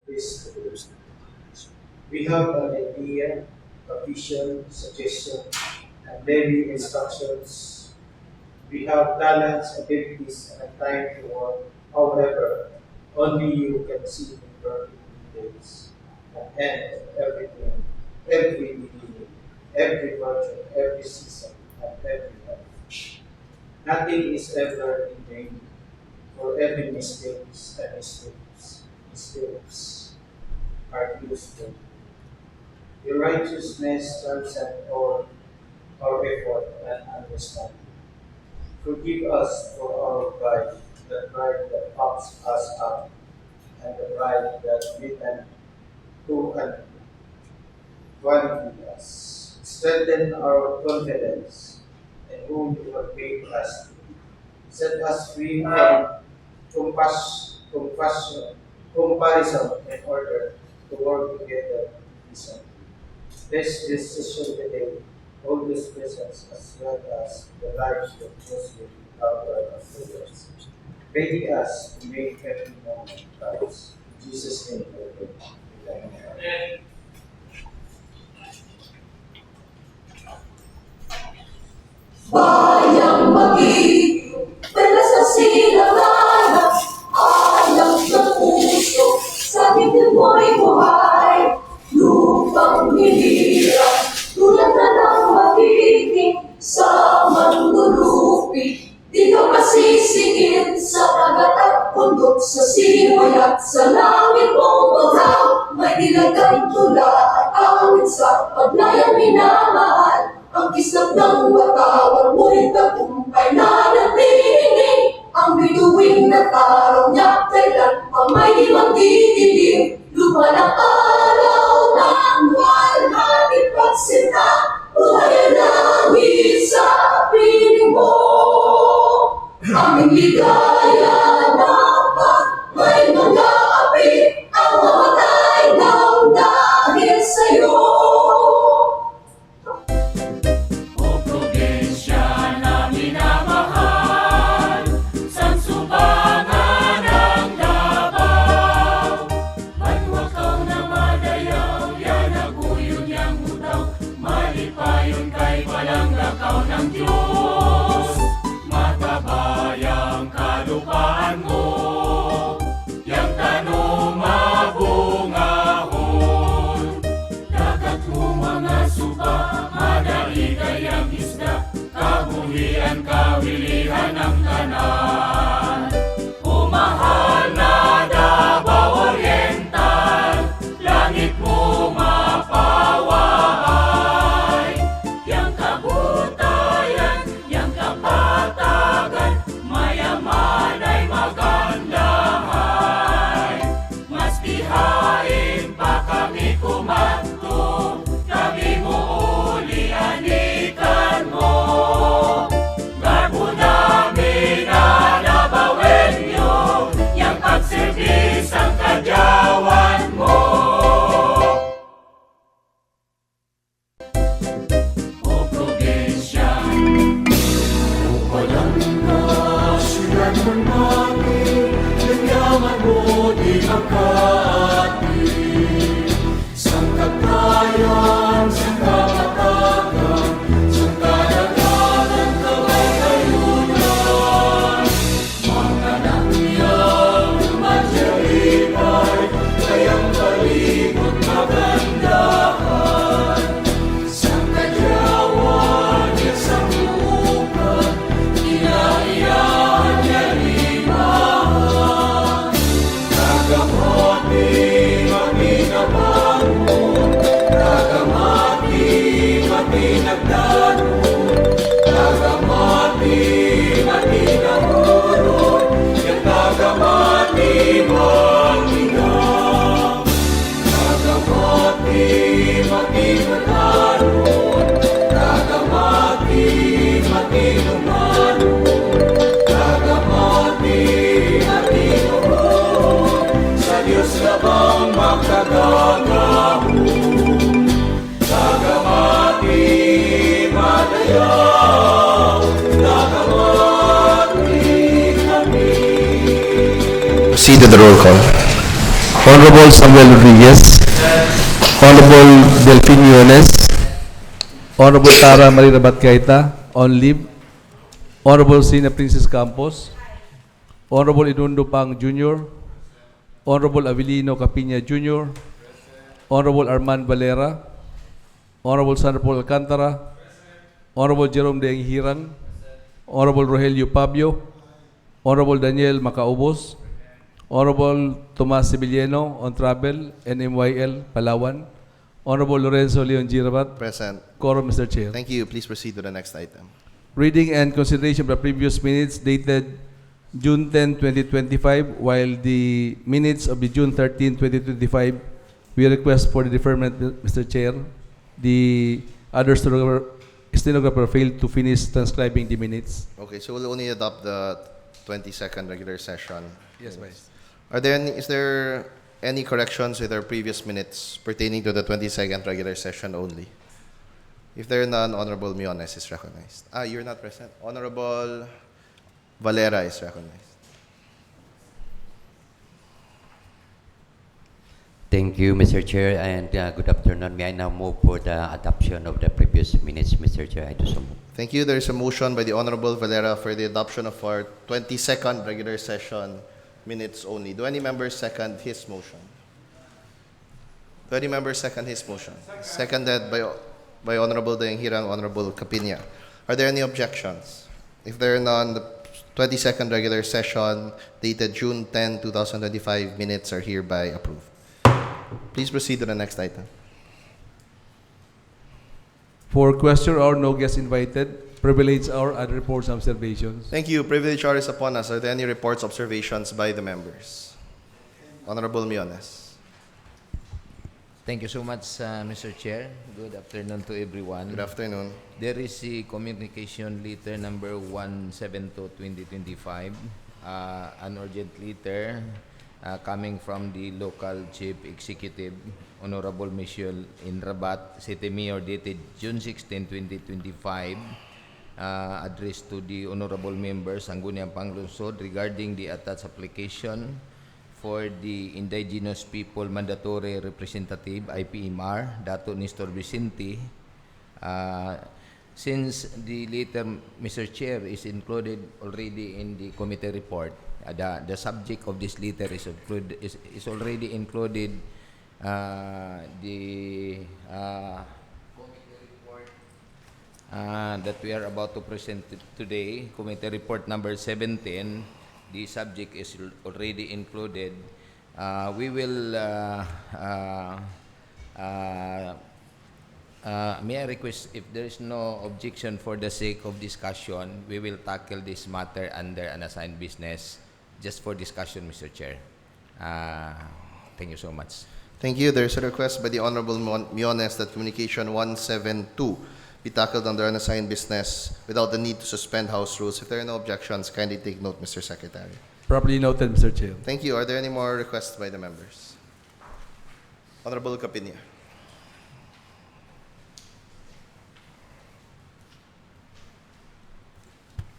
is to do. We have an idea, a vision, suggestion, and maybe instructions. We have talents, abilities, and time to work. However, only you can see the working details and end of everything, every beginning, every virtue, every season, and every life. Nothing is ever in vain, for every mistakes are useful. Your righteousness transcends all our effort and understanding. Forgive us for our pride, the pride that puffs us up, and the pride that weakens to and vanity us. Strengthen our confidence in whom you have made us to be. Set us free from compassion, comparison in order to work together decently. This decision today, all these presence as well as the lives of those who love our affiliates. Ready us to make every moment Christ. In Jesus' name, I pray. Amen. Bayang mag-ibig, pelas na sinanganak, alam sa puso, sa dibdib mo'y buhay. Lupang hinirang, tulad na ng magiging, sa manlulupi. Di ka masisingin sa dagat at bundok, sa simoy at sa langit mong baghaw. May dilagang tula at awit sa paglayang minamahal. Ang kislap ng watawar, ngunit tagumpay na natinig. Ang bituing na taraw niya, kailan pa may magdidilim. Lupa ng araw ng walhati pagsinta, buhay na langit sa piling mo. Aming ligaya dapat may mga api, ang mamatay ng dahil sa'yo. Kawilihan ng tanan, umahal na Davao Oriental, langit mo mapaway. Yang kabutayan, yang kapatagan, mayaman ay magandahay. Mas tihain pa kami kumanto, kami mo uli anikan mo. Proceed to the roll call. Honorable Samuel Rodriguez, Honorable Delphine Yunes, Honorable Tara Marina Batkaita, on leave, Honorable Sina Princess Campos, Honorable Inundo Pang Jr., Honorable Avelino Capina Jr., Honorable Armand Valera, Honorable Sandra Paul Alcantara, Honorable Jerome Deng Hirang, Honorable Rogelio Pabio, Honorable Daniel Macaubos, Honorable Tomas Sibiliano on travel, NMYL, Palawan, Honorable Lorenzo Leon Girabat, Present. Quorum, Mr. Chair. Thank you. Please proceed to the next item. Reading and consideration of the previous minutes dated June 10, 2025, while the minutes of the June 13, 2025, we request for the deferment, Mr. Chair. The other stenographer failed to finish transcribing the minutes. Okay, so we'll only adopt the 22nd regular session. Yes, Vice. Is there any corrections with our previous minutes pertaining to the 22nd regular session only? If there are none, Honorable Miones is recognized. You're not present. Honorable Valera is recognized. Thank you, Mr. Chair, and good afternoon. May I now move for the adoption of the previous minutes, Mr. Chair? I do so move. Thank you. There is a motion by the Honorable Valera for the adoption of our 22nd regular session minutes only. Do any members second his motion? Do any members second his motion? Seconded by Honorable Deng Hirang, Honorable Capina. Are there any objections? If there are none, the 22nd regular session dated June 10, 2025 minutes are hereby approved. Please proceed to the next item. For question or no guests invited, privilege or other reports and observations. Thank you. Privilege hour is upon us. Are there any reports, observations by the members? Honorable Miones. Thank you so much, Mr. Chair. Good afternoon to everyone. Good afternoon. There is a communication letter number 172-2025, an urgent letter coming from the local chief executive, Honorable Michelle in Rabat, City Mayor, dated June 16, 2025, addressed to the honorable members, Sangguniang Panglungsod, regarding the attached application for the Indigenous People Mandatory Representative, IPMR, Dato Nestor Vicente. Since the letter, Mr. Chair, is included already in the committee report, the subject of this letter is already included the committee report that we are about to present today, committee report number 17. The subject is already included. We will may I request, if there is no objection, for the sake of discussion, we will tackle this matter under an assigned business just for discussion, Mr. Chair. Thank you so much. Thank you. There is a request by the Honorable Miones that Communication 172 be tackled under unassigned business without the need to suspend House rules. If there are no objections, kindly take note, Mr. Secretary. Properly noted, Mr. Chair. Thank you. Are there any more requests by the members? Honorable Capina.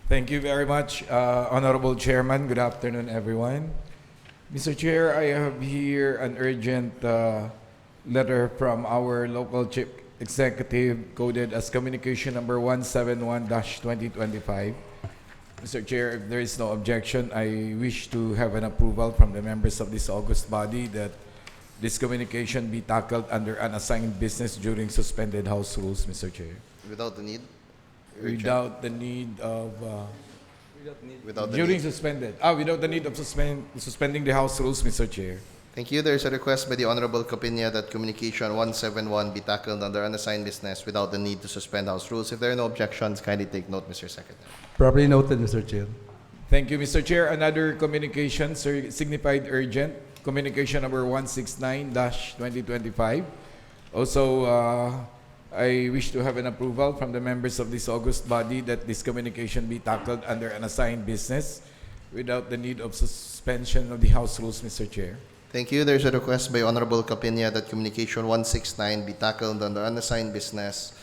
Thank you very much, Honorable Chairman. Good afternoon, everyone. Mr. Chair, I have here an urgent letter from our local chief executive, coded as communication number 171-2025. Mr. Chair, if there is no objection, I wish to have an approval from the members of this august body that this communication be tackled under unassigned business during suspended House rules, Mr. Chair. Without the need? Without the need of Without the during need. suspended. Without the need of suspending the House rules, Mr. Chair. Thank you. There is a request by the Honorable Capina that Communication 171 be tackled under unassigned business without the need to suspend House rules. If there are no objections, kindly take note, Mr. Secretary. Properly noted, Mr. Chair. Thank you, Mr. Chair. Another communication, signified urgent, communication number 169-2025. Also, I wish to have an approval from the members of this august body that this communication be tackled under an assigned business without the need of suspension of the House rules, Mr. Chair. Thank you. There is a request by Honorable Capina that Communication 169 be tackled under unassigned business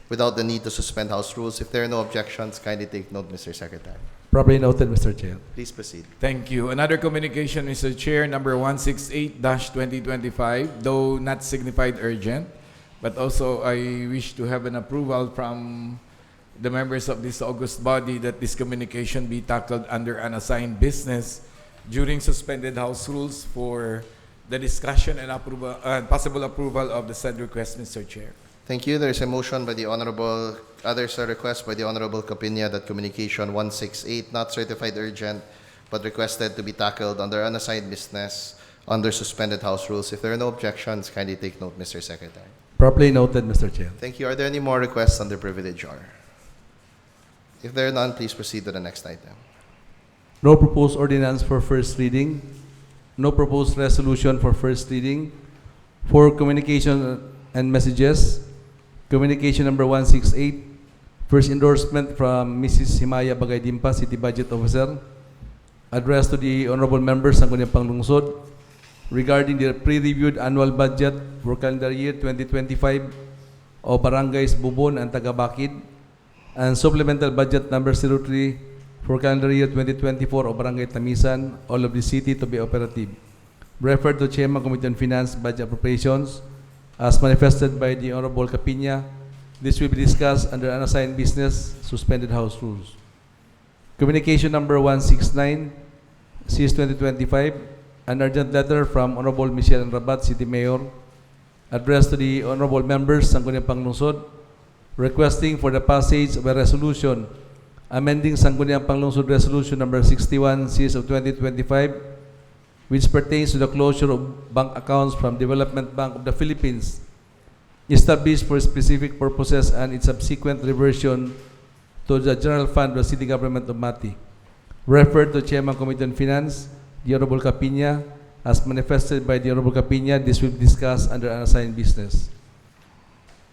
without the need to suspend House rules. If there are no objections, kindly take note, Mr. Secretary. Properly noted, Mr. Chair. Please proceed. Thank you. Another communication, Mr. Chair, number 168-2025, though not signified urgent, but also I wish to have an approval from the members of this august body that this communication be tackled under unassigned business during suspended House rules for the discussion and approval, possible approval of the said request, Mr. Chair. Thank you. There is a motion by the Honorable, others a request by the Honorable Capinia that communication 168, not certified urgent, but requested to be tackled under unassigned business under suspended House rules. If there are no objections, kindly take note, Mr. Secretary. Properly noted, Mr. Chair. Thank you. Are there any more requests under privilege R? If there are none, please proceed to the next item. No proposed ordinance for first reading. No proposed resolution for first reading. For communication and messages, communication number 168, first endorsement from Mrs. Himaya Bagaydimpa, City Budget Officer, addressed to the honorable members ng kanyang panglungsod regarding the pre-reviewed annual budget for calendar year 2025 of Barangays Bubon and Tagabakid, and supplemental budget number 03 for calendar year 2024 of Barangay Tamisan, all of the city to be operative. Referred to Chairman Committee on Finance, Budget Appropriations, as manifested by the Honorable Capinia. This will be discussed under unassigned business, suspended House rules. Communication number 169, CS 2025, an urgent letter from Honorable Michelle Rabat, City Mayor, addressed to the honorable members ng kanyang panglungsod, requesting for the passage of a resolution amending Sangguniang Panglungsod Resolution number 61 CS of 2025, which pertains to the closure of bank accounts from Development Bank of the Philippines established for specific purposes and its subsequent reversion to the General Fund of the City Government of Mati. Referred to Chairman Committee on Finance, the Honorable Capinia, as manifested by the Honorable Capinia, this will be discussed under unassigned business.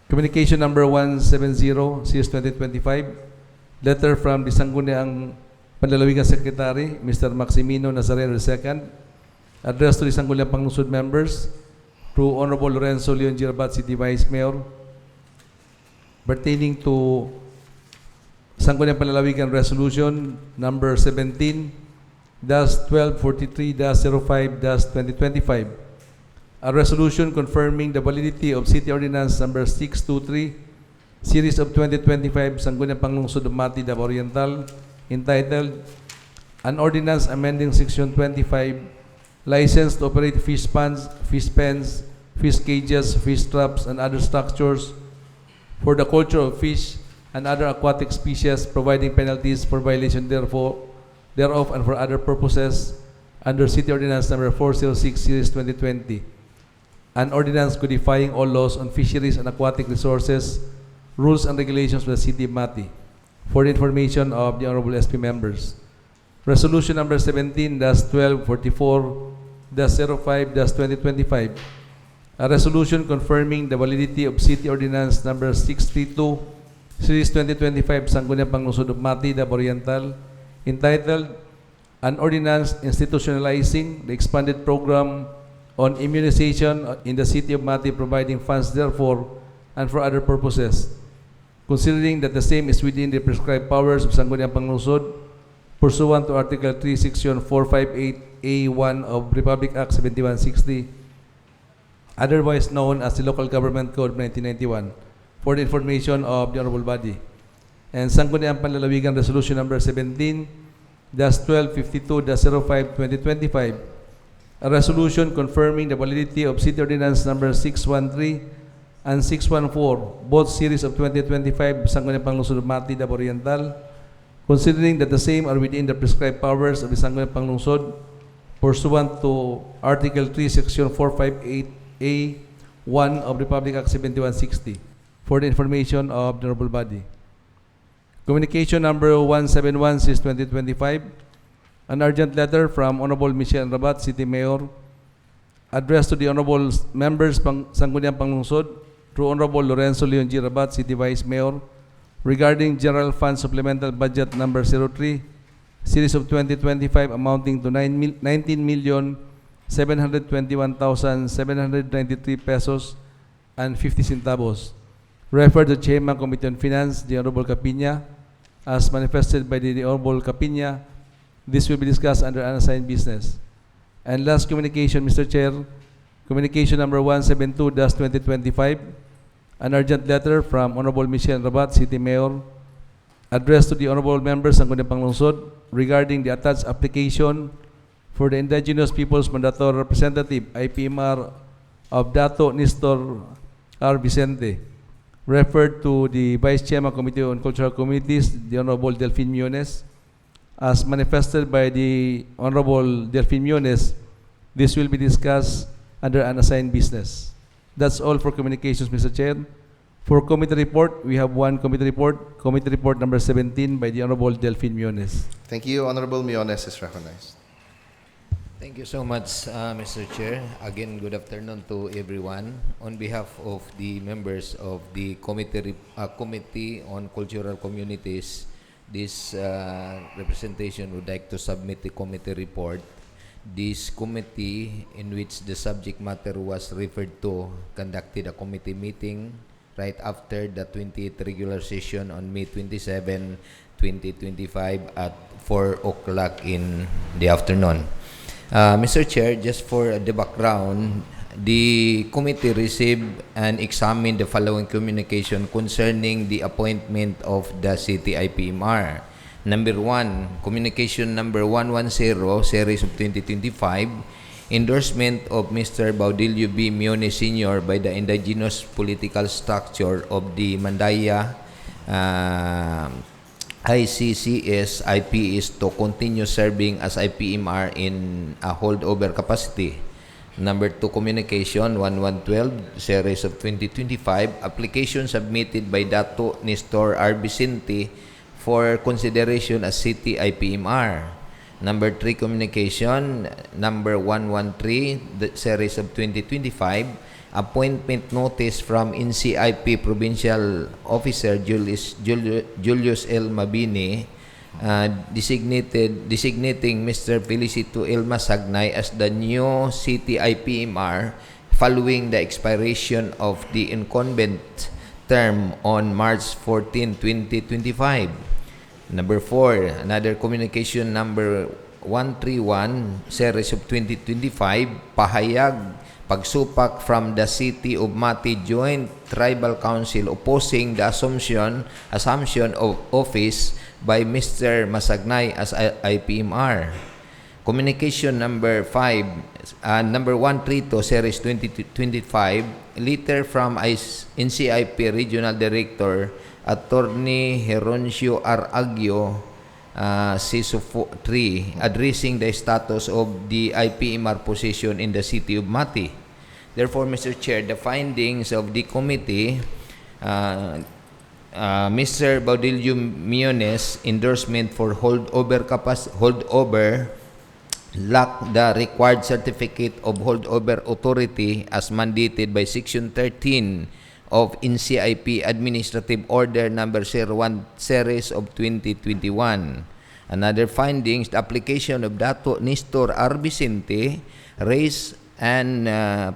Communication number 170, CS 2025, letter from the Sangguniang Panlalawigan Secretary, Mr. Maximino Nazareno II, addressed to the Sangguniang Panglungsod members through Honorable Lorenzo Leon Girabat, City Vice Mayor, pertaining to Sangguniang Panlalawigan Resolution number 17-1243-05-2025, a resolution confirming the validity of City Ordinance number 623, Series of 2025, Sangguniang Panglungsod of Mati, Davao Oriental, entitled An Ordinance Amending Section 25, License to Operate Fish Ponds, Fish Pens, Fish Cages, Fish Traps, and other structures for the culture of fish and other aquatic species, providing penalties for violation thereof and for other purposes under City Ordinance number 406, Series 2020. An ordinance codifying all laws on fisheries and aquatic resources, rules and regulations for the City of Mati, for the information of the Honorable SP members. Resolution number 17-1244-05-2025, a resolution confirming the validity of City Ordinance number 632, Series 2025, Sangguniang Panglungsod of Mati, Davao Oriental, entitled An Ordinance Institutionalizing the Expanded Program on Immunization in the City of Mati, providing funds therefore and for other purposes, considering that the same is within the prescribed powers of Sangguniang Panglungsod pursuant to Article 3, Section 458A1 of Republic Act 7160, otherwise known as the Local Government Code of 1991, for the information of the Honorable Body. And Sangguniang Panlalawigan Resolution number 17-1252-05-2025, a resolution confirming the validity of City Ordinance number 613 and 614, both series of 2025, Sangguniang Panglungsod of Mati, Davao Oriental, considering that the same are within the prescribed powers of the Sangguniang Panglungsod pursuant to Article 3, Section 458A1 of Republic Act 7160, for the information of the Honorable Body. Communication number 171, since 2025, an urgent letter from Honorable Michelle Rabat, City Mayor, addressed to the Honorable members Sangguniang Panglungsod through Honorable Lorenzo Leon G. Rabat, City Vice Mayor, regarding General Fund Supplemental Budget number 03, Series of 2025, amounting to 19,721,793 pesos and 50 centavos. Referred to Chairman Committee on Finance, the Honorable Capinia, as manifested by the Honorable Capina. This will be discussed under unassigned business. And last communication, Mr. Chair, communication number 172-2025, an urgent letter from Honorable Michelle Rabat, City Mayor, addressed to the honorable members ng Kundang Panglungsod regarding the attached application for the Indigenous Peoples Mandatory Representative, IPMR, of Dato Nestor R. Vicente, referred to the Vice Chairman Committee on Cultural Communities, the Honorable Delfin Miones. As manifested by the Honorable Delfin Miones, this will be discussed under unassigned business. That's all for communications, Mr. Chair. For committee report, we have one committee report number 17 by the Honorable Delfin Miones. Thank you. Honorable Miones is recognized. Thank you so much, Mr. Chair. Again, good afternoon to everyone. On behalf of the members of the Committee on Cultural Communities, this representation would like to submit the committee report. This committee, in which the subject matter was referred to, conducted a committee meeting right after the 20th regular session on May 27, 2025 at 4 o'clock in the afternoon. Mr. Chair, just for the background, the committee received and examined the following communication concerning the appointment of the City IPMR. Number 1, communication number 110, series of 2025, endorsement of Mr. Baudilio B. Miones Sr. by the indigenous political structure of the Mandaya ICCS IP is to continue serving as IPMR in a holdover capacity. Number 2, communication 1112, series of 2025, application submitted by Dato Nestor R. Vicente for consideration as City IPMR. Number 3, communication number 113, the series of 2025, appointment notice from NCIP Provincial Officer Julius L. Mabini, designating Mr. Felicito L. Masagnay as the new City IPMR following the expiration of the incumbent term on March 14, 2025. Number 4, another communication number 131, series of 2025, pahayag pagsupak from the City of Mati Joint Tribal Council opposing the assumption of office by Mr. Masagnay as IPMR. Communication number 5, number 132, series 2025, letter from NCIP Regional Director Attorney Heroncio R. Agio, CISO 3, addressing the status of the IPMR position in the City of Mati. Therefore, Mr. Chair, the findings of the committee, Mr. Baudilio Miones' endorsement for holdover lack the required certificate of holdover authority as mandated by Section 13 of NCIP Administrative Order Number 01, Series of 2021. Another findings, the application of Dato Nestor R. Vicente raised and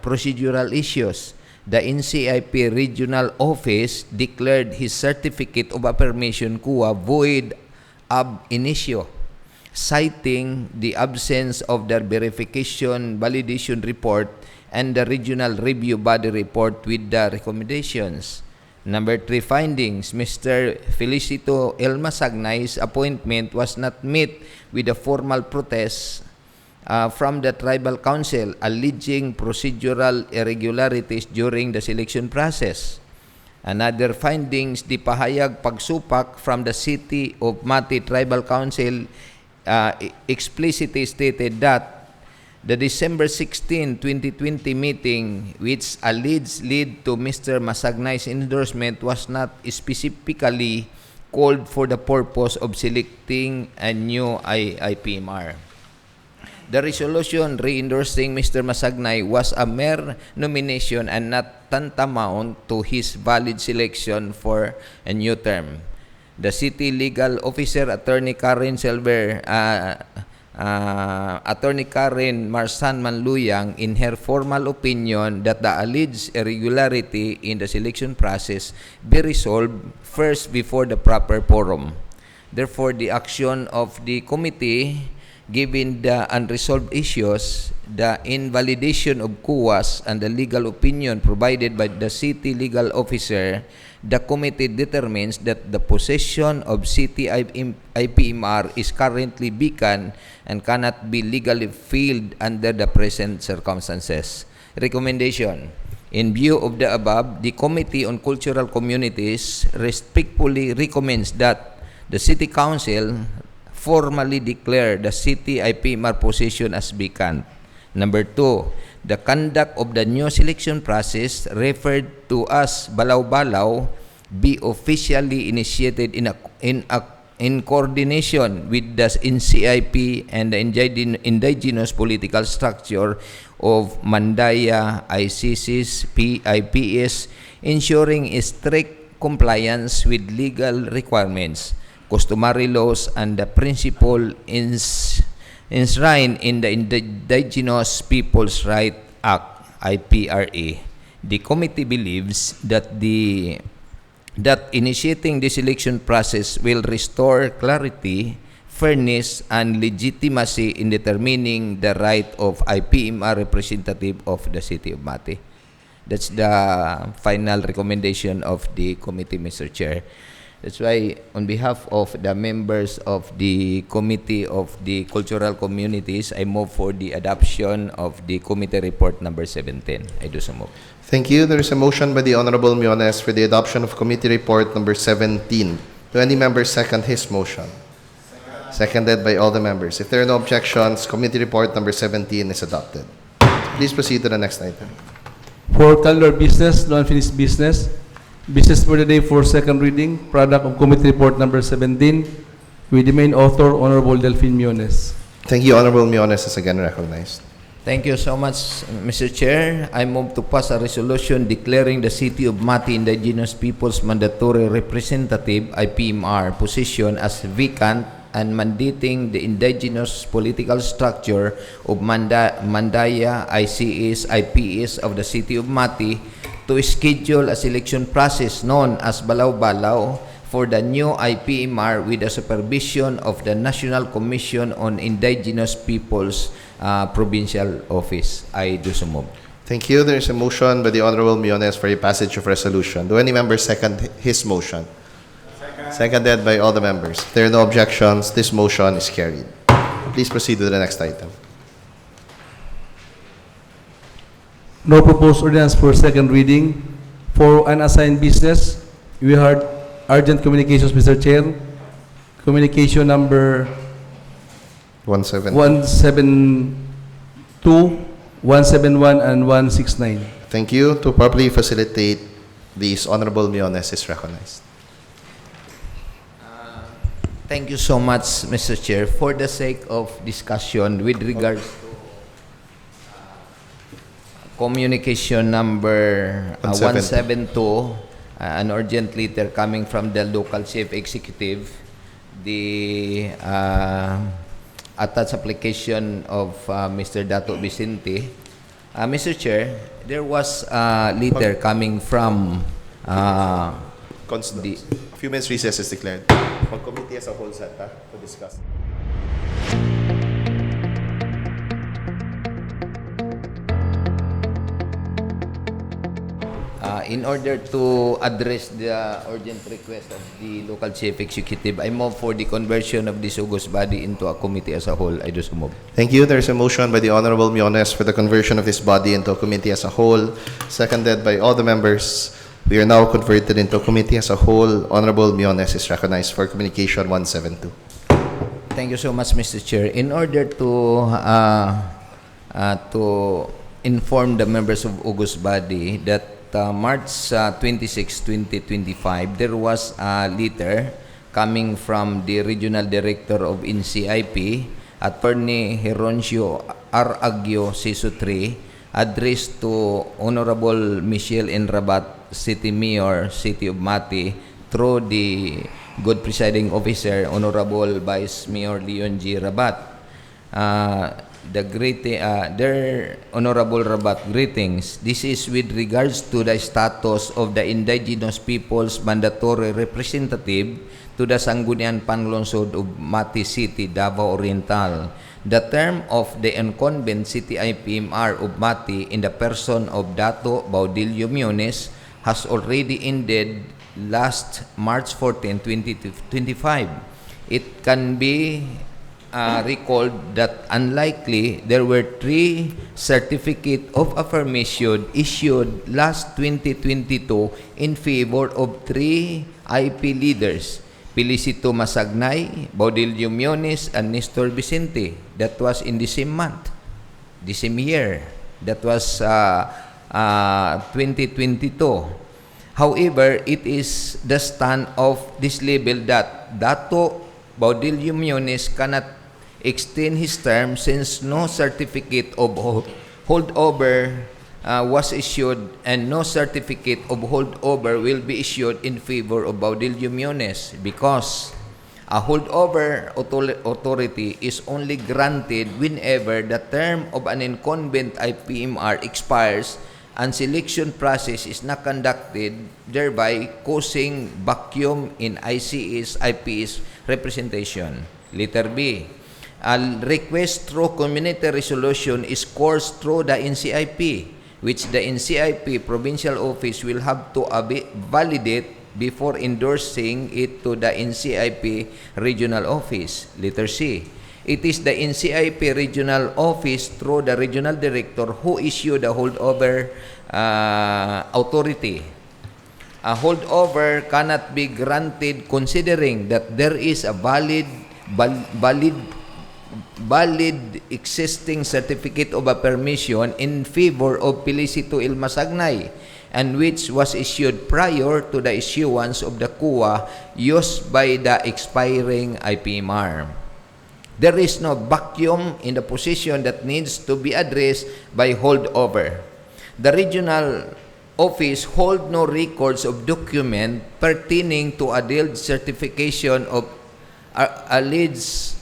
procedural issues. The NCIP Regional Office declared his certificate of affirmation CUA void ab initio, citing the absence of the verification validation report and the regional review body report with the recommendations. Number 3 findings, Mr. Felicito L. Masagnay's appointment was not met with a formal protest from the Tribal Council alleging procedural irregularities during the selection process. Another findings, the pahayag pagsupak from the City of Mati Tribal Council explicitly stated that the December 16, 2020 meeting, which alleged led to Mr. Masagnay's endorsement, was not specifically called for the purpose of selecting a new IPMR. The resolution re-endorsing Mr. Masagnay was a mere nomination and not tantamount to his valid selection for a new term. The City Legal Officer, Attorney Karen Marsan Manluyang, in her formal opinion that the alleged irregularity in the selection process be resolved first before the proper forum. Therefore, the action of the committee, given the unresolved issues, the invalidation of CUAS, and the legal opinion provided by the city legal officer, the committee determines that the possession of city IPMR is currently vacant and cannot be legally filled under the present circumstances. Recommendation. In view of the above, the Committee on Cultural Communities respectfully recommends that the City Council formally declare the city IPMR position as vacant. Number 2, the conduct of the new selection process referred to as Balaw-Balaw be officially initiated in coordination with the NCIP and the indigenous political structure of Mandaya, ICCs, PIPS, ensuring strict compliance with legal requirements, customary laws, and the principle enshrined in the Indigenous Peoples' Rights Act, IPRA. The committee believes that initiating the selection process will restore clarity, fairness, and legitimacy in determining the right of IPMR representative of the City of Mati. That's the final recommendation of the committee, Mr. Chair. That's why, on behalf of the members of the Committee of the Cultural Communities, I move for the adoption of the Committee Report number 17. I do so move. Thank you. There is a motion by the Honorable Miones for the adoption of Committee Report number 17. Do any member second his motion? Seconded by all the members. If there are no objections, Committee Report number 17 is adopted. Please proceed to the next item. For calendar business, non-finished business, business for the day for second reading, product of Committee Report number 17, with the main author, Honorable Delphine Miones. Thank you. Honorable Miones is again recognized. Thank you so much, Mr. Chair. I move to pass a resolution declaring the City of Mati Indigenous Peoples Mandatory Representative IPMR position as vacant and mandating the indigenous political structure of Mandaya, ICS, IPS of the City of Mati to schedule a selection process known as Balaw-Balaw for the new IPMR with the supervision of the National Commission on Indigenous Peoples Provincial Office. I do so move. Thank you. There is a motion by the Honorable Miones for a passage of resolution. Do any member second his motion? Seconded by all the members. If there are no objections, this motion is carried. Please proceed to the next item. No proposed ordinance for second reading. For unassigned business, we heard urgent communications, Mr. Chair. Communication number 17. 172, 171, and 169. Thank you. To properly facilitate these, Honorable Miones is recognized. Thank you so much, Mr. Chair. For the sake of discussion with regards to communication number 172, an urgent letter coming from the local chief executive, the attached application of Mr. Dato Vicente. Mr. Chair, there was a letter coming from Constance. A few minutes recess is declared. Mag-committee as a whole set to discuss. In order to address the urgent request of the local chief executive, I move for the conversion of this august body into a committee as a whole. I do so move. Thank you. There is a motion by the Honorable Miones for the conversion of this body into a committee as a whole, seconded by all the members. We are now converted into a committee as a whole. Honorable Miones is recognized for communication 172. Thank you so much, Mr. Chair. In order to inform the members of august body that March 26, 2025, there was a letter coming from the Regional Director of NCIP, Attorney Heroncio R. Agyo, CISO 3, addressed to Honorable Michelle Enrabat, City Mayor, City of Mati, through the good presiding officer, Honorable Vice Mayor Leon G. Rabat. Dear Honorable Rabat, greetings. This is with regards to the status of the indigenous people's mandatory representative to the Sangguniang Panlungsod of Mati City, Davao Oriental. The term of the incumbent City IPMR of Mati in the person of Dato Baudilio Muñoz has already ended last March 14, 2025. It can be recalled that unlikely there were 3 certificate of affirmation issued last 2022 in favor of 3 IP leaders, Felicito Masagnay, Baudilio Muñoz, and Nestor Vicente. That was in the same month, the same year. That was 2022. However, it is the stand of this label that Dato Baudilio Muñoz cannot extend his term since no certificate of holdover was issued, and no certificate of holdover will be issued in favor of Baudilio Muñoz because a holdover authority is only granted whenever the term of an incumbent IPMR expires and selection process is not conducted, thereby causing vacuum in ICS, IPS representation. Letter B. A request through community resolution is coursed through the NCIP, which the NCIP provincial office will have to validate before endorsing it to the NCIP regional office. Letter C. It is the NCIP regional office through the regional director who issue the holdover authority. A holdover cannot be granted considering that there is a valid existing certificate of a permission in favor of Felicito Il Masagnay, and which was issued prior to the issuance of the CUA used by the expiring IPMR. There is no vacuum in the position that needs to be addressed by holdover. The regional office hold no records of document pertaining to alleged certification of alleged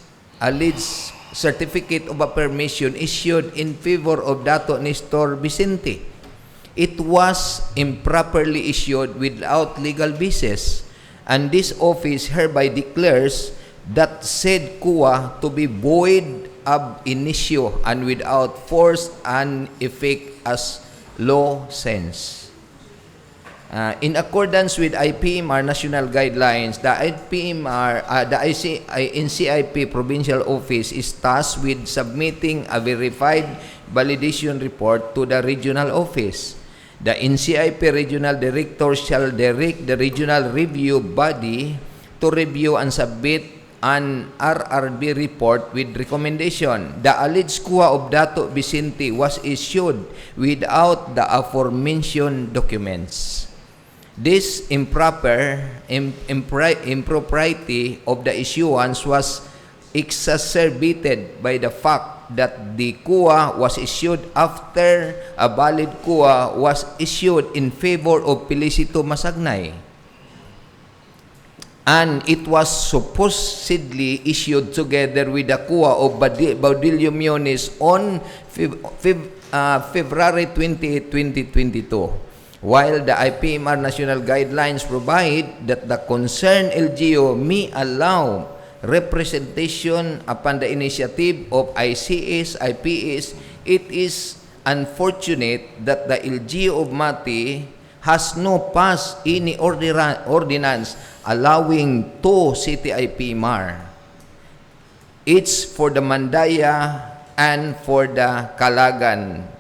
certificate of a permission issued in favor of Dato Nestor Vicente. It was improperly issued without legal basis, and this office hereby declares that said CUA to be void ab initio and without force and effect as law sense. In accordance with IPMR national guidelines, the NCIP provincial office is tasked with submitting a verified validation report to the regional office. The NCIP regional director shall direct the regional review body to review and submit an RRB report with recommendation. The alleged CUA of Dato Vicente was issued without the aforementioned documents. This impropriety of the issuance was exacerbated by the fact that the CUA was issued after a valid CUA was issued in favor of Felicito Masagnay, and it was supposedly issued together with the CUA of Baudilio Muñoz on February 28, 2022. While the IPMR national guidelines provide that the concerned LGU may allow representation upon the initiative of ICS, IPS, it is unfortunate that the LGU of Mati has no passed any ordinance allowing 2 city IPMR. It's for the Mandaya and for the Kagan.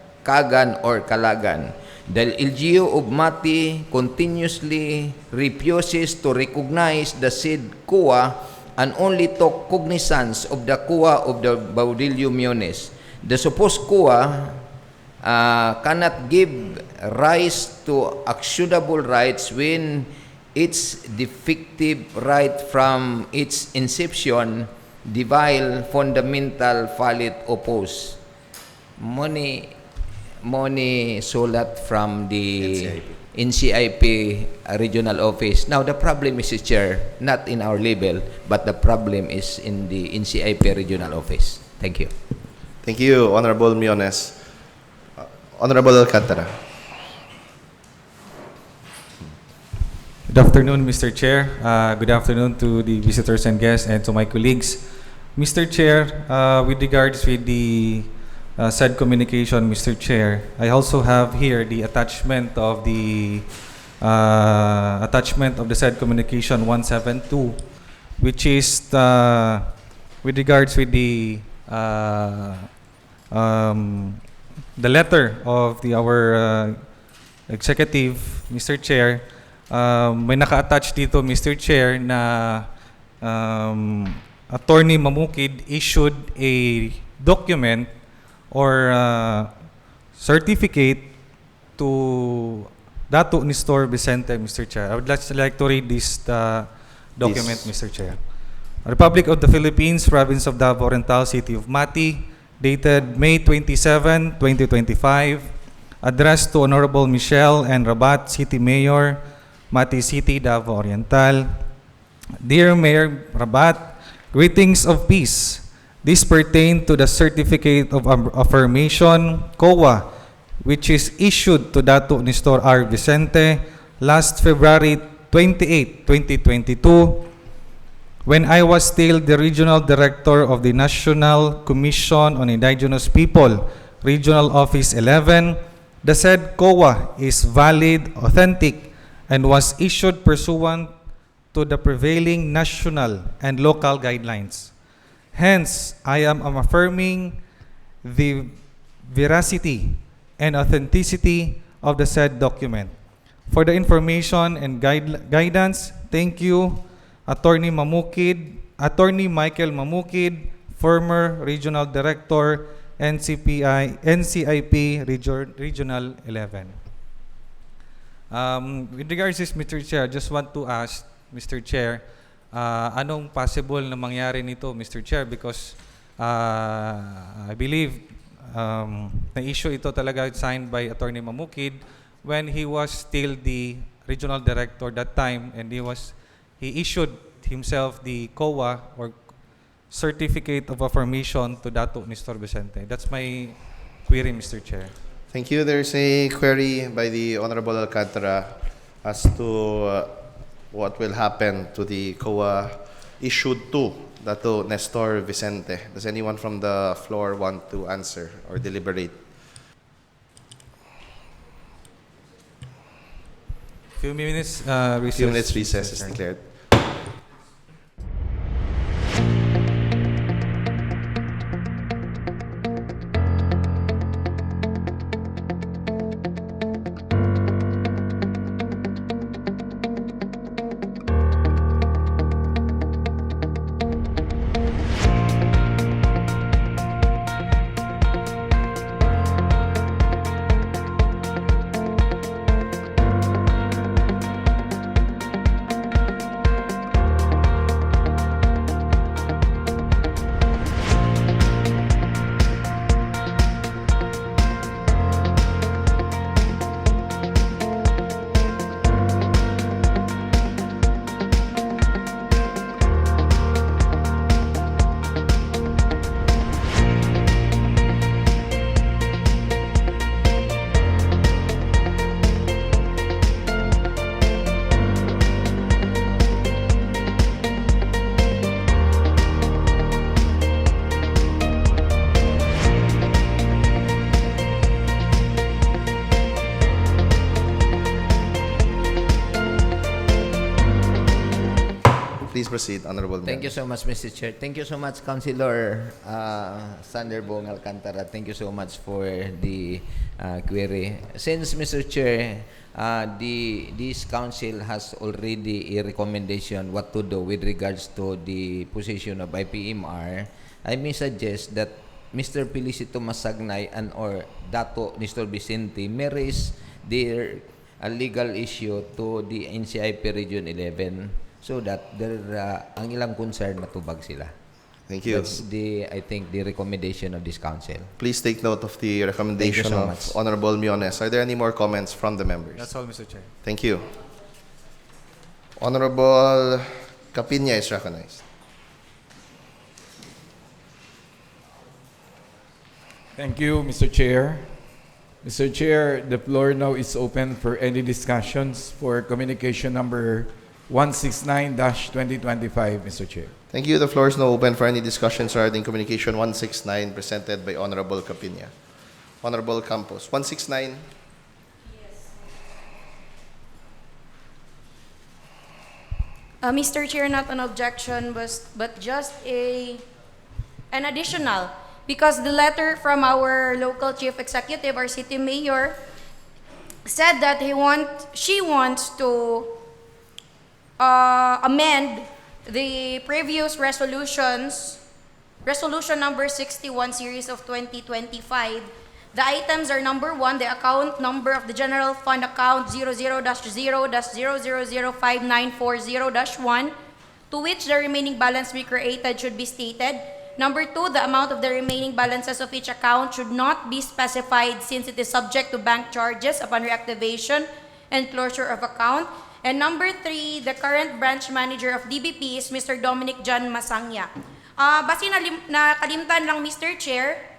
The LGU of Mati continuously refuses to recognize the said CUA and only took cognizance of the CUA of the Baudilio Muñoz. The supposed CUA cannot give rise to actionable rights when its defective right from its inception devile fundamental valid oppose. Moni sulat from the NCIP regional office. Now the problem is, Chair, not in our level, but the problem is in the NCIP regional office. Thank you. Thank you, Honorable Miones. Honorable Alcantara. Good afternoon, Mr. Chair. Good afternoon to the visitors and guests and to my colleagues. Mr. Chair, with regards with the said communication, Mr. Chair, I also have here the attachment of the said communication 172, which is with regards with the letter of our executive, Mr. Chair. May naka-attach dito, Mr. Chair, na Attorney Mamukid issued a document or certificate to Dato Nestor Vicente, Mr. Chair. I would like to read this document, Please. Mr. Chair. Republic of the Philippines, Province of Davao Oriental, City of Mati, dated May 27, 2025, addressed to Honorable Michelle and Rabat, City Mayor, Mati City, Davao Oriental. Dear Mayor Rabat, greetings of peace. This pertains to the Certificate of Affirmation, COA, which is issued to Dato Nestor R. Vicente last February 28, 2022, when I was still the Regional Director of the National Commission on Indigenous People, Regional Office 11. The said COA is valid, authentic, and was issued pursuant to the prevailing national and local guidelines. Hence, I am affirming the veracity and authenticity of the said document. For the information and guidance, thank you, Attorney Michael Mamukid, former Regional Director, NCIP Regional 11. With regards to this, Mr. Chair, I just want to ask, Mr. Chair, anong possible na mangyari nito, Mr. Chair? Because I believe na-issue ito talaga signed by Attorney Mamukid when he was still the Regional Director that time, and he issued himself the COA or Certificate of Affirmation to Dato Nestor Vicente. That's my query, Mr. Chair. Thank you. There's a query by the Honorable Alcantara as to what will happen to the COA issued to Dato Nestor Vicente. Does anyone from the floor want to answer or deliberate? Few minutes recess. Few minutes recess is declared. Please proceed, Honorable Thank you so much, Mr. Chair. Thank you so much, Councilor Sander Bong Alcantara. Thank you so much for the query. Since, Mr. Chair, this council has already a recommendation what to do with regards to the position of IPMR, I may suggest that Mr. Felicito Masagnay and or Dato Nestor Vicente may raise their legal issue to the NCIP Region 11 so that ang ilang concern matubag sila. Thank you. That's I think, the recommendation of this council. Please take note of the recommendation so of much. Honorable Miones. Are there any more comments from the members? That's all, Mr. Chair. Thank you. Honorable Capina is recognized. Thank you, Mr. Chair. Mr. Chair, the floor now is open for any discussions for communication number 169-2025, Mr. Chair. Thank you. The floor is now open for any discussions regarding communication 169 presented by Honorable Capinia. Honorable Campos. 169. Mr. Chair, not an objection, but just an additional, because the letter from our local chief executive, our city mayor, said that she wants to amend the previous resolutions, resolution number 61 series of 2025. The items are number 1, the account number of the general fund account 00-0-0005940-1, to which the remaining balance be created should be stated. Number 2, the amount of the remaining balances of each account should not be specified since it is subject to bank charges upon reactivation and closure of account. And number 3, the current branch manager of DBP is Mr. Dominic John Masangya. Basi nakalimtan lang, Mr. Chair,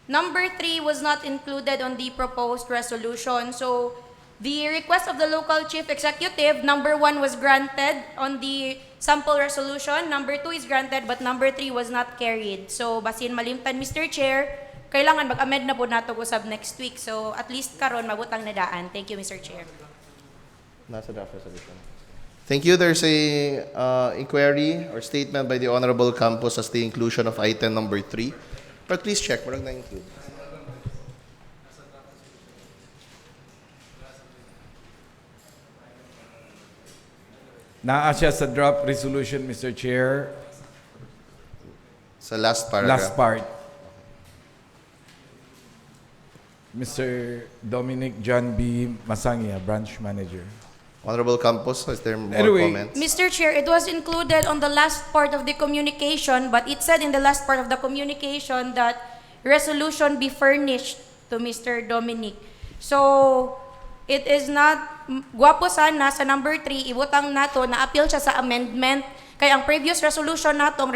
number 3 was not included on the proposed resolution. So, the request of the local chief executive, number 1 was granted on the sample resolution, number 2 is granted, but number 3 was not carried. So, basin malimtan, Mr. Chair, kailangan mag-amend na po nato usab next week. So, at least karon mabutang nadaan. Thank you, Mr. Chair. Nasa draft resolution. Thank you. There's a inquiry or statement by the Honorable Campos as the inclusion of item number 3. But please check, marang na-include. Naa siya sa draft resolution, Mr. Chair, Sa last paragraph. last part. Mr. Dominic John B. Masangya, branch manager. Honorable Campos, is there more Anyway, comments? Mr. Chair, it was included on the last part of the communication, but it said in the last part of the communication that resolution be furnished to Mr. Dominic. So, it is not, guwapo sana sa number 3, ibutang nato na appeal siya sa amendment. Kaya ang previous resolution natong,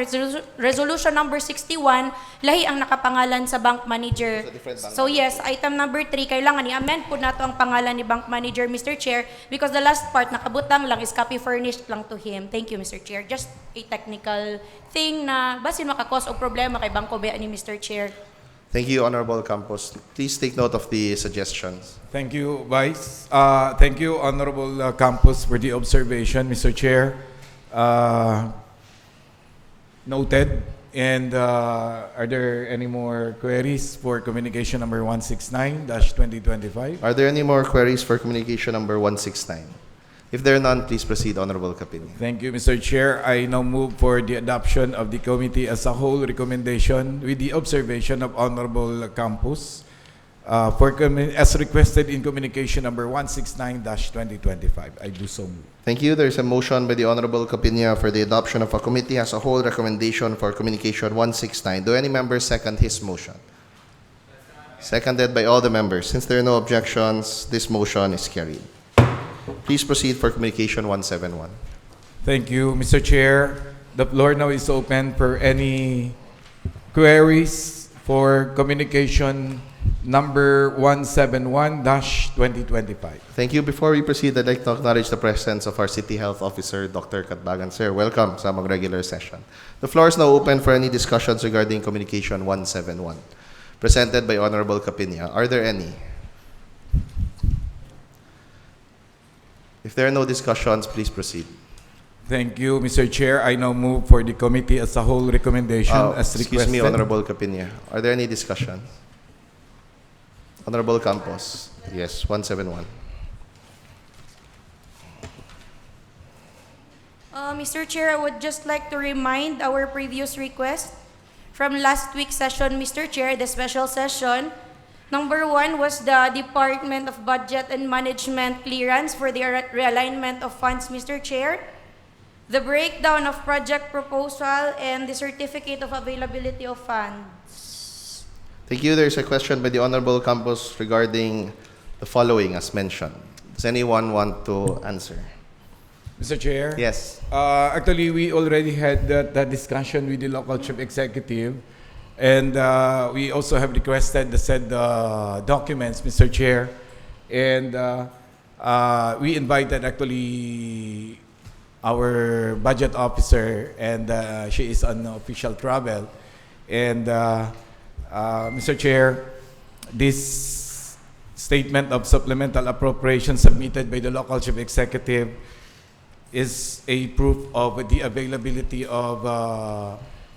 resolution number 61, lahi ang nakapangalan sa bank manager. So yes, item number 3, kailangan i-amend po nato ang pangalan ni bank manager, Mr. Chair, because the last part nakabutang lang is copy furnished lang to him. Thank you, Mr. Chair. Just a technical thing na basin makakos o problema kay Bangko Bea ni Mr. Chair. Thank you, Honorable Campos. Please take note of the suggestions. Thank you, Vice. Thank you, Honorable Campos, for the observation, Mr. Chair. Noted. And are there any more queries for communication number 169-2025? Are there any more queries for communication number 169? If there are none, please proceed, Honorable Capinia. Thank you, Mr. Chair. I now move for the adoption of the committee as a whole recommendation with the observation of Honorable Campos as requested in communication number 169-2025. I do so move. Thank you. There is a motion by the Honorable Capinia for the adoption of a committee as a whole recommendation for communication 169. Do any member second his motion? Seconded by all the members. Since there are no objections, this motion is carried. Please proceed for communication 171. Thank you, Mr. Chair. The floor now is open for any queries for communication number 171-2025. Thank you. Before we proceed, I'd like to acknowledge the presence of our City Health Officer, Dr. Katbagan. Sir, welcome sa mag-regular session. The floor is now open for any discussions regarding communication 171, presented by Honorable Capinia. Are there any? If there are no discussions, please proceed. Thank you, Mr. Chair. I now move for the committee as a whole recommendation as requested. Excuse me, Honorable Capinia. Are there any discussions? Honorable Campos. Yes, 171. Mr. Chair, I would just like to remind our previous request from last week's session, Mr. Chair, the special session. Number 1 was the Department of Budget and Management clearance for the realignment of funds, Mr. Chair, the breakdown of project proposal, and the certificate of availability of funds. Thank you. There is a question by the Honorable Campos regarding the following as mentioned. Does anyone want to answer? Mr. Chair? Yes. Actually, we already had that discussion with the local chief executive, And we also have requested the said documents, Mr. Chair. And we invited actually our budget officer, and she is on official travel. And Mr. Chair, this statement of supplemental appropriation submitted by the local chief executive is a proof of the availability of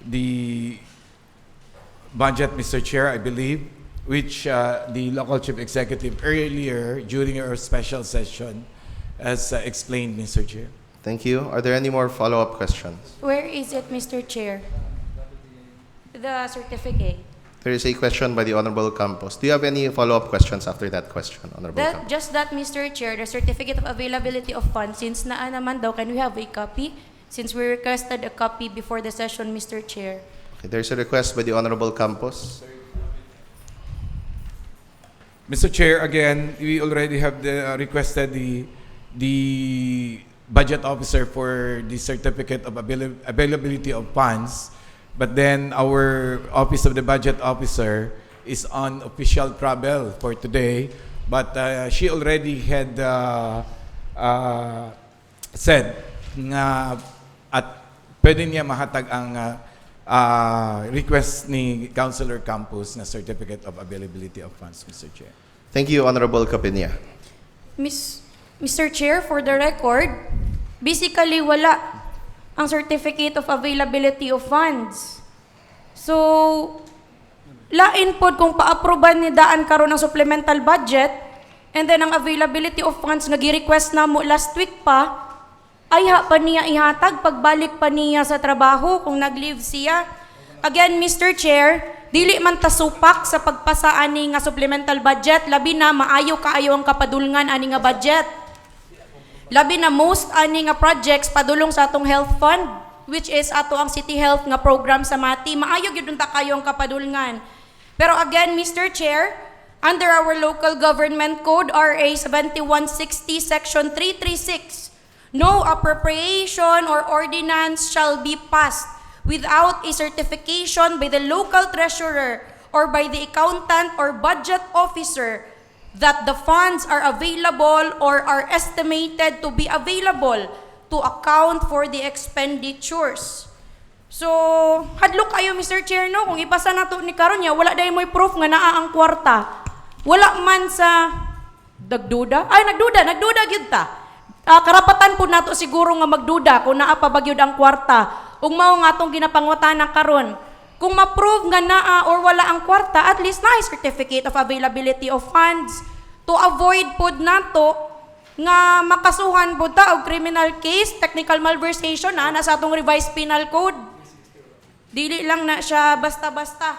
the budget, Mr. Chair, I believe, which the local chief executive earlier during our special session has explained, Mr. Chair. Thank you. Are there any more follow-up questions? Where is it, Mr. Chair? The certificate. There is a question by the Honorable Campos. Do you have any follow-up questions after that question, Honorable Campos? Just that, Mr. Chair, the certificate of availability of funds, since naa naman daw, can we have a copy? Since we requested a copy before the session, Mr. Chair. Okay, there's a request by the Honorable Campos. Mr. Chair, again, we already have requested the budget officer for the certificate of availability of funds, but then our office of the budget officer is on official travel for today, but she already had said nga at pwede niya mahatag ang request ni Councilor Campos na certificate of availability of funds, Mr. Chair. Thank you, Honorable Capinia. Mr. Chair, for the record, basically wala ang certificate of availability of funds. So, lain pod kung pa-aproban ni daan karon ng supplemental budget, and then ang availability of funds nga gi-request na mo last week pa, ay pa niya ihatag pagbalik pa niya sa trabaho kung nag-leave siya. Again, Mr. Chair, dili man tasupak sa pagpasa ani nga supplemental budget, labi na maayo kaayo ang kapadulngan ani nga budget. Labi na most ani nga projects padulong sa atong health fund, which is ato ang city health nga program sa Mati. Maayo gyud unta kayo ang kapadulngan. Pero again, Mr. Chair, under our local government code RA 7160 section 336, no appropriation or ordinance shall be passed without a certification by the local treasurer or by the accountant or budget officer that the funds are available or are estimated to be available to account for the expenditures. So, hadlok kayo, Mr. Chair, no? Kung ipasa na to ni karon niya, wala dahil mo'y proof nga naa ang kwarta. Wala man sa nagduda. Ay, nagduda gyud ta. Karapatan po nato siguro nga magduda kung naa pa ba gyud ang kwarta. Ug mao nga atong ginapangutana karon. Kung ma-prove nga naa or wala ang kwarta, at least na certificate of availability of funds to avoid pod nato nga makasuhan pod ta og criminal case, technical malversation na nasa atong revised penal code. Dili lang na siya basta-basta.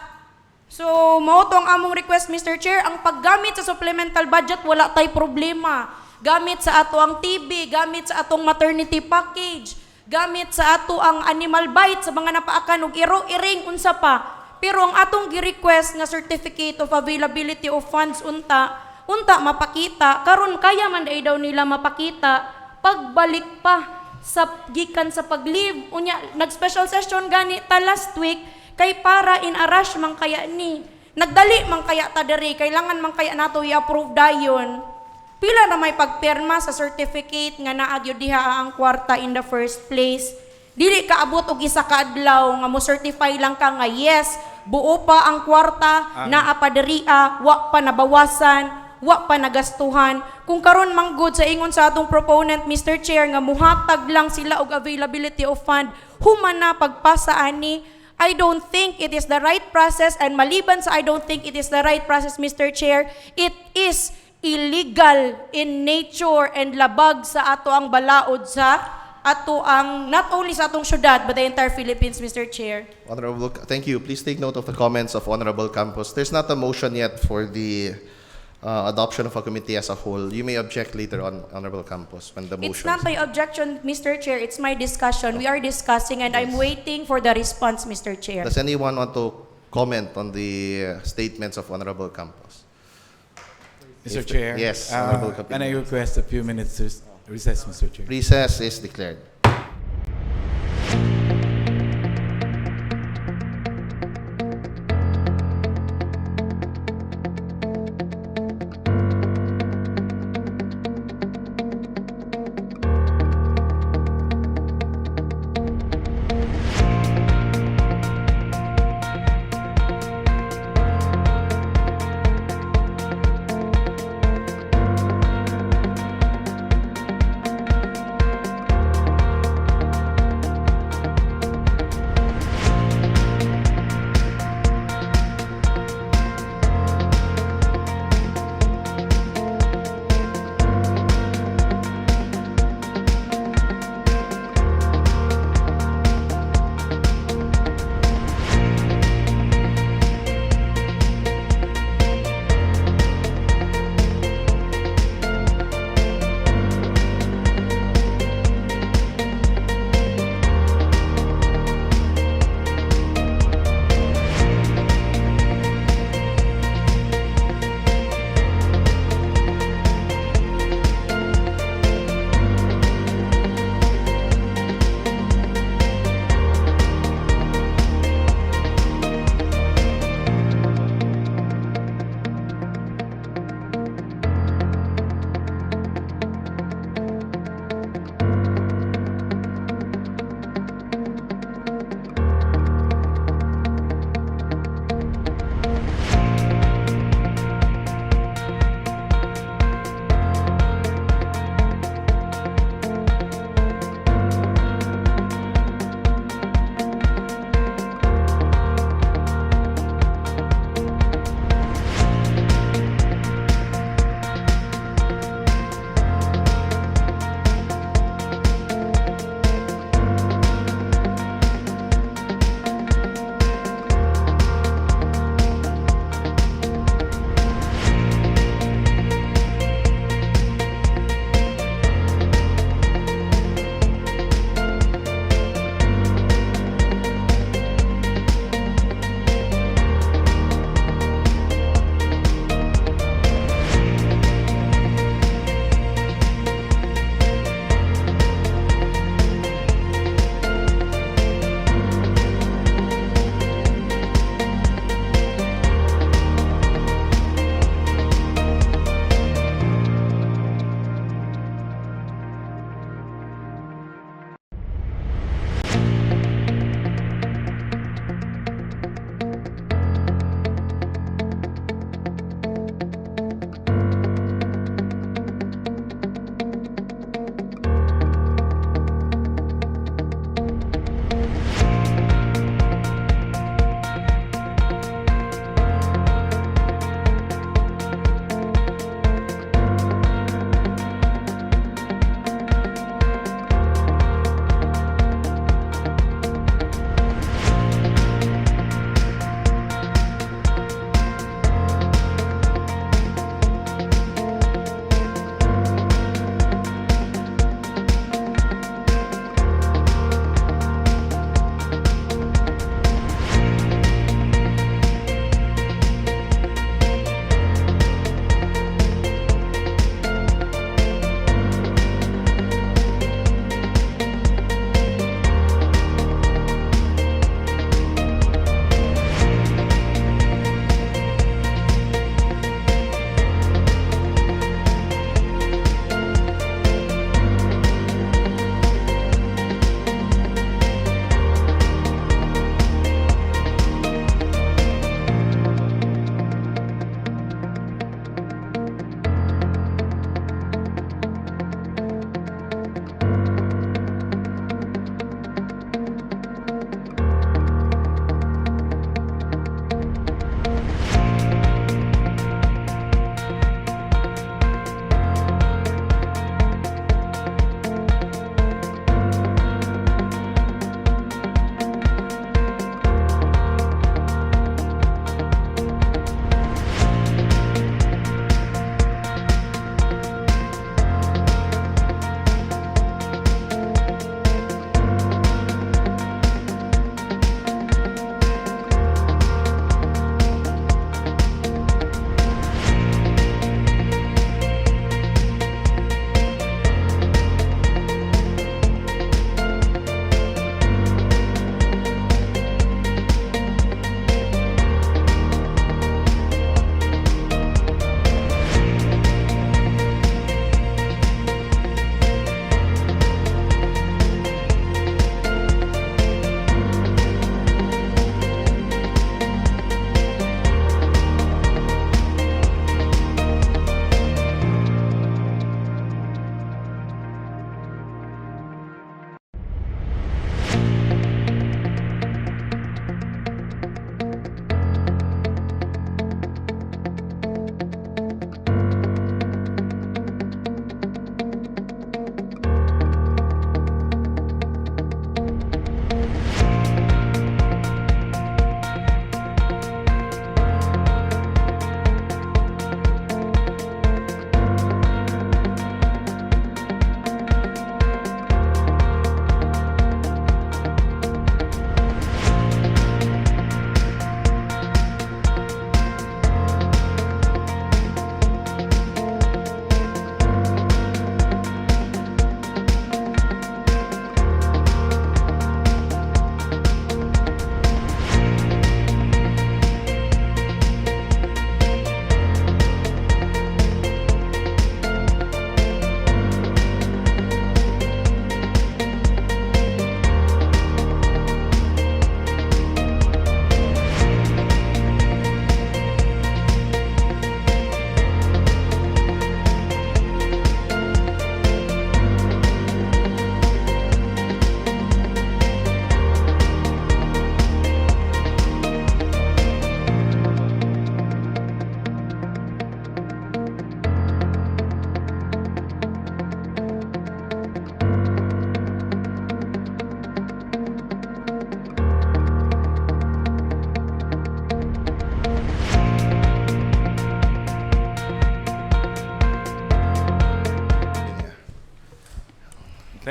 So, mao to ang among request, Mr. Chair, ang paggamit sa supplemental budget wala tay problema. Gamit sa ato ang TB, gamit sa atong maternity package, gamit sa ato ang animal bite sa mga napaakan og iro-iring unsa pa. Pero ang atong gi-request nga certificate of availability of funds unta mapakita karon kaya man dai daw nila mapakita pagbalik pa sa gikan sa pag-leave unya nag-special session gani ta last week kay para in a rush man kaya ni nagdali man kaya ta diri kailangan man kaya nato i-approve dayon. Pila na may pagpirma sa certificate nga naa gyud diha ang kwarta in the first place. Dili ka abot og isa ka adlaw nga mo certify lang ka nga yes, buo pa ang kwarta, naa pa diriya, wa pa nabawasan, wa pa nagastuhan. Kung karon manggod sa ingon sa atong proponent, Mr. Chair, nga muhatag lang sila og availability of fund, human na pagpasa ani. I don't think it is the right process, and maliban sa I don't think it is the right process, Mr. Chair, it is illegal in nature and labag sa ato ang balaod sa ato ang not only sa atong syudad but the entire Philippines, Mr. Chair. Honorable, thank you. Please take note of the comments of Honorable Campos. There's not a motion yet for the adoption of a committee as a whole. You may object later on, Honorable Campos, when the motion. It's not my objection, Mr. Chair. It's my discussion. We are discussing and I'm waiting for the response, Mr. Chair. Does anyone want to comment on the statements of Honorable Campos? Mr. Chair. Yes, Honorable Capinia. And I request a few minutes to recess, Mr. Chair. Recess is declared.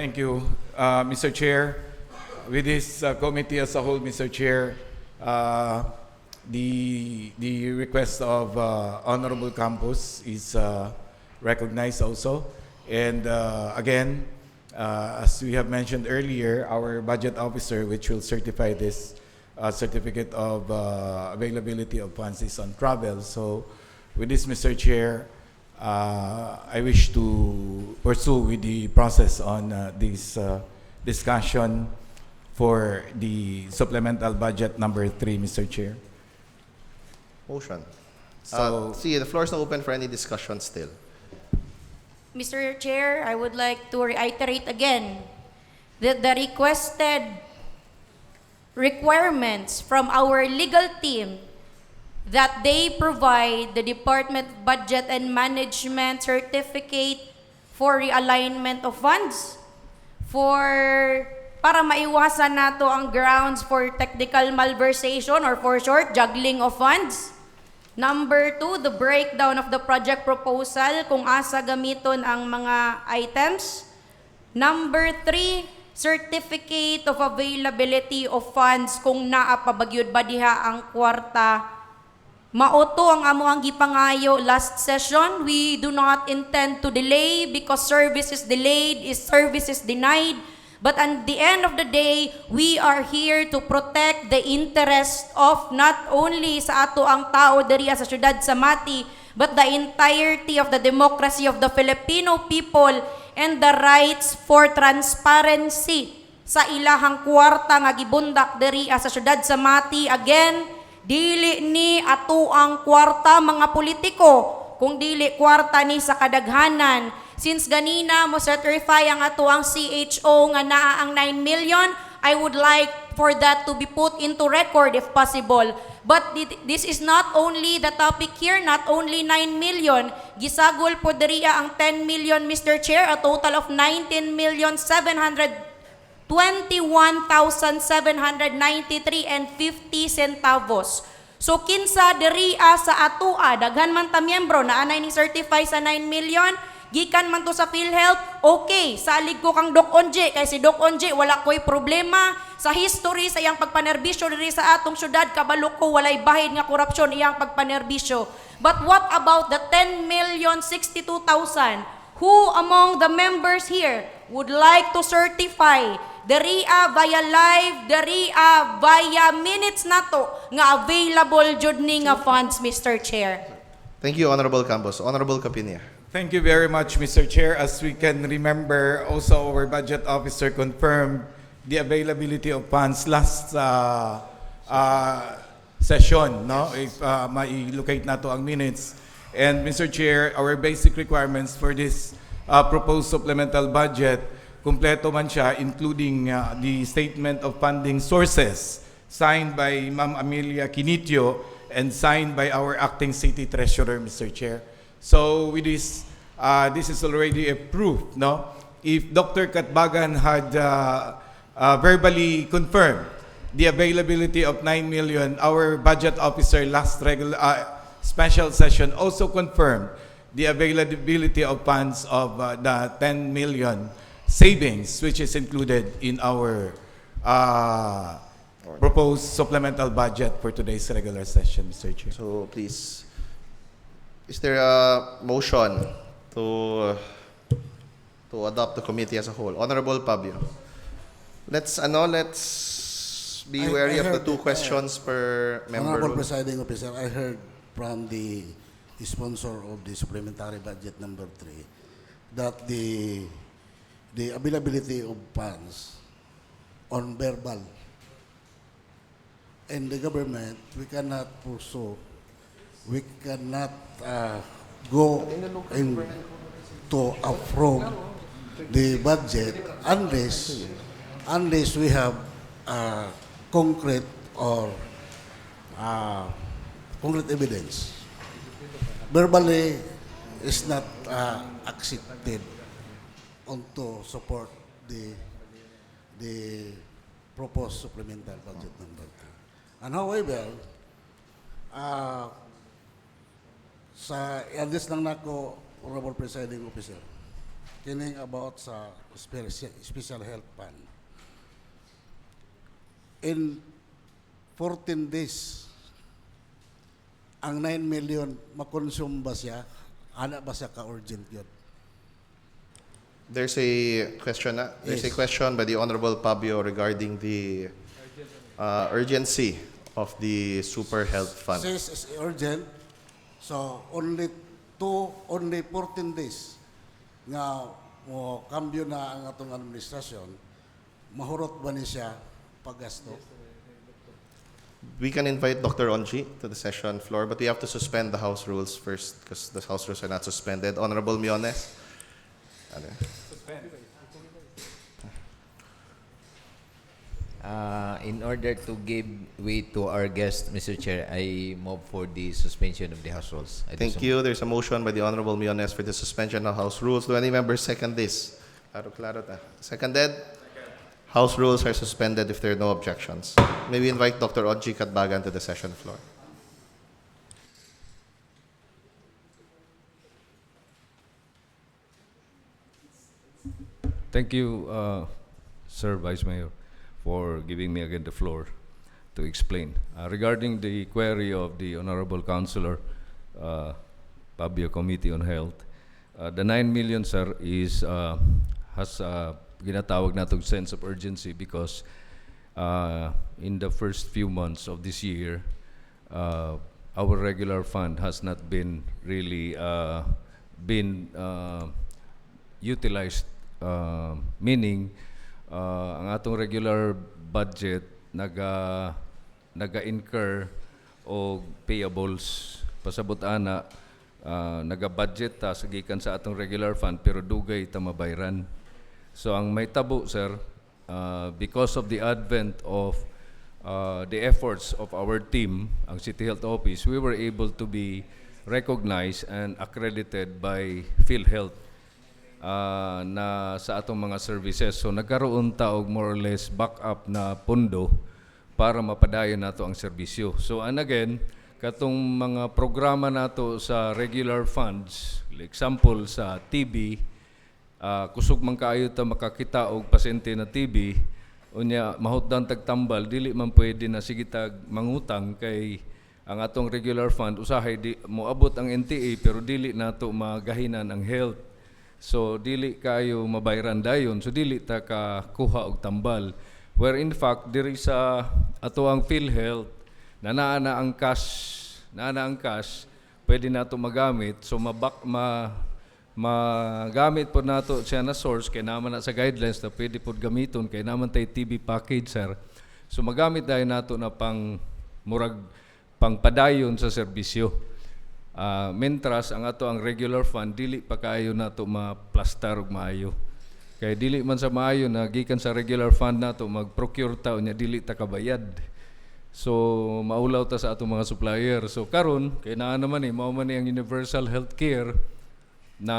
Thank you, Mr. Chair. With this committee as a whole, Mr. Chair, the request of Honorable Campos is recognized also. And again, as we have mentioned earlier, our budget officer, which will certify this certificate of availability of funds, is on travel. So with this, Mr. Chair, I wish to pursue with the process on this discussion for the supplemental budget number 3, Mr. Chair. Motion. So- See, the floor is now open for any discussion still. Mr. Chair, I would like to reiterate again that the requested requirements from our legal team that they provide the Department of Budget and Management certificate for realignment of funds para maiwasan nato ang grounds for technical malversation or for short juggling of funds. Number 2, the breakdown of the project proposal kung asa gamiton ang mga items. Number 3, certificate of availability of funds kung naa pa bagyod ba diha ang kwarta. Maoto ang amo ang gipangayo last session. We do not intend to delay because service is delayed is service is denied. But at the end of the day, we are here to protect the interest of not only sa ato ang tao diri sa syudad sa Mati, but the entirety of the democracy of the Filipino people and the rights for transparency sa ilahang kwarta nga gibundak diri sa syudad sa Mati. Again, dili ni ato ang kwarta mga politiko, kung dili kwarta ni sa kadaghanan. Since ganina mo certify ang ato ang CHO nga naa ang 9 million, I would like for that to be put into record if possible. But this is not only the topic here, not only 9 million. Gisagol po diriya ang 10 million, Mr. Chair, a total of 19,721,793 and 50 centavos. So kinsa diriya sa atua, daghan man ta miyembro na anay ni certify sa 9 million, gikan man to sa PhilHealth, okay, salig ko kang Doc Onje, kay si Doc Onje wala ko'y problema sa history sa iyang pagpanerbisyo diri sa atong syudad, kabalo ko walay bahid nga korupsyon iyang pagpanerbisyo. But what about the 10,062,000? Who among the members here would like to certify dariya via live, dariya via minutes nato nga available jud ni nga funds, Mr. Chair? Thank you, Honorable Campos. Honorable Capinia. Thank you very much, Mr. Chair. As we can remember, also our budget officer confirmed the availability of funds last session, no? If mai-locate nato ang minutes. And Mr. Chair, our basic requirements for this proposed supplemental budget, kumpleto man siya, including the statement of funding sources signed by Ma'am Amelia Quinitio and signed by our acting city treasurer, Mr. Chair. So with this, this is already a proof, no? If Dr. Katbagan had verbally confirmed the availability of 9 million, our budget officer last special session also confirmed the availability of funds of the 10 million savings, which is included in our proposed supplemental budget for today's regular session, Mr. Chair. So please, is there a motion to adopt the committee as a whole? Honorable Pablo. Let's be wary of the heard, 2 questions per member. Honorable rule. Presiding Officer, I heard from the sponsor of the supplementary budget number 3 that the availability of funds on verbal and the government, we cannot pursue, we cannot go to approve the budget unless we have concrete or concrete evidence. Verbally is not accepted to support the proposed supplemental budget number 2. And however, sa address lang nako, Honorable Presiding Officer, kining about sa special health fund. In 14 days, ang 9 million, makonsume ba siya? Ana ba siya ka-urgent yun? There's a question. There's a Yes. question by the Honorable Pabio regarding the urgency of the Super Health Fund. Says is urgent, so only 14 days nga mo kambyo na ang atong administrasyon, mahurot ba ni siya paggasto? We can invite Dr. Onji to the session floor, but we have to suspend the House rules first because the House rules are not suspended. Honorable Miones. Ano? In order to give way to our guest, Mr. Chair, I move for the suspension of the House rules. I do Thank so. you. There's a motion by the Honorable Miones for the suspension of House rules. Do any members second this? Klaro ta. Seconded? House rules are suspended if there are no objections. May we invite Dr. Onji Katbagan to the session floor. Thank you, Sir Vice Mayor, for giving me again the floor to explain. Regarding the query of the Honorable Councilor, Pabio Committee on Health, the 9 million, sir, is has ginatawag natong sense of urgency because in the first few months of this year, our regular fund has not been really been utilized, meaning ang atong regular budget naga-incur o payables pasabot ana, naga-budget ta sa gikan sa atong regular fund pero dugay ta mabayran. So ang may tabo, sir, because of the advent of the efforts of our team, ang City Health Office, we were able to be recognized and accredited by PhilHealth na sa atong mga services. So nagkaroon ta og more or less backup na pondo para mapadayon nato ang serbisyo. So and again, katong mga programa nato sa regular funds, example sa TB, kusog man kaayo ta makakita og pasyente na TB, unya mahutdan tagtambal, dili man pwede na sige tag mangutang kay ang atong regular fund usahay di moabot ang NTA pero dili nato magahinan ang health. So dili kayo mabayran dayon, so dili ta ka kuha og tambal. Where in fact diri sa ato ang PhilHealth naa ang cash, pwede nato magamit, so magamit po nato siya na source kay naman na sa guidelines na pwede po gamiton kay naman tay TB package, sir. So magamit dahil nato na pang murag pangpadayon sa serbisyo. Mentras ang ato ang regular fund dili pa kayo nato ma-plastar og maayo. Kay dili man sa maayo na gikan sa regular fund nato mag-procure ta unya dili ta kabayad. So maulaw ta sa ato mga supplier. So karon kay naa naman mao man ang universal healthcare na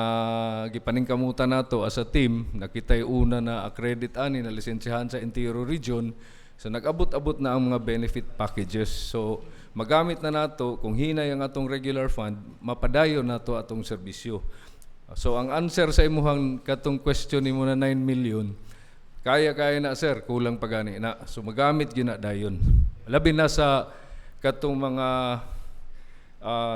gipaningkamutan nato as a team, nakitay una na accredit ani na lisensyahan sa interior region. So nag-abot-abot na ang mga benefit packages. So magamit na nato kung hinay ang atong regular fund, mapadayon nato atong serbisyo. So ang answer sa imuhang katong question nimo na 9 million, kaya na, sir, kulang pa gani na. So magamit gyud na dayon. Labi na sa katong mga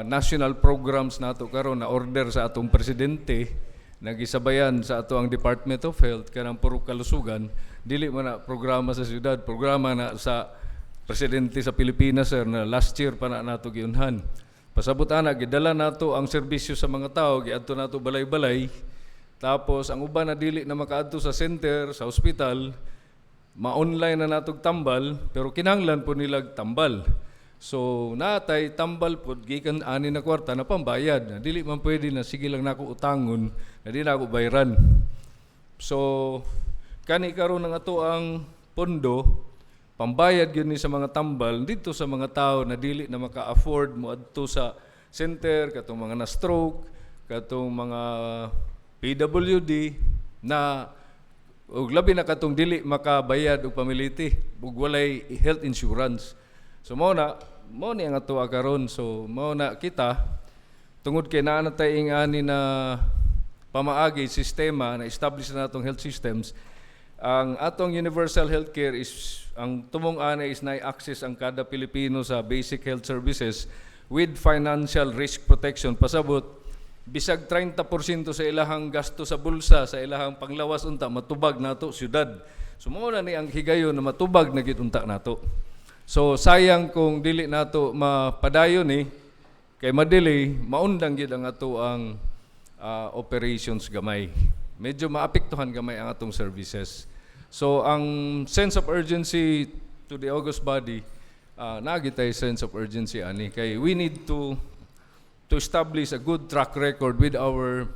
national programs nato karon na order sa atong presidente nagisabayan sa ato ang Department of Health kanang puro kalusugan, dili man na programa sa syudad, programa na sa presidente sa Pilipinas, sir, na last year pa na nato giunhan. Pasabot ana gidala nato ang serbisyo sa mga tao, giadto nato balay-balay. Tapos ang uban na dili na makaadto sa center, sa hospital, ma-online na natog tambal, pero kinahanglan po nilag tambal. So natay tambal po gikan ani na kwarta na pambayad. Na dili man pwede na sige lang nako utangon, na di na ako bayran. So kani karon ng ato ang pondo, pambayad yun ni sa mga tambal dito sa mga tao na dili na maka-afford mo adto sa center, katong mga na-stroke, katong mga PWD na ug labi na katong dili makabayad og pamiliti ug walay health insurance. So mao ni ang ato karon. So mao na kita tungod kay naa na tay ingani na pamaagi sistema na establish na natong health systems, ang atong universal healthcare is ang tumong ana is na-access ang kada Pilipino sa basic health services with financial risk protection. Pasabot bisag 30% sa ilahang gasto sa bulsa, sa ilahang panglawas unta matubag nato syudad. So mao na ni ang higayon na matubag na gid unta nato. So sayang kung dili nato mapadayon ni kay madelay maundang gid ang ato ang operations gamay. Medyo maapektuhan gamay ang atong services. So ang sense of urgency to the August body, nagitay sense of urgency ani kay we need to establish a good track record with our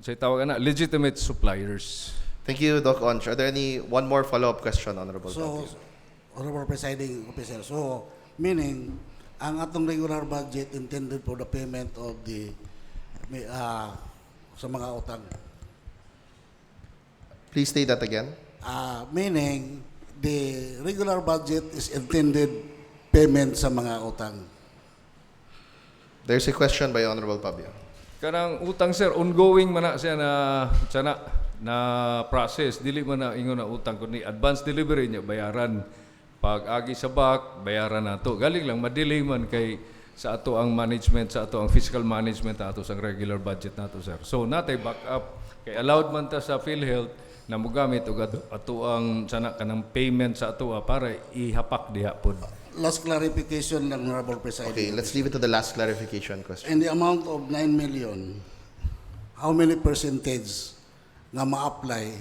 say tawag na legitimate suppliers. Thank you, Doc Onch. Are there one more follow-up question, Honorable So, Papio? Honorable Presiding Officer, so meaning ang atong regular budget intended for the payment of the sa mga utang. Please state that again. Meaning the regular budget is intended payment sa mga utang. There's a question by Honorable Papio. Kanang utang sir, ongoing man na siya na process. Dili man na ingon na utang kundi advance delivery niya bayaran. Pag agi sa back, bayaran nato. Galing lang madelay man kay sa ato ang management, sa ato ang fiscal management ato sa regular budget nato sir. So natay back up kay allowed man ta sa PhilHealth na mogamit og ato ang sana kanang payment sa ato para ihapak diha pod. Last clarification lang, Honorable Presiding. Okay, let's leave it to the last clarification question. In the amount of 9 million, how many percentage nga ma-apply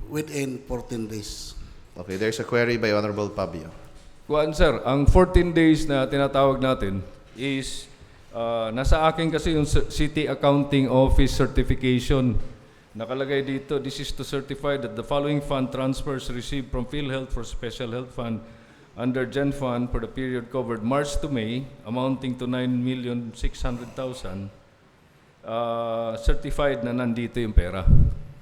within 14 days? Okay, there's a query by Honorable Papio. Kuan sir, ang 14 days na tinatawag natin is nasa akin kasi yung City Accounting Office certification. Nakalagay dito, this is to certify that the following fund transfers received from PhilHealth for Special Health Fund under Gen Fund for the period covered March to May amounting to 9,600,000 certified na nandito yung pera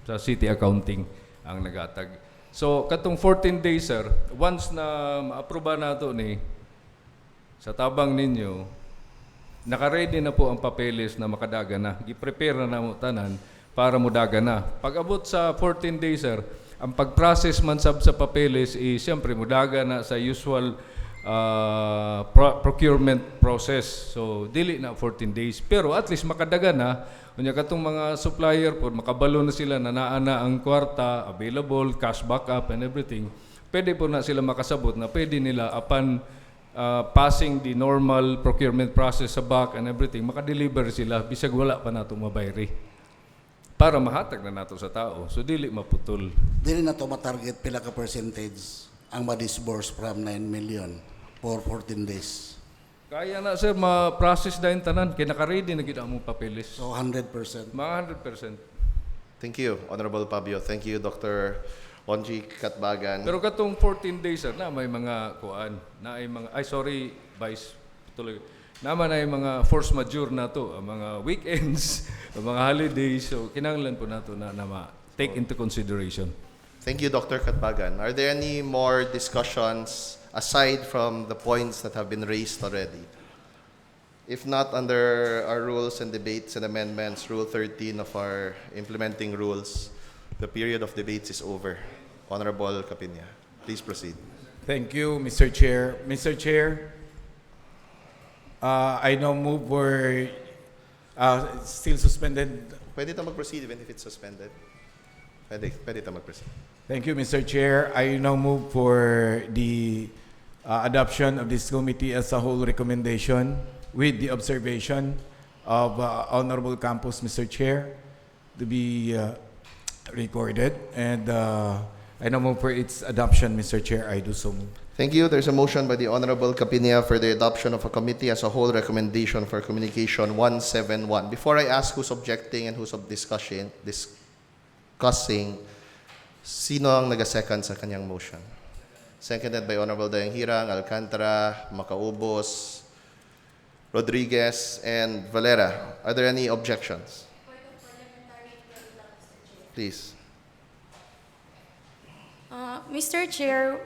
sa City Accounting ang nagatag. So, katong 14 days, sir, once na ma-aproba nato ni sa tabang ninyo, naka-ready na po ang papeles na makadaga na. I-prepare na mo tanan para mudaga na. Pag abot sa 14 days, sir, ang pag-process man sa papeles is siyempre mudaga na sa usual procurement process. So, dili na 14 days. Pero at least makadaga na. Kunya katong mga supplier po, makabalo na sila na naana ang kwarta, available, cash backup and everything. Pwede po na sila makasabot na pwede nila upon passing the normal procurement process sa back and everything, makadeliver sila bisag wala pa nato mabayri. Para mahatag na nato sa tao. So dili maputol. Dili na to matarget pila ka percentage ang ma-disburse from 9 million for 14 days. Kaya na sir, ma-process na yung tanan. Kaya naka-ready na gina mong papeles. So 100%. Mga 100%. Thank you, Honorable Papio. Thank you, Dr. Onji Katbagan. Pero katong 14 days sir, na may mga kuan, na ay mga, Vice, tuloy. Naman ay mga force majeure na to, ang mga weekends, ang mga holidays. So kinahanglan po nato na ma-take into consideration. Thank you, Dr. Katbagan. Are there any more discussions aside from the points that have been raised already? If not, under our rules and debates and amendments, Rule 13 of our implementing rules, the period of debates is over. Honorable Capinia, please proceed. Thank you, Mr. Chair. Mr. Chair, I now move for still suspended. Pwede ta mag-proceed even if it's suspended? Pwede ta mag-proceed. Thank you, Mr. Chair. I now move for the adoption of this committee as a whole recommendation with the observation of Honorable Campos, Mr. Chair, to be recorded. And I now move for its adoption, Mr. Chair. I do so move. Thank you. There's a motion by the Honorable Capinia for the adoption of a committee as a whole recommendation for Communication 171. Before I ask who's objecting and who's discussing, sino ang nag-second sa kanyang motion? Seconded by Honorable Dayang Hirang, Alcantara, Macaubos, Rodriguez, and Valera. Are there any objections? Please. Mr. Chair,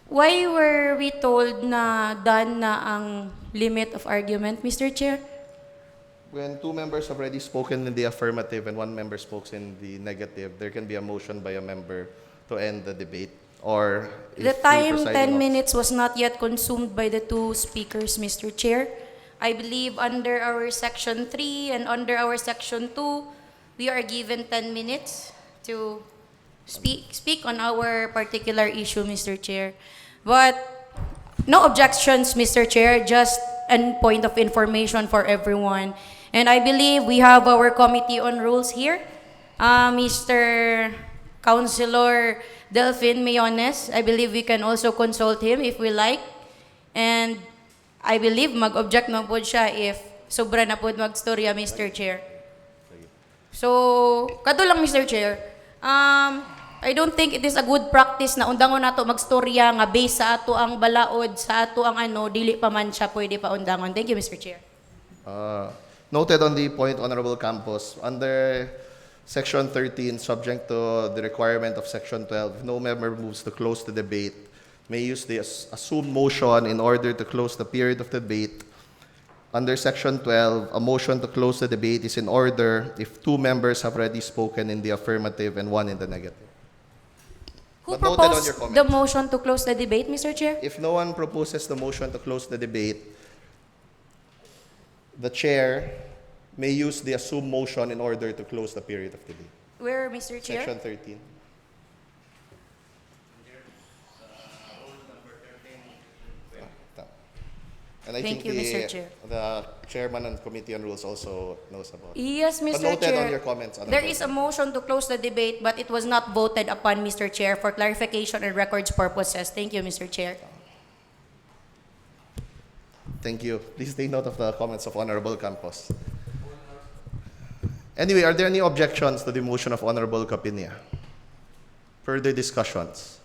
why were we told na done na ang limit of argument, Mr. Chair? When two members have already spoken in the affirmative and one member speaks in the negative, there can be a motion by a member to end the debate. Or if The time, presiding 10 minutes, was not yet consumed by the two speakers, Mr. Chair. I believe under our Section 3 and under our Section 2, we are given 10 minutes to speak on our particular issue, Mr. Chair. But no objections, Mr. Chair, just a point of information for everyone. And I believe we have our Committee on Rules here. Mr. Councilor Delphine Mayones, I believe we can also consult him if we like. And I believe mag-object man po siya if sobra na po mag-storya, Mr. Chair. So, kato lang, Mr. Chair. I don't think it is a good practice na undangon nato magstorya nga base sa ato ang balaod, sa ato ang dili pa man siya pwede pa undangon. Thank you, Mr. Chair. Noted on the point, Honorable Campos, under Section 13, subject to the requirement of Section 12, if no member moves to close the debate, may use the assumed motion in order to close the period of the debate. Under Section 12, a motion to close the debate is in order if two members have already spoken in the affirmative and one in the negative. Who But noted on your proposed comment. the motion to close the debate, Mr. Chair? If no one proposes the motion to close the debate, the chair may use the assumed motion in order to close the period of debate. Where, Mr. Chair? Section 13. And I Thank think you, Mr. Chair. the chairman and committee on rules also knows about it. Yes, But Mr. noted Chair. on your comments, There is a motion to close the debate, but it was not voted upon, Mr. Chair, for clarification and records purposes. Thank you, Mr. Chair. Thank you. Please take note of the comments of Honorable Campos. Anyway, are there any objections to the motion of Honorable Capinia? Further discussions?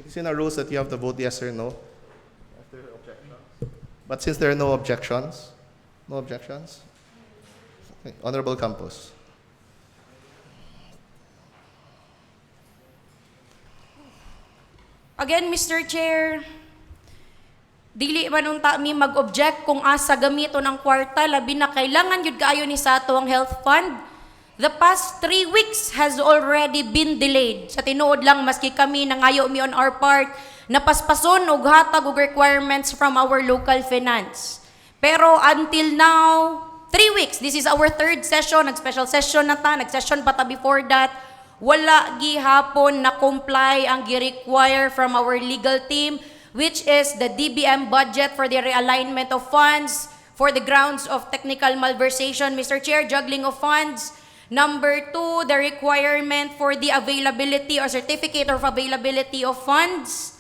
It's in our rules that you have to vote yes or no. But since there are no objections, okay. Honorable Campos. Again, Mr. Chair, dili man unta mi mag-object kung asa gamito ng kwarta, labi na kailangan yun kaayo ni sa ato ang health fund. The past 3 weeks has already been delayed. Sa tinuod lang, maski kami nangayo mi on our part, napaspason og hatag og requirements from our local finance. Pero until now, 3 weeks, this is our 3rd session, nag-special session na ta, nag-session pa ta before that, wala gihapon na comply ang gi-require from our legal team, which is the DBM budget for the realignment of funds for the grounds of technical malversation, Mr. Chair, juggling of funds. Number 2, the requirement for the availability or certificate of availability of funds.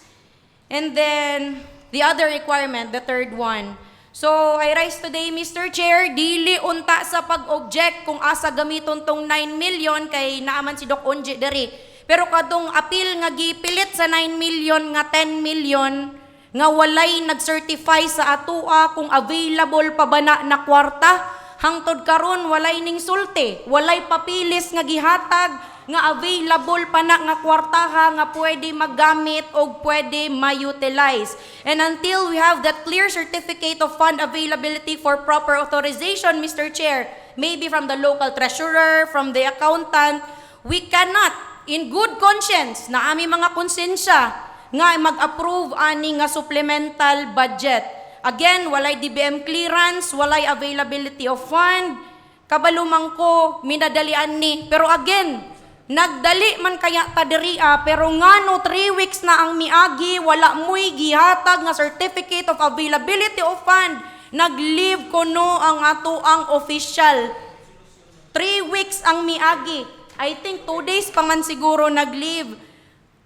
And then, the other requirement, the 3rd one. So, I rise today, Mr. Chair, dili unta sa pag-object kung asa gamiton tong 9 million kay naaman si Doc Onje diri. Pero kadong appeal nga gipilit sa 9 million nga 10 million nga walay nag-certify sa atua kung available pa ba na kwarta. Hangtod karon walay ning sulti, walay papilis nga gihatag nga available pa na nga kwartaha nga pwede maggamit o pwede ma-utilize. And until we have that clear certificate of fund availability for proper authorization, Mr. Chair, maybe from the local treasurer, from the accountant, we cannot, in good conscience, na aming mga konsensya, nga mag-approve ani nga supplemental budget. Again, walay DBM clearance, walay availability of fund, kabalumang ko, minadalian ni. Pero again, nagdali man kaya tadiriya, pero ngano 3 weeks na ang miagi, wala mo'y gihatag nga certificate of availability of fund, nag-leave ko no ang ato ang official. 3 weeks ang miagi. I think 2 days pa man siguro nag-leave.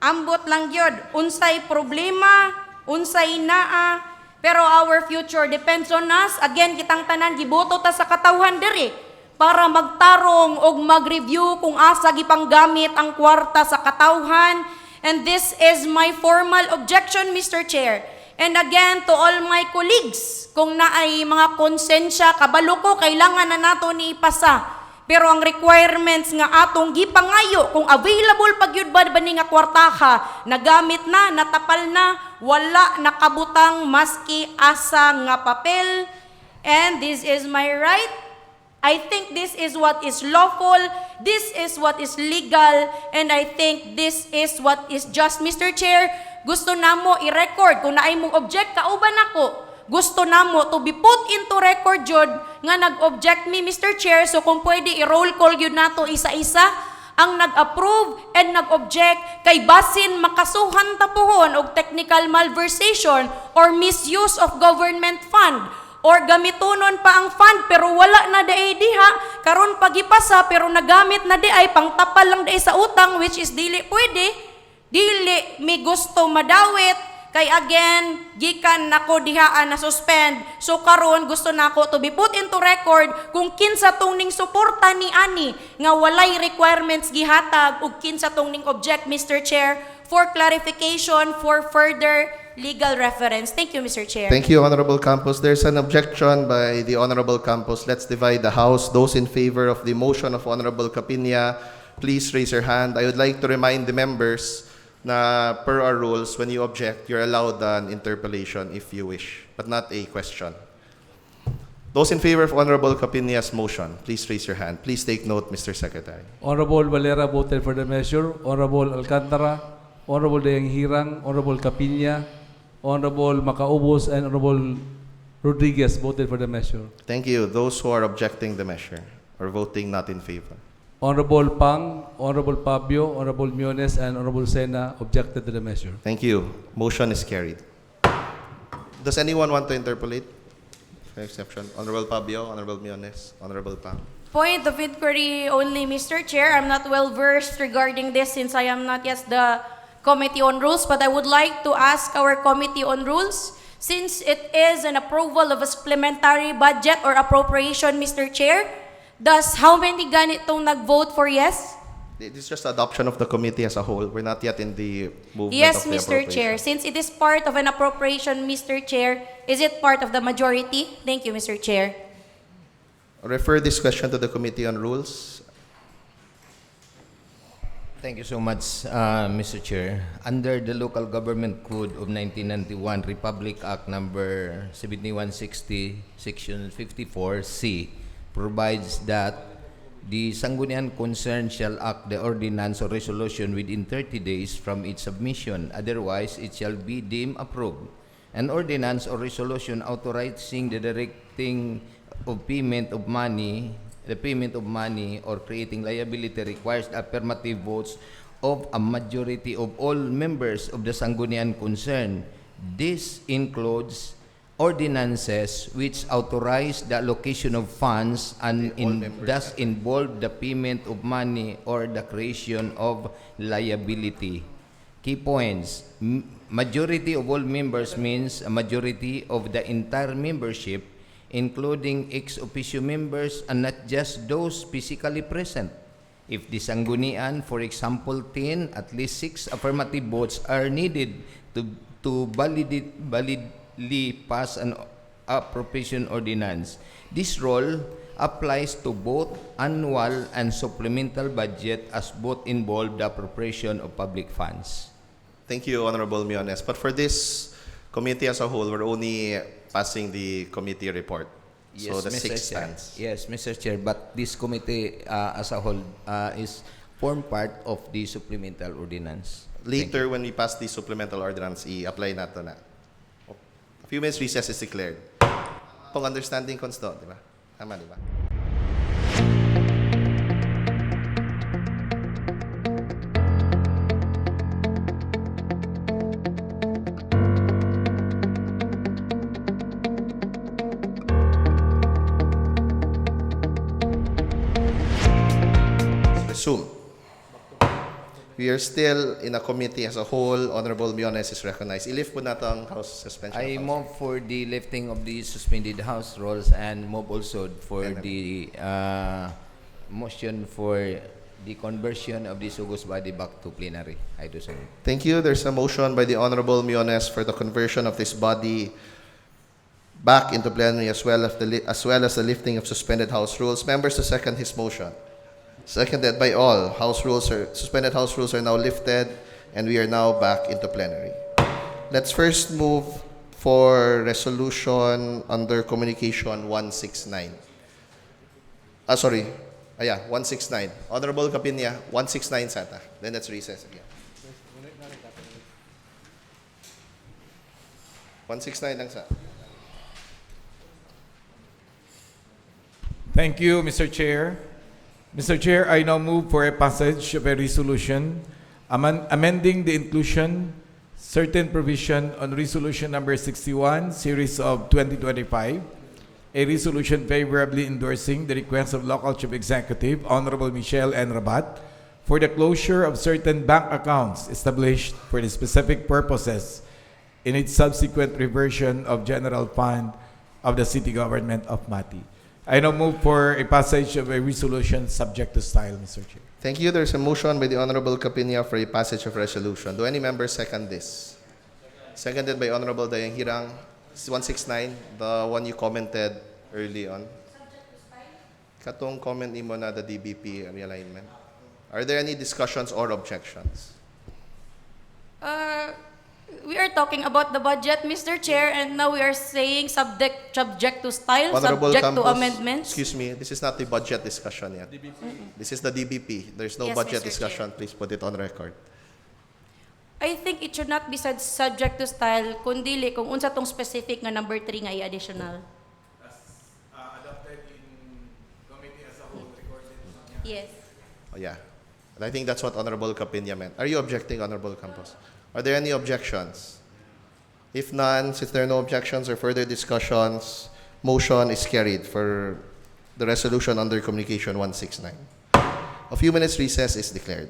Ambot lang yun. Unsay problema, unsay naa, pero our future depends on us. Again, kitang tanan, giboto ta sa katawhan diri para magtarong og mag-review kung asa gipanggamit ang kwarta sa katawhan. And this is my formal objection, Mr. Chair. And again, to all my colleagues, kung naay mga konsensya, kabalo ko, kailangan na nato ni ipasa. Pero ang requirements nga atong gipangayo kung available pag yun ba ni nga kwartaha, nagamit na, natapal na, wala nakabutang maski asa nga papel. And this is my right. I think this is what is lawful, this is what is legal, and I think this is what is just. Mr. Chair, gusto namo i-record kung naay mong object kauban ako. Gusto namo to be put into record jud nga nag-object me, Mr. Chair, so kung pwede i-roll call yun nato isa-isa ang nag-approve and nag-object kay basin makasuhan tapuhon og technical malversation or misuse of government fund or gamitonon pa ang fund pero wala na daay diha karon pagipasa pero nagamit na di ay pangtapal lang daay sa utang, which is dili pwede, dili mi gusto madawit. Kay again, gikan nako dihaan na suspend. So karon gusto nako to be put into record kung kinsa tong ning suporta ni ani nga walay requirements gihatag ug kinsa tong ning object, Mr. Chair, for clarification for further legal reference. Thank you, Mr. Chair. Thank you, Honorable Campos. There's an objection by the Honorable Campos. Let's divide the House. Those in favor of the motion of Honorable Capina, please raise your hand. I would like to remind the members na per our rules, when you object, you're allowed an interpellation if you wish, but not a question. Those in favor of Honorable Capinia's motion, please raise your hand. Please take note, Mr. Secretary. Honorable Valera voted for the measure. Honorable Alcantara, Honorable Dayang Hirang, Honorable Capina, Honorable Macaubos, and Honorable Rodriguez voted for the measure. Thank you. Those who are objecting the measure or voting not in favor. Honorable Pang, Honorable Fabio, Honorable Miones, and Honorable Sena objected to the measure. Thank you. Motion is carried. Does anyone want to interpolate? For exception. Honorable Fabio, Honorable Miones, Honorable Pang. Point of inquiry only, Mr. Chair. I'm not well versed regarding this since I am not yet the Committee on Rules, but I would like to ask our Committee on Rules, since it is an approval of a supplementary budget or appropriation, Mr. Chair, does how many ganitong nag-vote for yes? It is just adoption of the committee as a whole. We're not yet in the movement Yes, of the Mr. appropriation. Chair. Since it is part of an appropriation, Mr. Chair, is it part of the majority? Thank you, Mr. Chair. Refer this question to the Committee on Rules. Thank you so much, Mr. Chair. Under the Local Government Code of 1991, Republic Act number 7160, Section 54C, provides that the Sangguniang concerned shall act the ordinance or resolution within 30 days from its submission. Otherwise, it shall be deemed approved. An ordinance or resolution authorizing the directing of payment of money, or creating liability requires affirmative votes of a majority of all members of the Sangguniang concerned. This includes ordinances which authorize the allocation of funds and thus involve the payment of money or the creation of liability. Key points. Majority of all members means a majority of the entire membership, including ex officio members and not just those physically present. If the Sanggunian, for example, 10, at least 6 affirmative votes are needed to validly pass an appropriation ordinance. This rule applies to both annual and supplemental budget as both involve the appropriation of public funds. Thank you, Honorable Miones. But for this committee as a whole, we're only passing the committee report. So the Mr. 6 Chair. stands. Yes, Mr. Chair, but this committee as a whole is form part of the supplemental ordinance. Later, when we pass the supplemental ordinance, i-apply nato na. A few minutes recess is declared. Pong understanding consto, di ba? Tama, di ba? Resume. We are still in a committee as a whole. Honorable Miones is recognized. I-lift po nato ang House suspension. I of House. move for the lifting of the suspended House rules and move also for the motion for the conversion of the Sugos body back to plenary. I do so. Thank you. There's a motion by the Honorable Miones for the conversion of this body back into plenary as well as the lifting of suspended House rules. Members to second his motion. Seconded by all. Suspended House rules are now lifted and we are now back into plenary. Let's first move for resolution under communication 169. 169. Honorable Capinia, 169 Santa. Then let's recess again. 169 lang sa. Thank you, Mr. Chair. Mr. Chair, I now move for a passage of a resolution amending the inclusion certain provision on resolution number 61, series of 2025, a resolution favorably endorsing the request of local chief executive, Honorable Michelle N. Rabat, for the closure of certain bank accounts established for the specific purposes in its subsequent reversion of general fund of the city government of Mati. I now move for a passage of a resolution subject to style, Mr. Chair. Thank you. There's a motion by the Honorable Capinia for a passage of resolution. Do any members second this? Seconded by Honorable Dayang Hirang. 169, the one you commented early on. Katong comment mo na the DBP realignment. Are there any discussions or objections? We are talking about the budget, Mr. Chair, and now we are saying subject to style, Honorable subject Campos, to amendments. excuse me, this is not the budget discussion yet. This is the DBP. There's no Yes, budget Mr. discussion. Please put it on record. I think it should not be said subject to style, kundili kung unsa tong specific nga number 3 nga i-additional. Adopted in committee as a whole, recorded. Yes. Oh, yeah. And I think that's what Honorable Capinia meant. Are you objecting, Honorable Campos? Are there any objections? If none, since there are no objections or further discussions, motion is carried for the resolution under Communication 169. A few minutes recess is declared.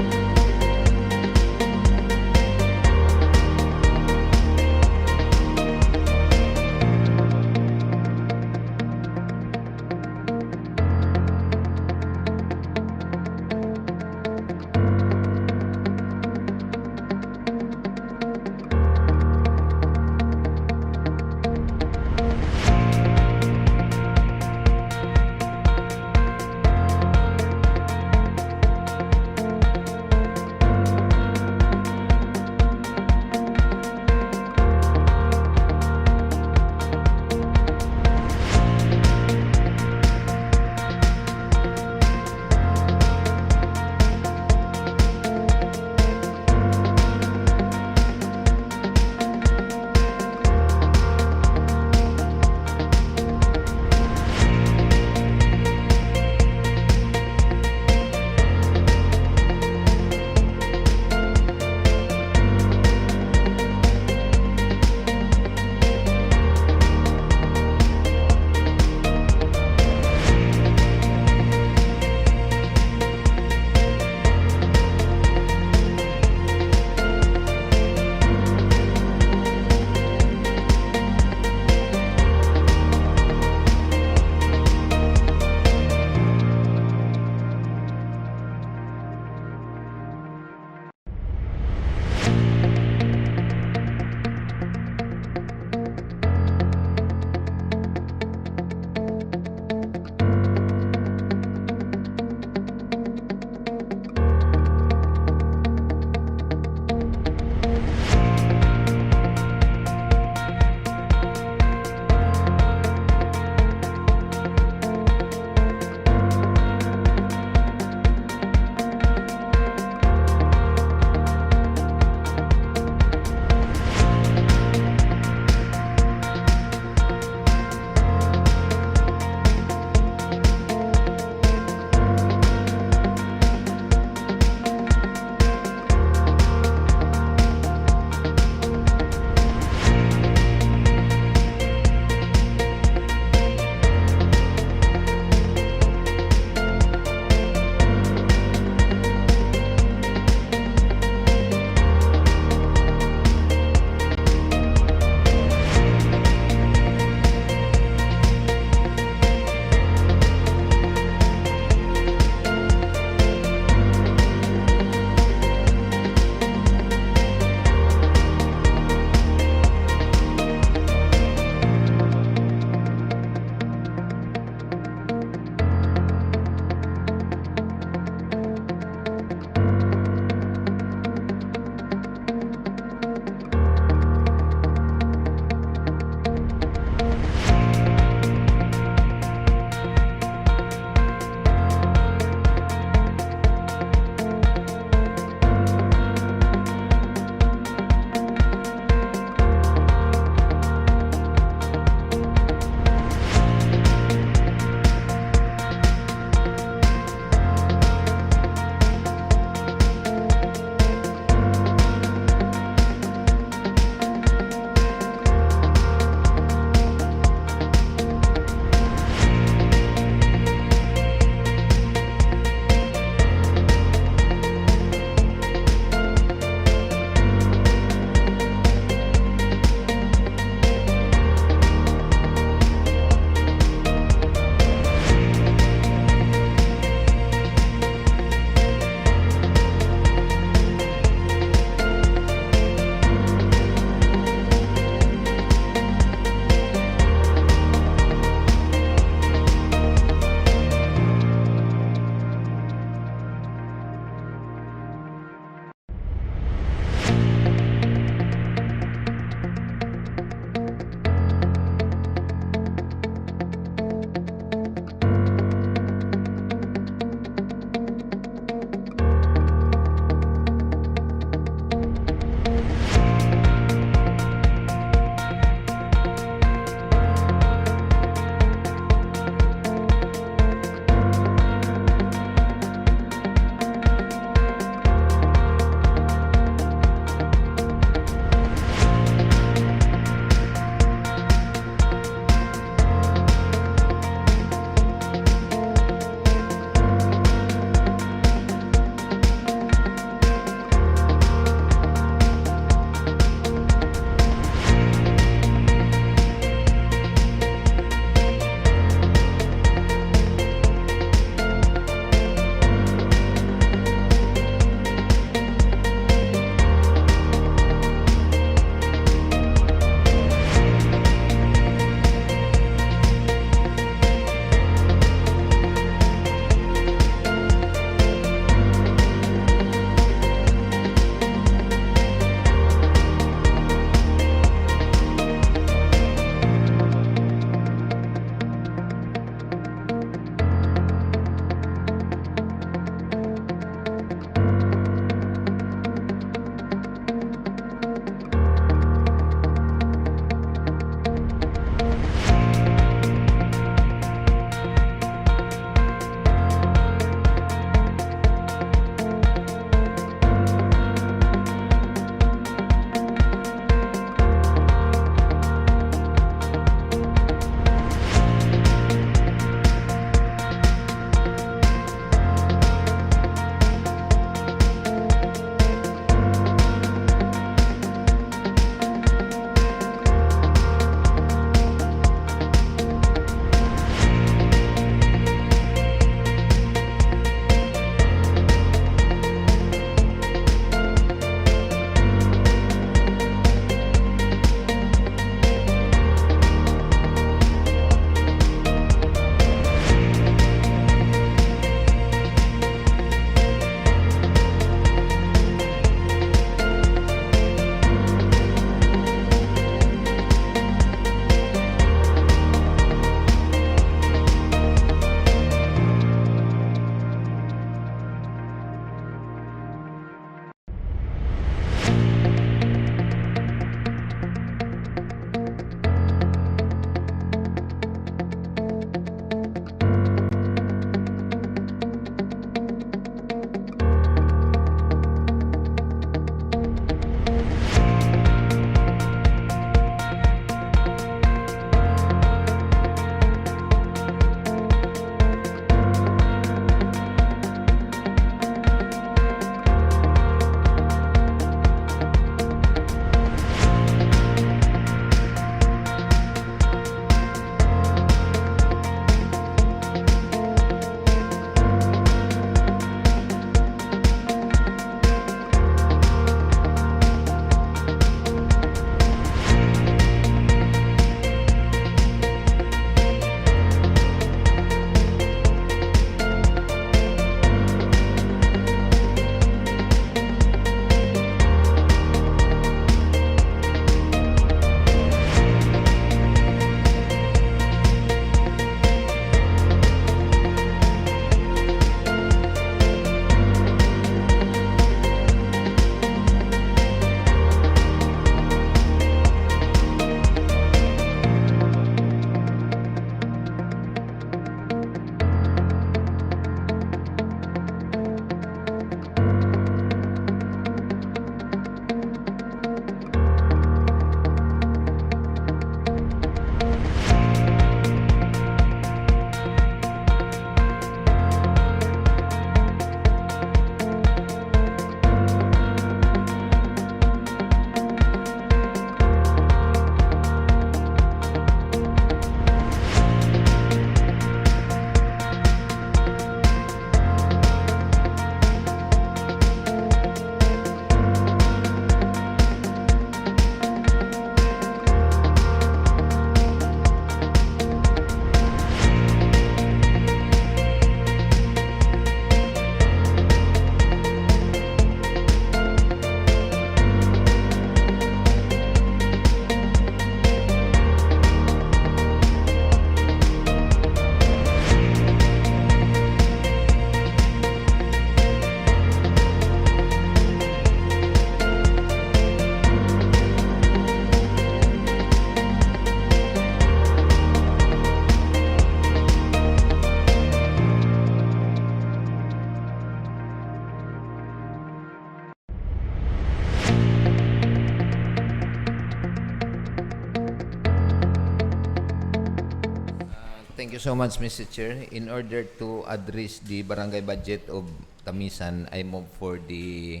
Thank you so much, Mr. Chair. In order to address the barangay budget of Tamisan, I move for the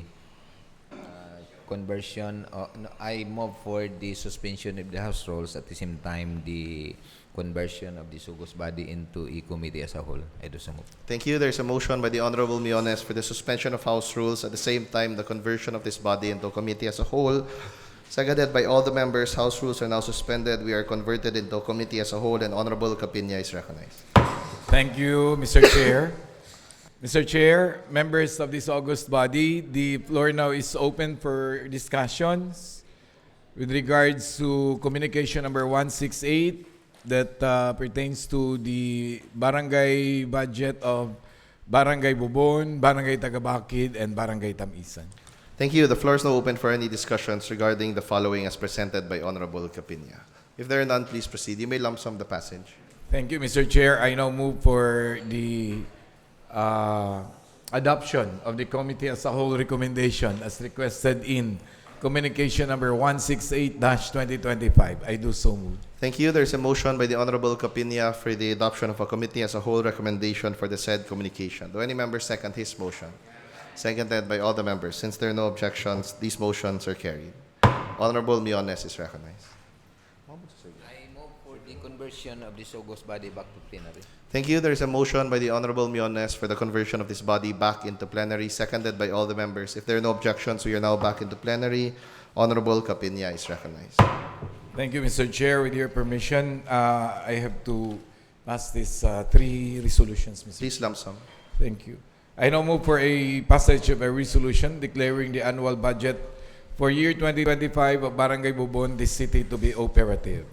conversion. No, I move for the suspension of the House rules, at the same time the conversion of the Sugos body into a committee as a whole. I do so move. Thank you. There's a motion by the Honorable Miones for the suspension of House rules, at the same time the conversion of this body into a committee as a whole. Seconded by all the members. House rules are now suspended. We are converted into a committee as a whole, and Honorable Capinya is recognized. Thank you, Mr. Chair. Mr. Chair, members of this august body, the floor now is open for discussions with regards to communication number 168 that pertains to the barangay budget of Barangay Bubon, Barangay Tagabakid, and Barangay Tamisan. Thank you. The floor is now open for any discussions regarding the following as presented by Honorable Capinya. If there are none, please proceed. You may lump sum the passage. Thank you, Mr. Chair. I now move for the adoption of the committee as a whole recommendation as requested in communication number 168-2025. I do so move. Thank you. There's a motion by the Honorable Capinya for the adoption of a committee as a whole recommendation for the said communication. Do any member second his motion? Seconded by all the members. Since there are no objections, these motions are carried. Honorable Miones is recognized. I move for the conversion of the Sugos body back to plenary. Thank you. There is a motion by the Honorable Miones for the conversion of this body back into plenary, seconded by all the members. If there are no objections, we are now back into plenary. Honorable Capinya is recognized. Thank you, Mr. Chair. With your permission, I have to pass these three resolutions, Mr. Please lump sum. Thank you. I now move for a passage of a resolution declaring the annual budget for year 2025 of Barangay Bubon, this city, to be operative.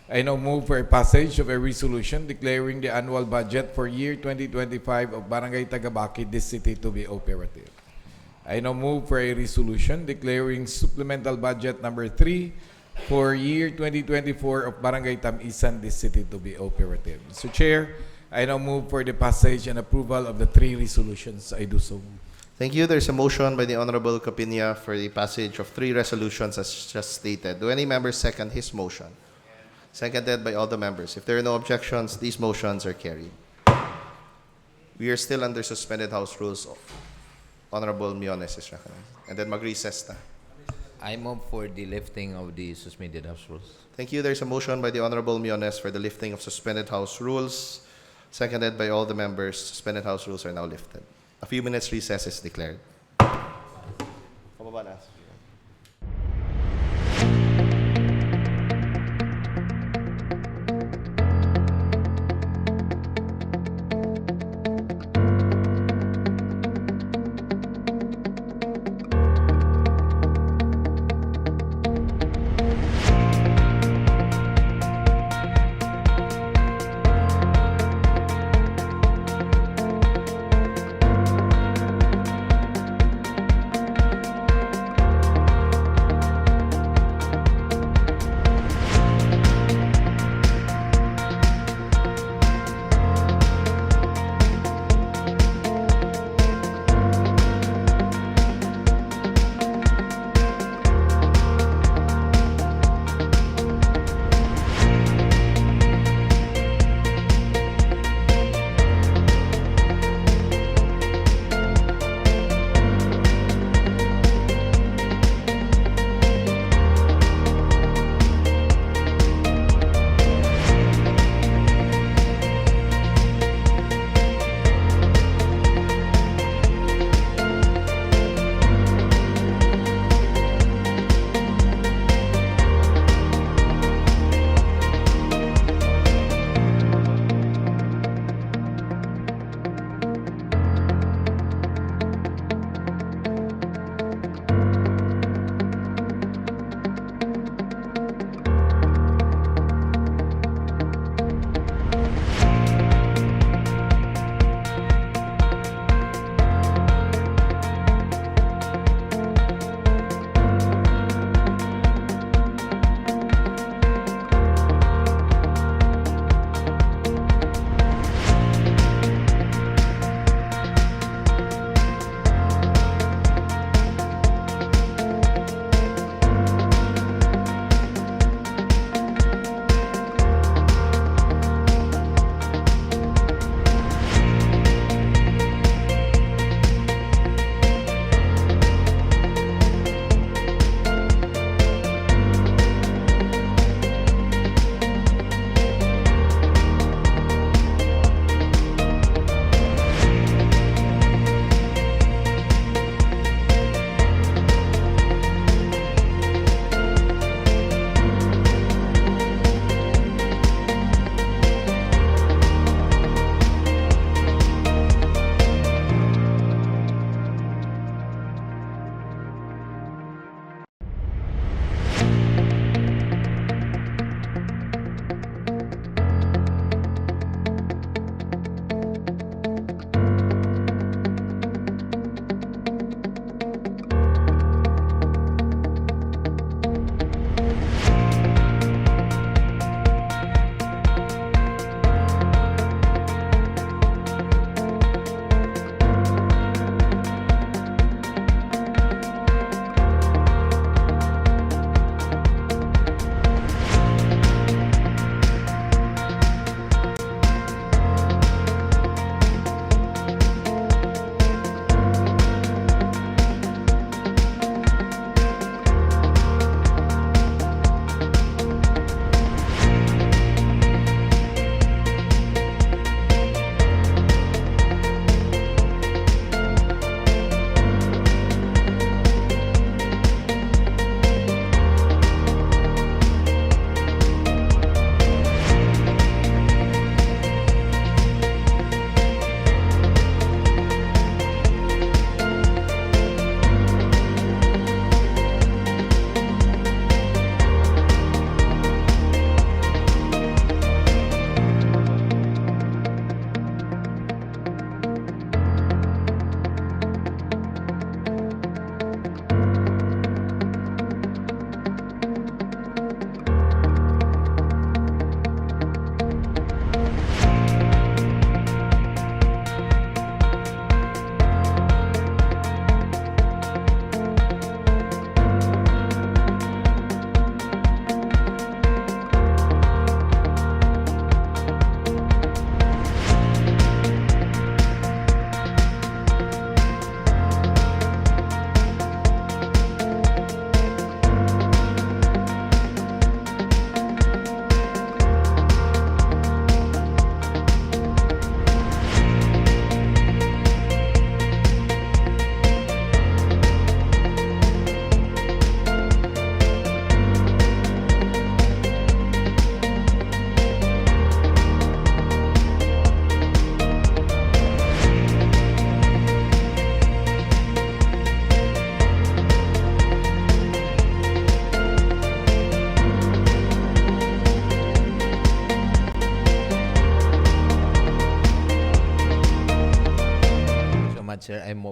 I now move for a passage of a resolution declaring the annual budget for year 2025 of Barangay Tagabakid, this city, to be operative. I now move for a resolution declaring supplemental budget number 3 for year 2024 of Barangay Tamisan, this city, to be operative. Mr. Chair, I now move for the passage and approval of the three resolutions. I do so move. Thank you. There's a motion by the Honorable Capinya for the passage of three resolutions as just stated. Do any member second his motion? Seconded by all the members. If there are no objections, these motions are carried. We are still under suspended House rules. Honorable Miones is recognized. And then mag-recess na. I move for the lifting of the suspended House rules. Thank you. There's a motion by the Honorable Miones for the lifting of suspended House rules. Seconded by all the members. Suspended House rules are now lifted. A few minutes recess is declared. Pababa na.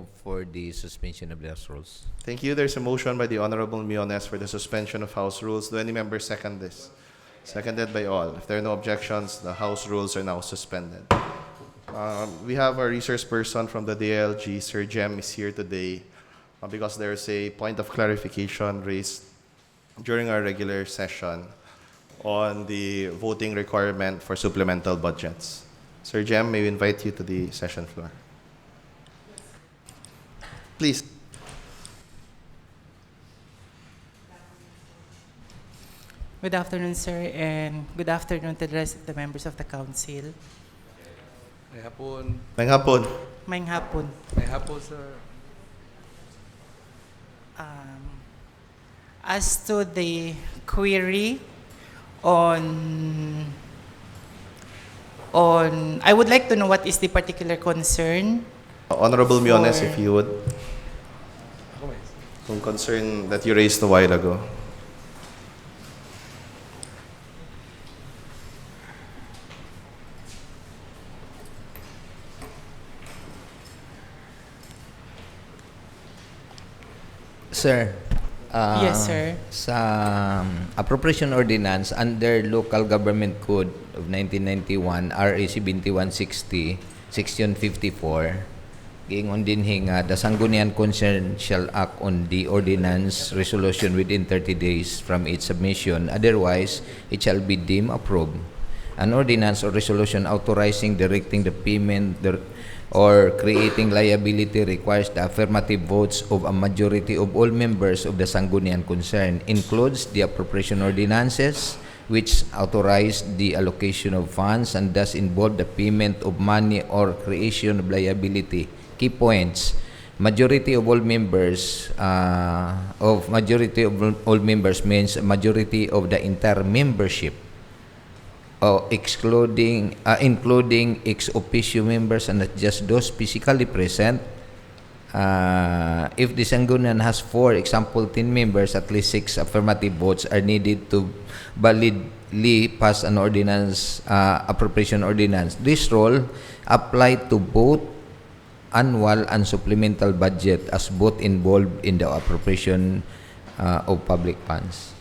move for the suspension of the House rules. Thank you. There's a motion by the Honorable Miones for the suspension of House rules. Do any member second this? Seconded by all. If there are no objections, the House rules are now suspended. We have our resource person from the DLG, Sir Jem, is here today because there's a point of clarification raised during our regular session on the voting requirement for supplemental budgets. Sir Jem, may we invite you to the session floor? Please. Good afternoon, sir, and good afternoon to the rest of the members of the council. May hapon. May hapon. Maayong hapon. May hapon, sir. As to the query on, I would like to know what is the particular concern. Honorable Miones, For- if you would. Kung concern that you raised a while ago. Sir, Yes, sir. Sa Appropriation Ordinance under Local Government Code of 1991, RA 7160, Section 54, giingon din nga, the Sangguniang concerned shall act on the ordinance resolution within 30 days from its submission. Otherwise, it shall be deemed approved. An ordinance or resolution authorizing, directing the payment, or creating liability requires the affirmative votes of a majority of all members of the Sangguniang concerned, includes the appropriation ordinances, which authorize the allocation of funds and thus involve the payment of money or creation of liability. Key points: majority of all members means a majority of the entire membership, including ex officio members and not just those physically present. If the Sangguniang has, for example, 10 members, at least 6 affirmative votes are needed to validly pass an ordinance, appropriation ordinance. This rule apply to both annual and supplemental budget, as both involved in the appropriation of public funds.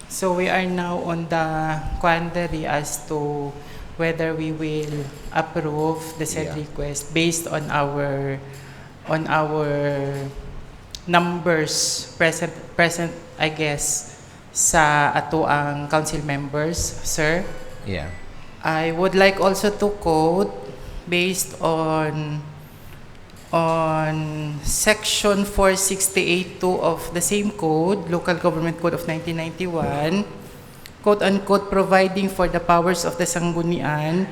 So we are now on the quandary as to whether we will approve the said request based on our numbers present I guess sa ato ang council members, sir. Yeah. I would like also to quote based on Section 468.2 of the same code, Local Government Code of 1991, quote-unquote, providing for the powers of the Sangguniang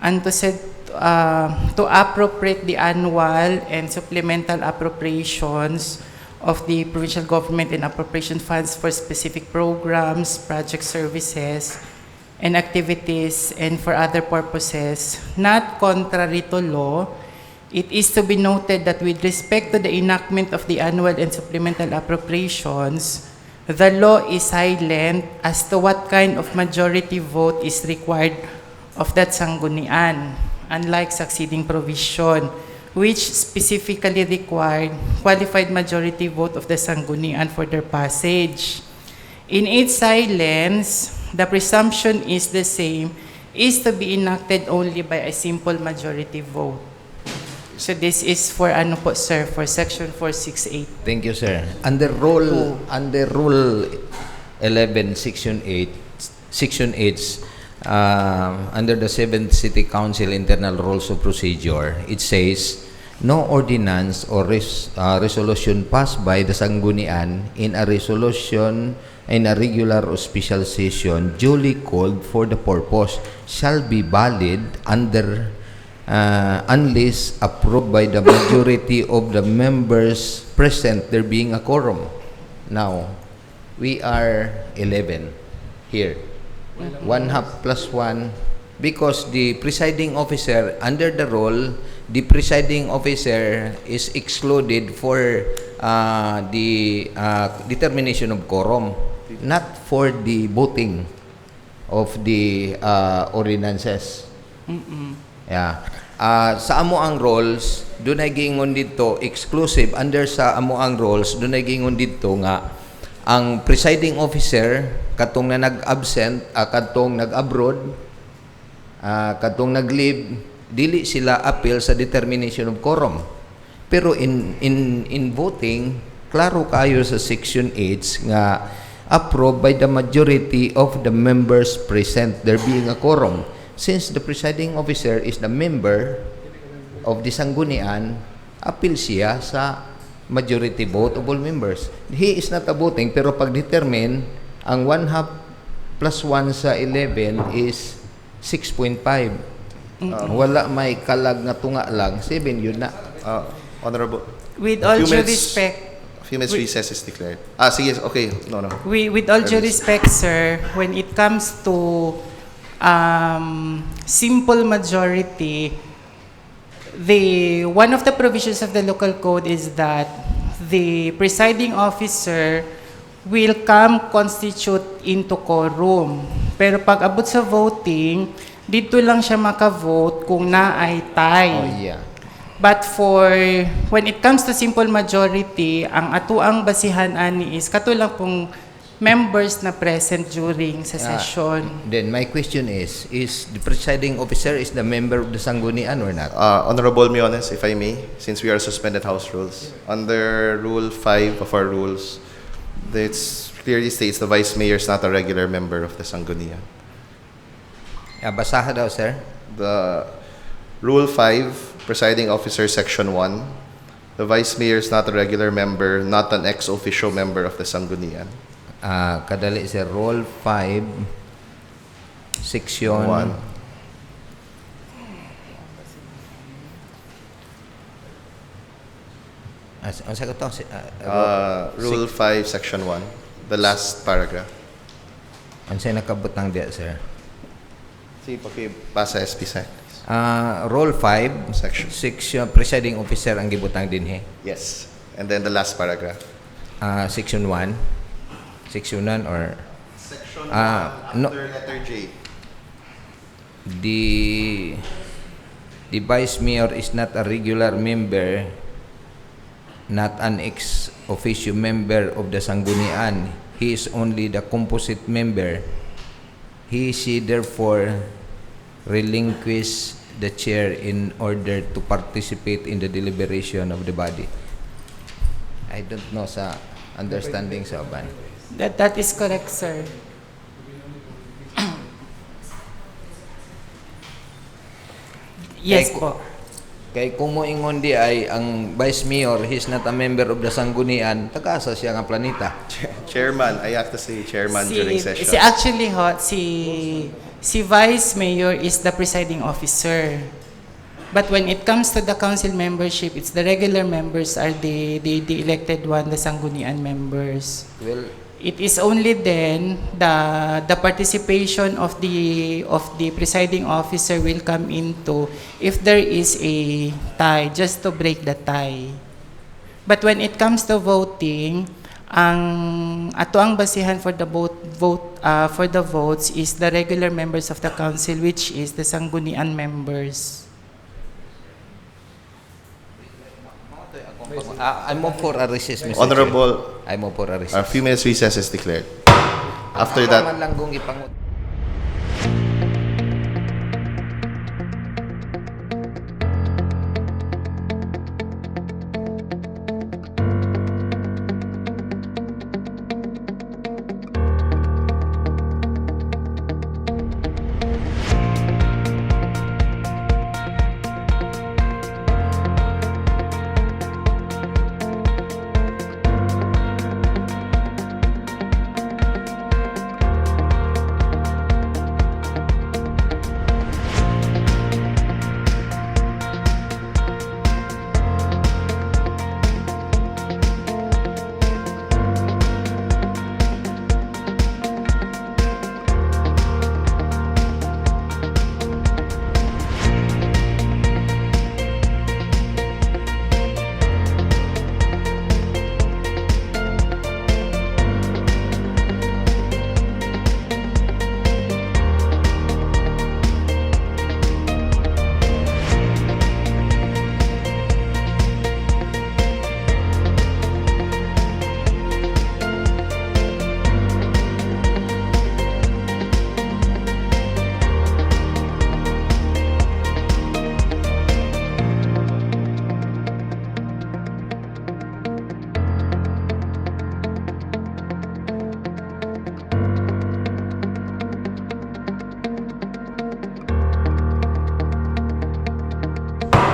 and to appropriate the annual and supplemental appropriations of the provincial government and appropriation funds for specific programs, project services, and activities, and for other purposes, not contrary to law. It is to be noted that with respect to the enactment of the annual and supplemental appropriations, the law is silent as to what kind of majority vote is required of that Sangguniang, unlike succeeding provision, which specifically required qualified majority vote of the Sangguniang for their passage. In its silence, the presumption is the same, is to be enacted only by a simple majority vote. So this is for ano po, sir, for Section 468. Thank you, sir. Under Rule 11, Section 8, under the 7th City Council Internal Rules of Procedure, it says, no ordinance or resolution passed by the Sangguniang in a resolution in a regular or special session duly called for the purpose shall be valid unless approved by the majority of the members present, there being a quorum. Now, we are 11 here. 1/2 plus 1, because the presiding officer, under the rule, the presiding officer is excluded for the determination of quorum, not for the voting of the ordinances. Yeah. Sa amo ang roles, dunay giingon dito exclusive under sa amoang rules, dunay giingon dito nga ang presiding officer katong na nag-absent, katong nag-abroad, katong nag-leave, dili sila appeal sa determination of quorum. Pero in voting, klaro kayo sa section 8 nga approved by the majority of the members present, there being a quorum. Since the presiding officer is the member of the Sanggunian, appeal siya sa majority vote of all members. He is not a voting, pero pag-determine, ang 1/2 plus 1 sa 11 is 6.5. Wala may kalag nga tunga lang, 7 yun na. Honorable. With all due respect, A few minutes recess is declared. Sige, okay. No. with all due respect, sir, when it comes to simple majority, one of the provisions of the local code is that the presiding officer will come constitute into quorum. Pero pag abot sa voting, dito lang siya makavote kung na ay tie. Oh, yeah. But when it comes to simple majority, ang atuang basihan ani is katulang pong members na present during sa session. Then my question is the presiding officer is the member of the Sanggunian or not? Honorable Miones, if I may, since we are suspended House rules, under Rule 5 of our rules, it clearly states the Vice Mayor is not a regular member of the Sanggunian. Basaha daw, sir. The Rule 5, Presiding Officer, Section 1, the Vice Mayor is not a regular member, not an ex-officio member of the Sanggunian. Kadali, sir. Rule 5, Section 1. Ang sagot to? Rule 5, Section 1, the last paragraph. Ang sa'yo nakabutang diya, sir? Sige, pakipasa SPSEC. Rule 5, section presiding officer ang gibutang din he. Yes. And then the last paragraph. Section 1. Section 1 or Section 1 no, under letter J. The Vice Mayor is not a regular member, not an ex officio member of the Sanggunian. He is only the composite member. She therefore relinquish the chair in order to participate in the deliberation of the body. I don't know sa understanding sa uban. That is correct, sir. Yes po. Kay kung moingon di ay ang Vice Mayor, he's not a member of the Sanggunian, tagasa siya nga planeta. Chairman, I have to say chairman during session. Si Vice Mayor is the presiding officer. But when it comes to the council membership, it's the regular members are the elected one, the Sanggunian members. Well, it is only then the participation of the presiding officer will come into if there is a tie, just to break the tie. But when it comes to voting, ang atoang basihan for the votes is the regular members of the council, which is the Sanggunian members. I'm up for a recess, Mr. Honorable, Chair. I'm up for a recess. a few minutes recess is declared. After that, man lang kung ipangut.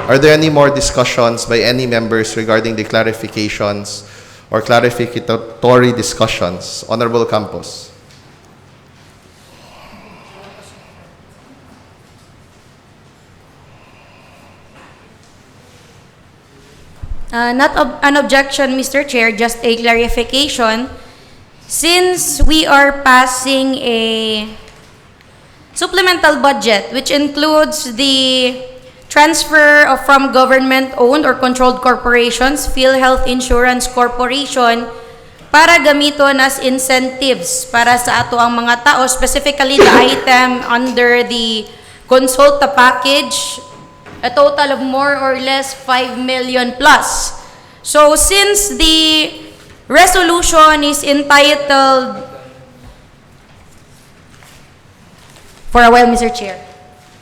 Are there any more discussions by any members regarding the clarifications or clarificatory discussions? Honorable Campos. An objection, Mr. Chair, just a clarification. Since we are passing a supplemental budget, which includes the transfer from government-owned or controlled corporations, PhilHealth Insurance Corporation, para gamiton as incentives para sa ato ang mga tao, specifically the item under the Consulta package, a total of more or less 5 million plus. So since the resolution is entitled, for a while, Mr. Chair.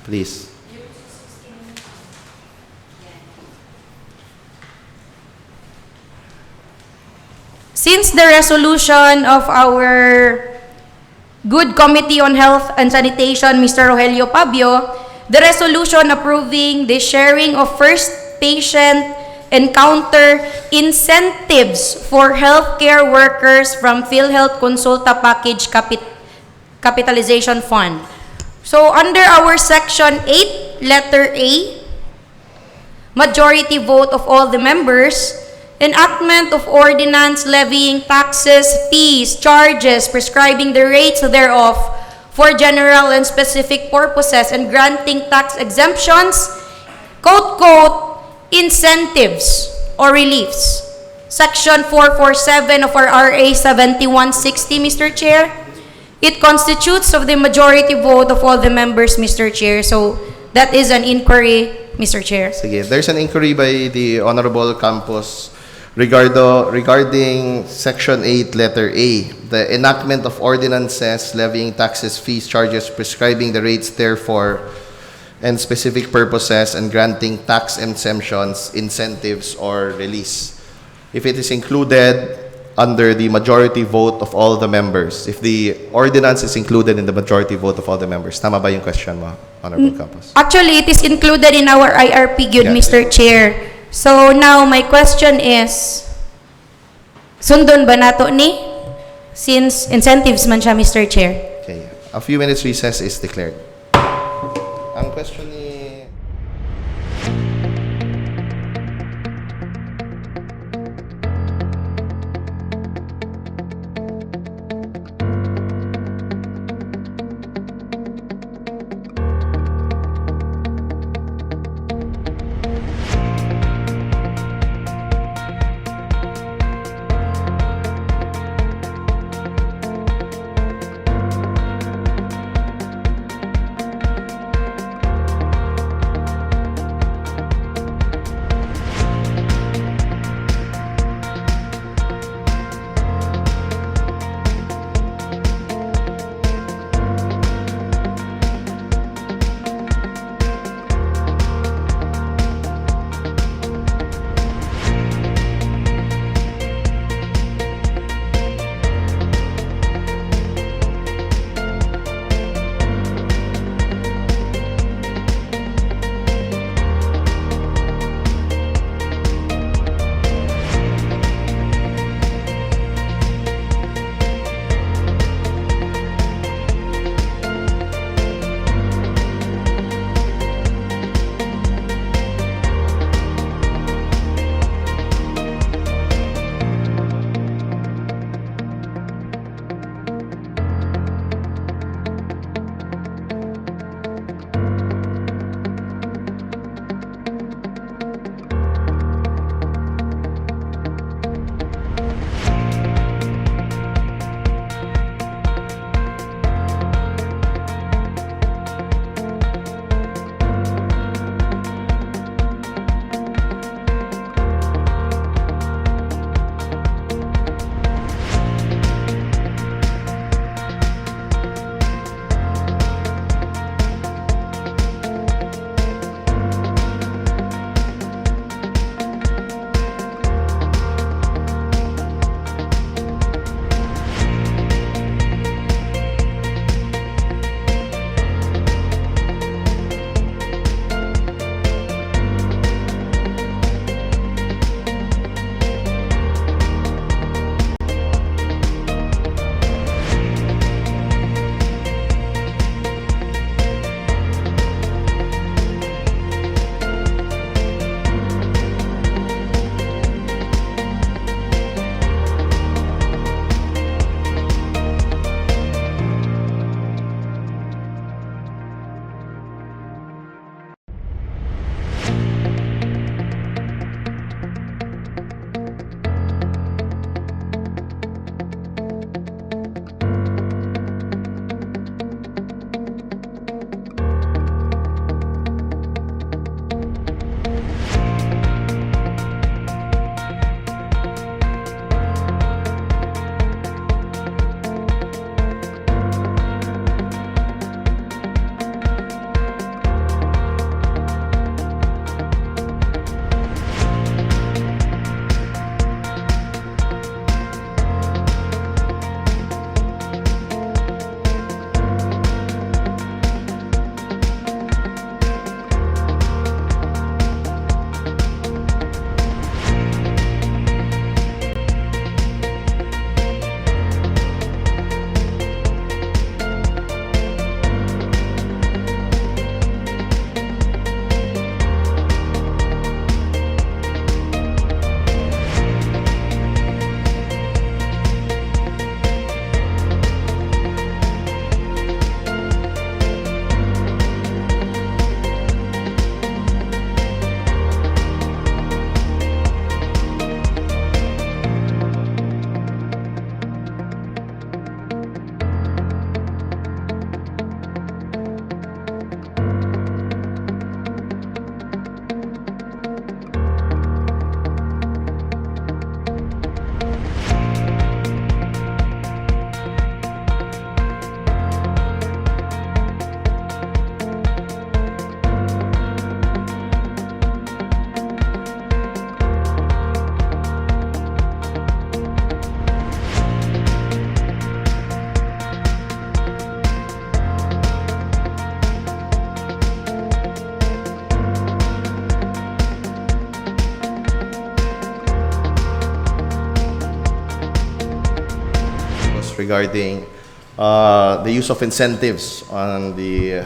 Please. Since the resolution of our good Committee on Health and Sanitation, Mr. Rogelio Pabio, the resolution approving the sharing of first patient encounter incentives for healthcare workers from PhilHealth Consulta Package Capitalization Fund. So under our Section 8, Letter A, majority vote of all the members, enactment of ordinance levying taxes, fees, charges, prescribing the rates thereof for general and specific purposes and granting tax exemptions, quote, incentives or reliefs. Section 447 of our RA 7160, Mr. Chair. It constitutes of the majority vote of all the members, Mr. Chair. So that is an inquiry, Mr. Chair. Sige, there's an inquiry by the Honorable Campos regarding Section 8, Letter A, the enactment of ordinances levying taxes, fees, charges, prescribing the rates therefore, and specific purposes, and granting tax exemptions, incentives, or release. If it is included under the majority vote of all the members, if the ordinance is included in the majority vote of all the members, tama ba yung question mo, Honorable Campos? Actually, it is included in our IRP, good Yeah. Mr. Chair. So now my question is, sundon ba nato ni? Since incentives man siya, Mr. Chair. Okay. A few minutes recess is declared. Ang question ni regarding the use of incentives on the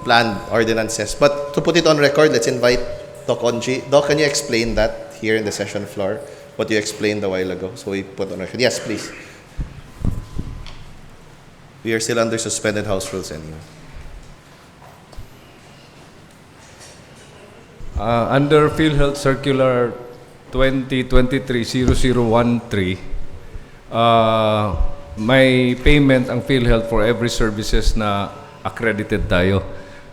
planned ordinances. But to put it on record, let's invite Doc Onji. Doc, can you explain that here in the session floor? What you explained a while ago. So we put on record. Yes, please. We are still under suspended House rules anyway. Under PhilHealth Circular 2023-0013, may payment ang PhilHealth for every services na accredited tayo.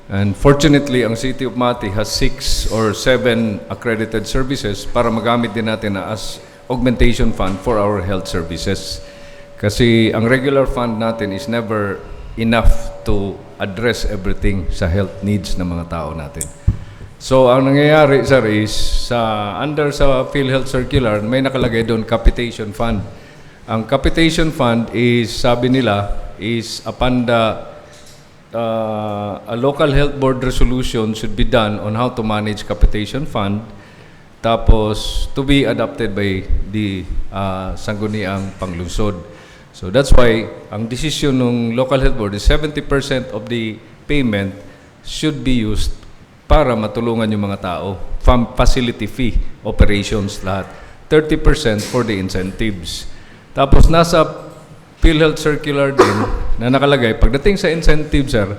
And fortunately, ang City of Mati has 6 or 7 accredited services para magamit din natin na as augmentation fund for our health services. Kasi ang regular fund natin is never enough to address everything sa health needs ng mga tao natin. So, ang nangyayari, sir, is under sa PhilHealth Circular, may nakalagay doon capitation fund. Ang capitation fund is, sabi nila, is upon the a local health board resolution should be done on how to manage capitation fund, tapos to be adopted by the Sangguniang Panglungsod. So that's why ang decision ng local health board is 70% of the payment should be used para matulungan yung mga tao. Facility fee, operations, lahat. 30% for the incentives. Tapos nasa PhilHealth Circular din na nakalagay, pagdating sa incentives, sir,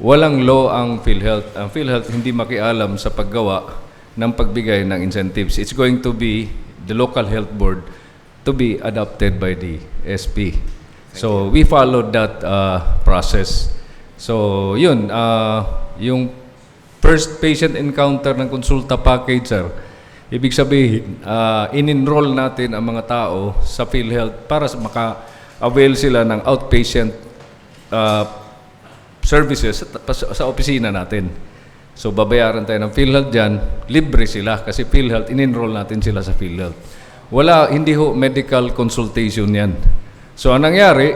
walang law ang PhilHealth. Ang PhilHealth hindi makialam sa paggawa ng pagbigay ng incentives. It's going to be the local health board to be adopted by the SP. So we followed that process. So yun, yung first patient encounter ng konsulta package, sir, ibig sabihin, in-enroll natin ang mga tao sa PhilHealth para maka-avail sila ng outpatient services sa opisina natin. So babayaran tayo ng PhilHealth dyan, libre sila kasi PhilHealth, in-enroll natin sila sa PhilHealth. Hindi ho medical consultation yan. So ang nangyari,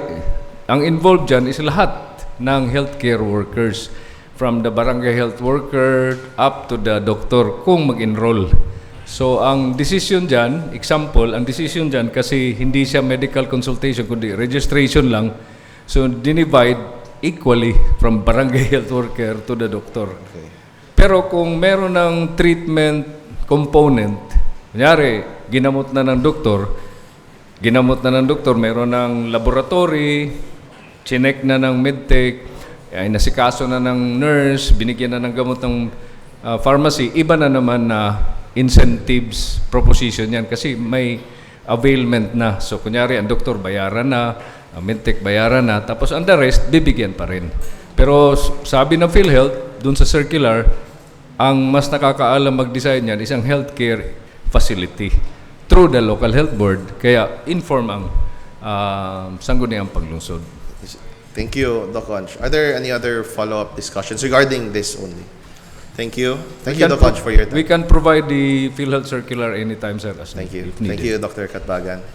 ang involved dyan is lahat ng healthcare workers, from the barangay health worker up to the doctor kung mag-enroll. So ang decision dyan, example, ang decision dyan kasi hindi siya medical consultation kundi registration lang, so dinivide equally from barangay health worker to the doctor. Okay. Pero kung meron ng treatment component, kunyari, ginamot na ng doktor, meron ng laboratory, chinek na ng medtech, ay nasikaso na ng nurse, binigyan na ng gamot ng pharmacy, iba na naman na incentives proposition yan kasi may availment na. So kunyari, ang doktor bayaran na, ang medtech bayaran na, tapos ang the rest, bibigyan pa rin. Pero sabi ng PhilHealth, dun sa circular, ang mas nakakaalam mag-design yan is ang healthcare facility through the local health board. Kaya inform ang Sangguniang Panglungsod. Thank you, Doc Onj. Are there any other follow-up discussions regarding this only? Thank you. Thank you, Doc Onj, for your time. We can provide the PhilHealth circular anytime, sir. Thank you. If needed. Thank you, Dr. Katbagan.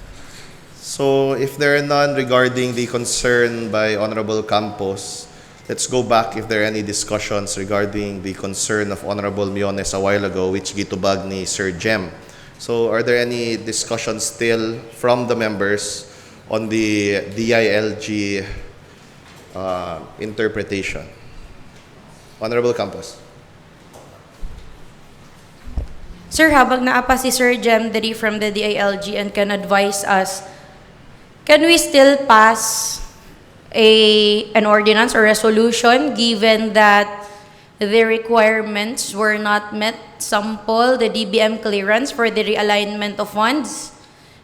So, if there are none regarding the concern by Honorable Campos, let's go back if there are any discussions regarding the concern of Honorable Miones a while ago, which gitubag ni Sir Jem. So, are there any discussions still from the members on the DILG interpretation? Honorable Campos. Sir, habang naapa si Sir Jem Diri from the DILG and can advise us, can we still pass an ordinance or resolution given that the requirements were not met? Sample, the DBM clearance for the realignment of funds,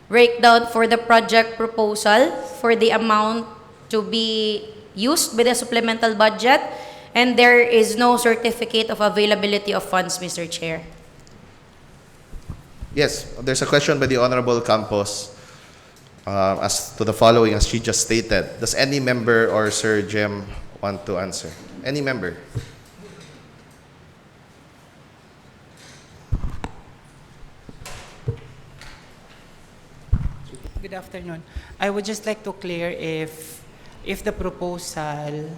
breakdown for the project proposal for the amount to be used by the supplemental budget, and there is no certificate of availability of funds, Mr. Chair. Yes, there's a question by the Honorable Campos as to the following, as she just stated. Does any member or Sir Jem want to answer? Any member? Good afternoon. I would just like to clear if the proposal,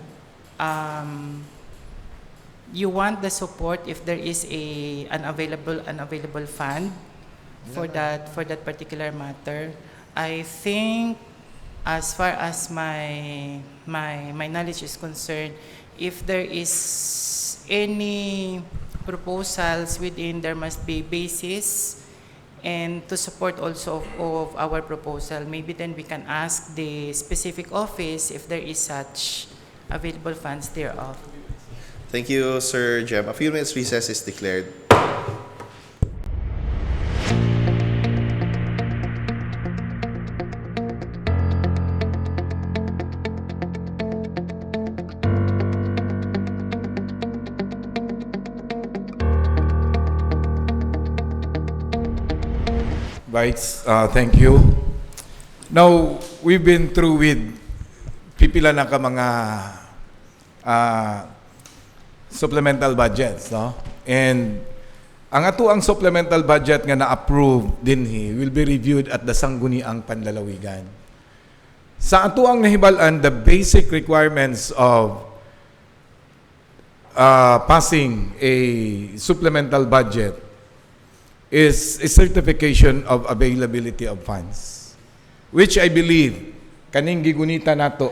you want the support if there is an available fund for that particular matter. I think as far as my knowledge is concerned, if there is any proposals within, there must be basis and to support also of our proposal. Maybe then we can ask the specific office if there is such available funds thereof. Thank you, Sir Jem. A few minutes recess is declared. Vice, thank you. Now, we've been through with pipila na ka mga supplemental budgets, no? And ang ato ang supplemental budget nga na-approve dinhi will be reviewed at the Sangguniang Panlalawigan. Sa ato ang nahibalan, the basic requirements of passing a supplemental budget is a certification of availability of funds, which I believe kaning gigunita nato.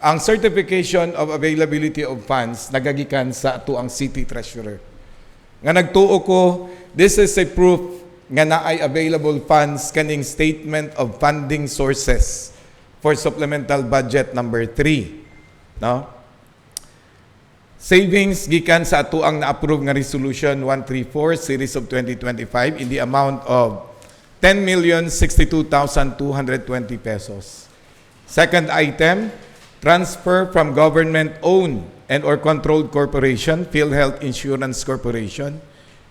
Ang certification of availability of funds nagagikan sa ato ang city treasurer. Nga nagtuo ko, this is a proof nga naay available funds kaning statement of funding sources for supplemental budget number 3. No? Savings gikan sa ato ang na-approve nga Resolution 134 Series of 2025 in the amount of 10,062,220 pesos. Second item, transfer from government-owned and or controlled corporation, PhilHealth Insurance Corporation,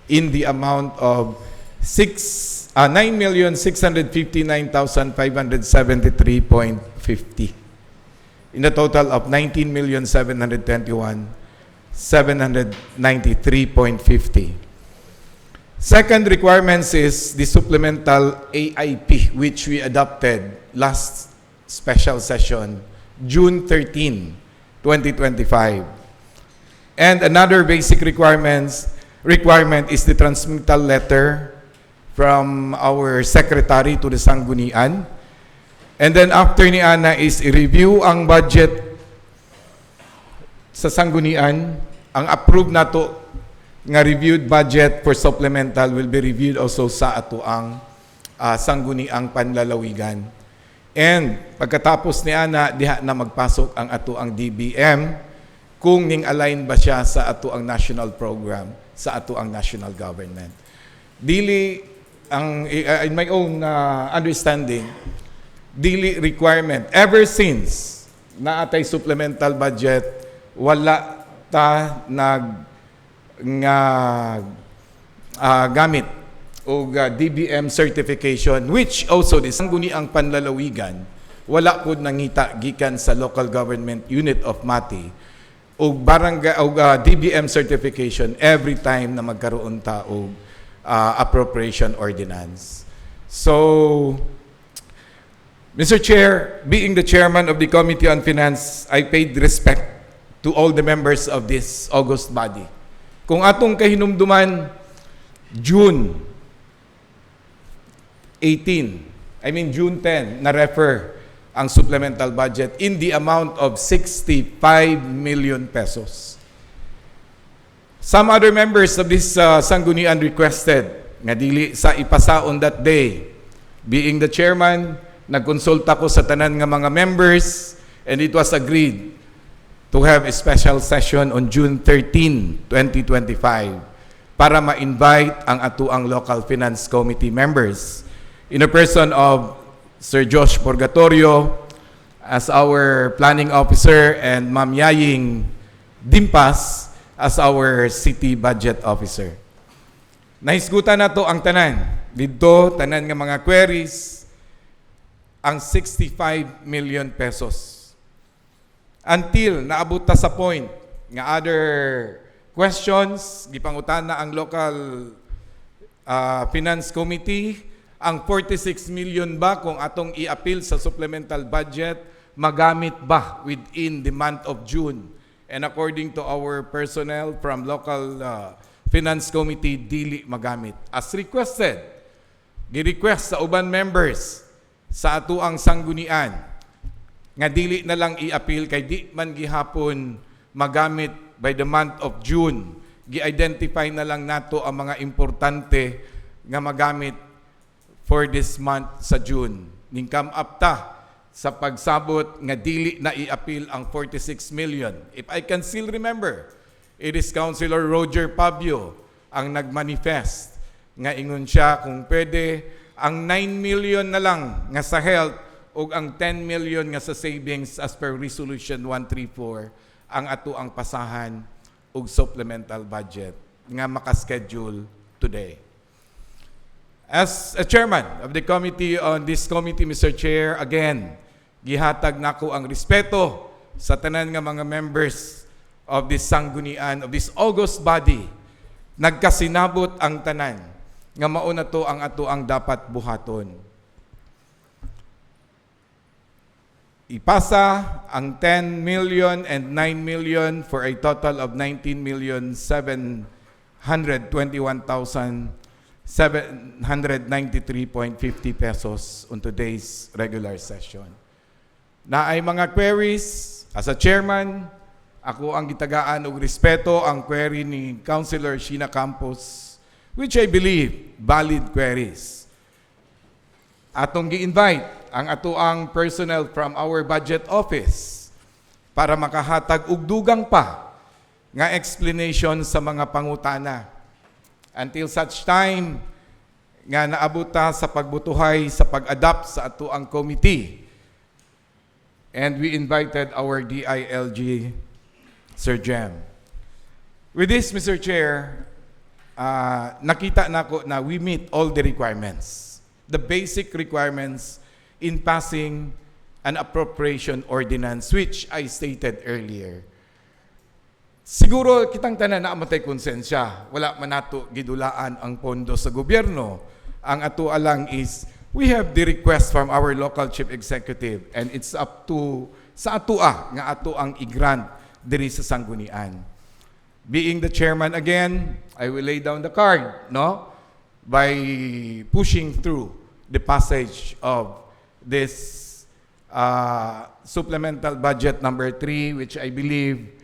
in the amount of 9,659,573.50 in a total of 19,721,793.50. Second requirements is the supplemental AIP, which we adopted last special session, June 13, 2025. And another basic requirement is the transmittal letter from our secretary to the Sanggunian. And then after ni Ana is i-review ang budget sa Sanggunian. Ang approved nato nga reviewed budget for supplemental will be reviewed also sa ato ang Sangguniang Panlalawigan. And pagkatapos ni Ana, diha na magpasok ang ato ang DBM kung ning align ba siya sa ato ang national program, sa ato ang national government. Dili ang in my own understanding, dili requirement ever since naatay supplemental budget, wala ta gamit o DBM certification, which also the Sangguniang Panlalawigan wala pud nangita gikan sa local government unit of Mati o barangay o DBM certification every time na magkaroon ta og appropriation ordinance. So, Mr. Chair, being the chairman of the Committee on Finance, I paid respect to all the members of this august body. Kung atong kahinumduman, June 10, na-refer ang supplemental budget in the amount of 65 million pesos. Some other members of this Sanggunian requested nga dili sa ipasaon that day. Being the chairman, nagkonsulta ko sa tanan nga mga members and it was agreed to have a special session on June 13, 2025 para ma-invite ang atuang local finance committee members in a person of Sir Josh Purgatorio as our planning officer and Ma'am Yaying Dimpas as our city budget officer. Nahisgutan na to ang tanan. Dito, tanan nga mga queries, ang 65 million pesos. Until naabot ta sa point nga other questions, gipangutan na ang local finance committee, ang 46 million ba kung atong i-appeal sa supplemental budget, magamit ba within the month of June? And according to our personnel from local finance committee, dili magamit. As requested, gi-request sa uban members sa atuang Sanggunian nga dili na lang i-appeal kay di man gihapon magamit by the month of June. Gi-identify na lang nato ang mga importante nga magamit for this month sa June. Ning come up ta sa pagsabot nga dili na i-appeal ang 46 million. If I can still remember, it is Councilor Roger Pabio ang nagmanifest nga ingon siya kung pwede ang 9 million na lang nga sa health ug ang 10 million nga sa savings as per Resolution 134 ang ato ang pasahan ug supplemental budget nga makaschedule today. As a chairman of the committee on this committee, Mr. Chair, again, gihatag nako ang respeto sa tanan nga mga members of this sanggunian, of this august body. Nagkasinabot ang tanan nga mauna to ang ato ang dapat buhaton. Ipasa ang 10 million and 9 million for a total of 19,721,793.50 pesos on today's regular session. Na ay mga queries, as a chairman, ako ang gitagaan og respeto ang query ni Councilor Sheena Campos, which I believe valid queries. Atong gi-invite ang atuang personnel from our budget office para makahatag og dugang pa nga explanation sa mga pangutana. Until such time nga naabot ta sa pagbutuhay sa pag-adapt sa atuang committee. And we invited our DILG, Sir Jem. With this, Mr. Chair, nakita nako na we meet all the requirements. The basic requirements in passing an appropriation ordinance, which I stated earlier. Siguro kitang tanan na amatay konsensya. Wala man nato gidulaan ang pondo sa gobyerno. Ang ato alang is, we have the request from our local chief executive and it's up to sa atua nga ato ang i-grant diri sa sanggunian. Being the chairman again, I will lay down the card, no? By pushing through the passage of this supplemental budget number 3, which I believe,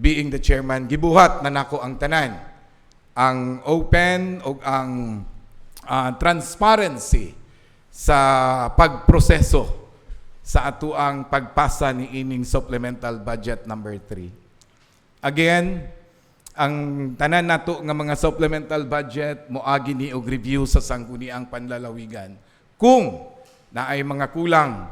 being the chairman, gibuhat na nako ang tanan. Ang open o ang transparency sa pagproseso sa atuang pagpasa ni ining supplemental budget number 3. Again, ang tanan nato nga mga supplemental budget moagi ni og review sa sangguniang panlalawigan. Kung naay mga kulang,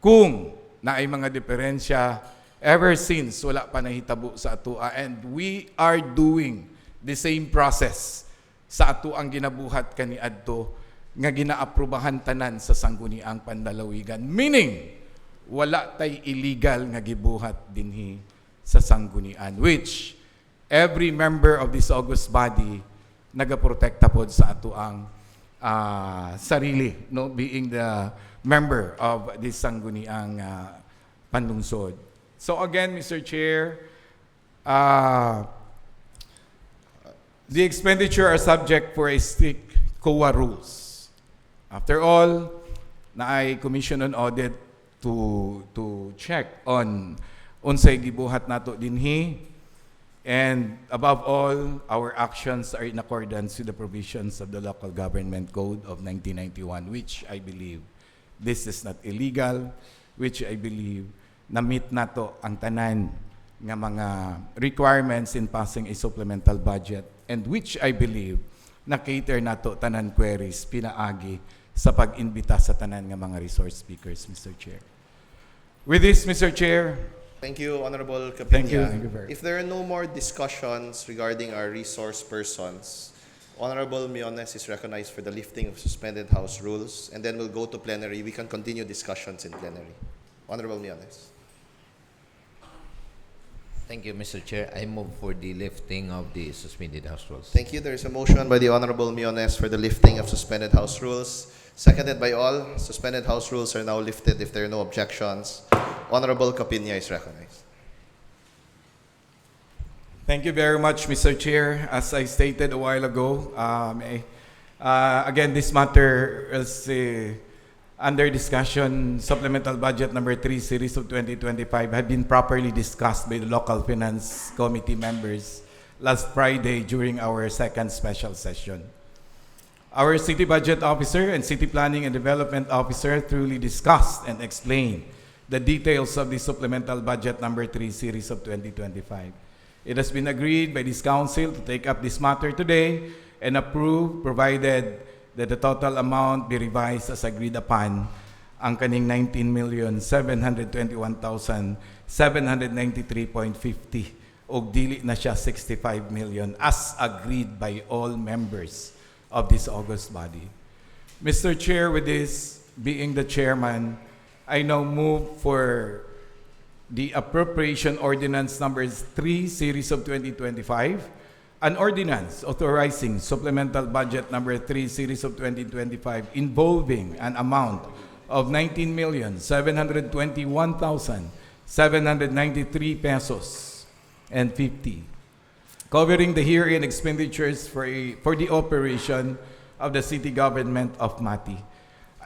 kung naay mga diferensya, ever since wala pa nahitabo sa atua, and we are doing the same process sa ato ang ginabuhat kaniadto nga ginaaprubahan tanan sa sangguniang panlalawigan. Meaning, wala tay illegal nga gibuhat dinhi sa sanggunian, which every member of this august body nagaprotekta pod sa ato ang sarili, no, being the member of this sangguniang panlungsod. So again, Mr. Chair, the expenditure are subject for a strict COA rules. After all, naay Commission on Audit to check on unsay gibuhat nato dinhi, and above all, our actions are in accordance with the provisions of the Local Government Code of 1991, which I believe this is not illegal, which I believe na-meet nato ang tanan nga mga requirements in passing a supplemental budget, and which I believe na-cater nato tanan queries pinaagi sa pag-imbita sa tanan nga mga resource speakers, Mr. Chair. With this, Mr. Chair, Thank you, Honorable Capinya. Thank you. Thank you very much. If there are no more discussions regarding our resource persons, Honorable Miones is recognized for the lifting of suspended House rules, and then we'll go to plenary. We can continue discussions in plenary. Honorable Miones. Thank you, Mr. Chair. I move for the lifting of the suspended House rules. Thank you. There is a motion by the Honorable Miones for the lifting of suspended House rules. Seconded by all. Suspended House rules are now lifted if there are no objections. Honorable Capinya is recognized. thank you very much, Mr. Chair. As I stated a while ago, again, this matter is under discussion, supplemental budget number 3, series of 2025, had been properly discussed by the local finance committee members last Friday during our second special session. Our city budget officer and city planning and development officer thoroughly discussed and explained the details of the supplemental budget number 3, series of 2025. It has been agreed by this council to take up this matter today and approve, provided that the total amount be revised as agreed upon, ang kaning 19,721,793.50 og dili na siya 65 million as agreed by all members of this august body. Mr. Chair, with this being the chairman, I now move for the appropriation ordinance number 3, series of 2025, an ordinance authorizing supplemental budget number 3, series of 2025, involving an amount of 19,721,793 pesos and 50, covering the herein expenditures for the operation of the city government of Mati.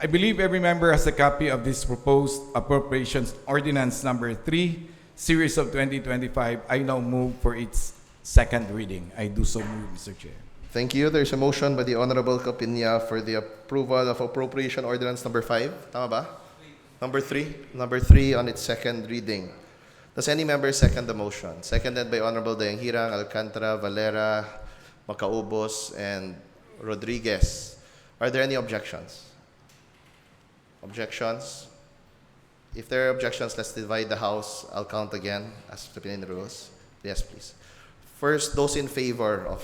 I believe every member has a copy of this proposed appropriations ordinance number 3, series of 2025. I now move for its second reading. I do so move, Mr. Chair. Thank you. There's a motion by the Honorable Capinya for the approval of appropriation ordinance number 5. Tama ba? Number 3. Number 3 on its second reading. Does any member second the motion? Seconded by Honorable Dayang-Hirang, Alcantara, Valera, Macaubos, and Rodriguez. Are there any objections? Objections? If there are objections, let's divide the House. I'll count again as Philippine rules. Yes, please. First, those in favor of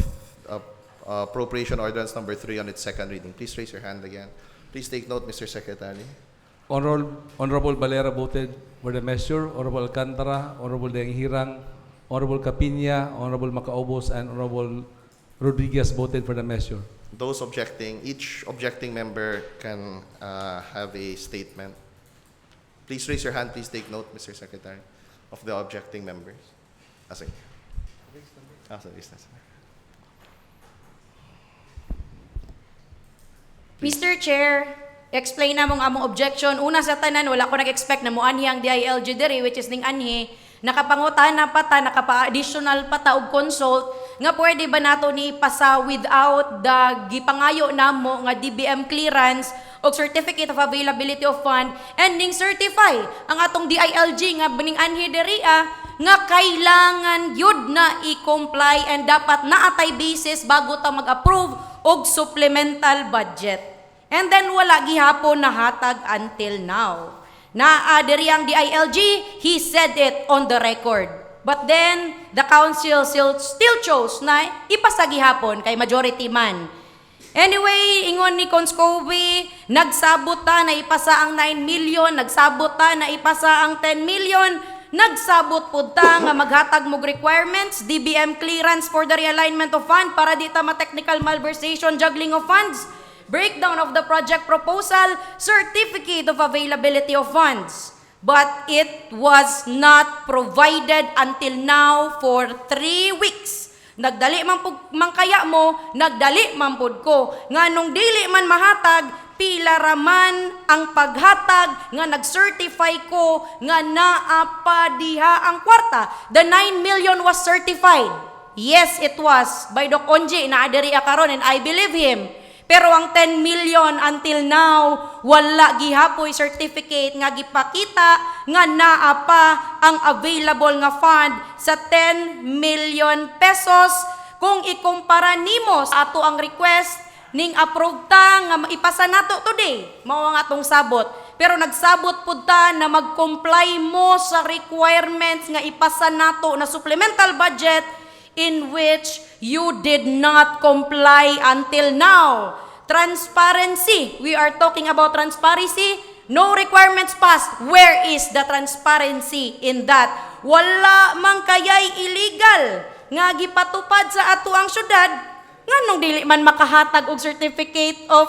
appropriation ordinance number 3 on its second reading, please raise your hand again. Please take note, Mr. Secretary. Honorable Valera voted for the measure. Honorable Alcantara, Honorable Dayang-Hirang, Honorable Capinya, Honorable Macaubos, and Honorable Rodriguez voted for the measure. Those objecting, each objecting member can have a statement. Please raise your hand. Please take note, Mr. Secretary, of the objecting members. Sorry. Mr. Chair, explain na mong among objection. Una sa tanan, wala ko nag-expect na muanhi ang DILG diri, which is ning anhi, nakapangutana pa ta, nakapa-additional pa ta og consult, nga pwede ba nato ni pasa without the gipangayo namo nga DBM clearance o certificate of availability of fund and ning certify ang atong DILG nga bining anhi diri nga kailangan yun na i-comply and dapat naatay basis bago ta mag-approve og supplemental budget. And then wala gihapon na hatag until now. Na diri ang DILG, he said it on the record. But then the council still chose na ipasagihapon kay majority man. Anyway, ingon ni Conscovi, nagsabot ta na ipasa ang 9 million, nagsabot ta na ipasa ang 10 million, nagsabot po ta nga maghatag mog requirements, DBM clearance for the realignment of fund para di ta ma-technical malversation, juggling of funds, breakdown of the project proposal, certificate of availability of funds. But it was not provided until now for 3 weeks. Nagdali man kaya mo, nagdali man pud ko. Nganong dili man mahatag, pila raman ang paghatag nga nag-certify ko nga naa pa diha ang kwarta. The 9 million was certified. Yes, it was by Doc Onji na adiri karon and I believe him. Pero ang 10 million until now, wala gihapoy certificate nga gipakita nga naa pa ang available nga fund sa 10 million pesos kung ikumpara nimo sa ato ang request ning approve ta nga maipasa nato today. Mao ang atong sabot. Pero nagsabot pud ta na mag-comply mo sa requirements nga ipasa nato na supplemental budget in which you did not comply until now. Transparency. We are talking about transparency. No requirements passed. Where is the transparency in that? Wala man kaya'y illegal nga gipatupad sa ato ang syudad nganong dili man makahatag og certificate of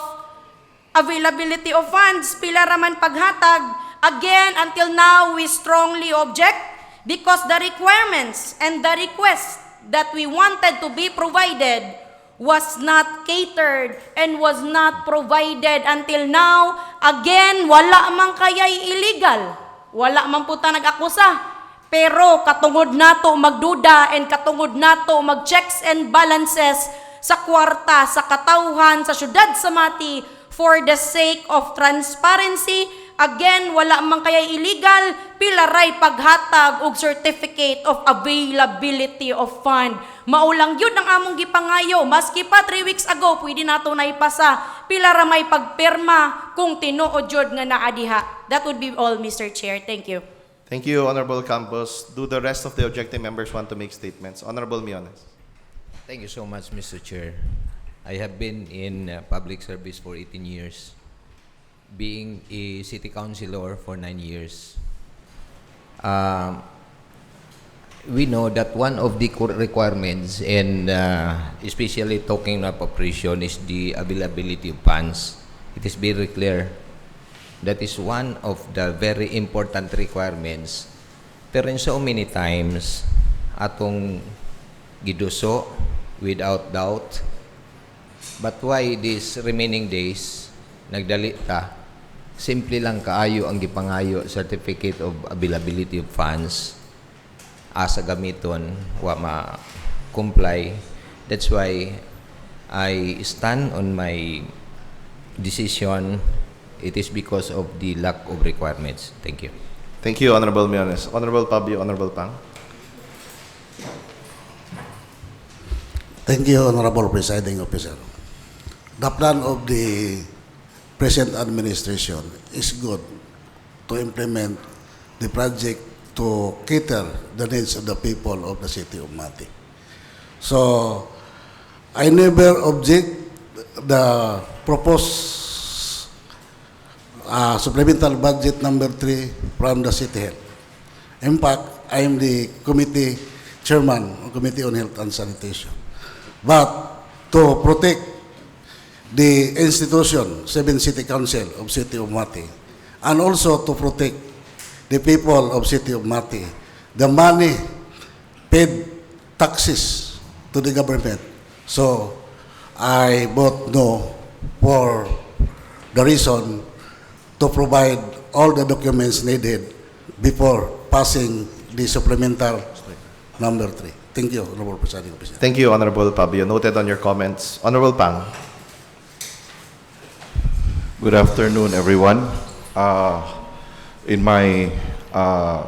availability of funds, pila ra man paghatag. Again, until now we strongly object because the requirements and the request that we wanted to be provided was not catered and was not provided until now. Again, wala man kaya'y illegal. Wala man po ta nag-akusa. Pero katungod nato magduda and katungod nato mag-checks and balances sa kwarta, sa katawhan, sa syudad sa Mati for the sake of transparency. Again, wala man kaya'y illegal, pilaray paghatag og certificate of availability of fund. Maulang yun ang among gipangayo. Maski pa 3 weeks ago, pwede nato na ipasa. Pilara may pagpirma kung tinuod yun nga naadiha. That would be all, Mr. Chair. Thank you. Thank you, Honorable Campos. Do the rest of the objecting members want to make statements? Honorable Miones. Thank you so much, Mr. Chair. I have been in public service for 18 years, being a city councilor for 9 years. We know that one of the requirements, and especially talking of appropriation, is the availability of funds. It is very clear. That is one of the very important requirements. Pero in so many times, atong giduso without doubt. But why these remaining days, nagdali ta, simple lang kaayo ang gipangayo, certificate of availability of funds, asa gamiton, wa ma-comply. That's why I stand on my decision. It is because of the lack of requirements. Thank you. Thank you, Honorable Miones. Honorable Pabio, Honorable Pang. Thank you, Honorable Presiding Officer. The plan of the present administration is good to implement the project to cater the needs of the people of the city of Mati. So, I never object the proposed supplemental budget number 3 from the City Health. In fact, I am the committee chairman of Committee on Health and Sanitation. But to protect the institution, 7 City Council of City of Mati, and also to protect the people of City of Mati, the money paid taxes to the government. So, I vote no for the reason to provide all the documents needed before passing the supplemental number 3. Thank you, Honorable Presiding Officer. Thank you, Honorable Pabio. Noted on your comments. Honorable Pang. Good afternoon, everyone. In my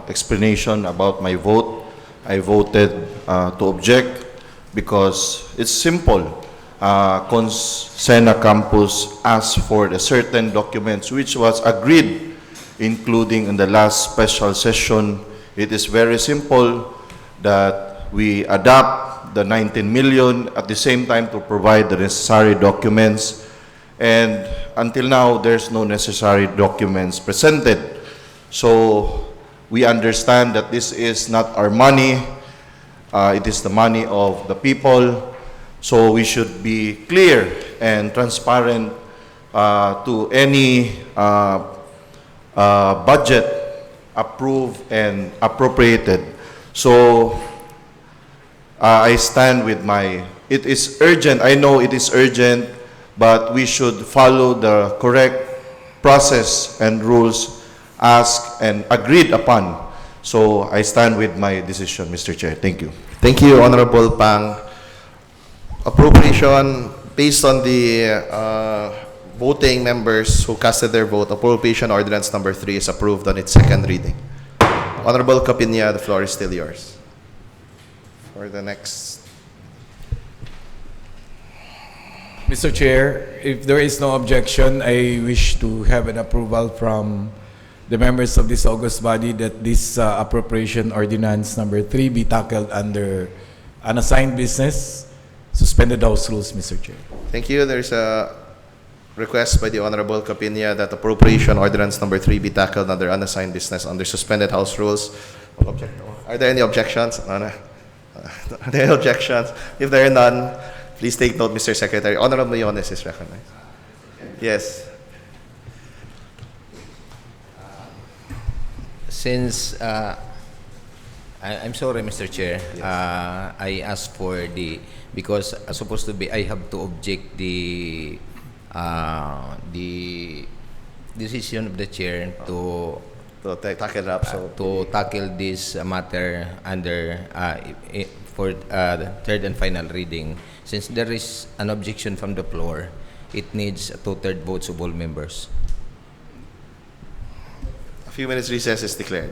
explanation about my vote, I voted to object because it's simple. Sena Campus asked for the certain documents which was agreed, including in the last special session. It is very simple that we adopt the 19 million at the same time to provide the necessary documents. And until now, there's no necessary documents presented. So we understand that this is not our money. It is the money of the people. So we should be clear and transparent to any budget approved and appropriated. So I stand with my, it is urgent, I know it is urgent, but we should follow the correct process and rules asked and agreed upon. So I stand with my decision, Mr. Chair. Thank you. Thank you, Honorable Pang. Appropriation, based on the voting members who casted their vote, appropriation ordinance number 3 is approved on its second reading. Honorable Capinia, the floor is still yours. For the next. Mr. Chair, if there is no objection, I wish to have an approval from the members of this august body that this appropriation ordinance number 3 be tackled under unassigned business. Suspended House rules, Mr. Chair. Thank you. There's a request by the Honorable Capinia that appropriation ordinance number 3 be tackled under unassigned business under suspended House rules. Are there any objections? Are there any objections? If there are none, please take note, Mr. Secretary. Honorable Miones is recognized. Yes. Since I'm sorry, Mr. Chair. I asked for the, because supposed to be, I have to object the decision of the chair to tackle it up. to tackle this matter under for the third and final reading. Since there is an objection from the floor, it needs 2/3 votes of all members. A few minutes recess is declared.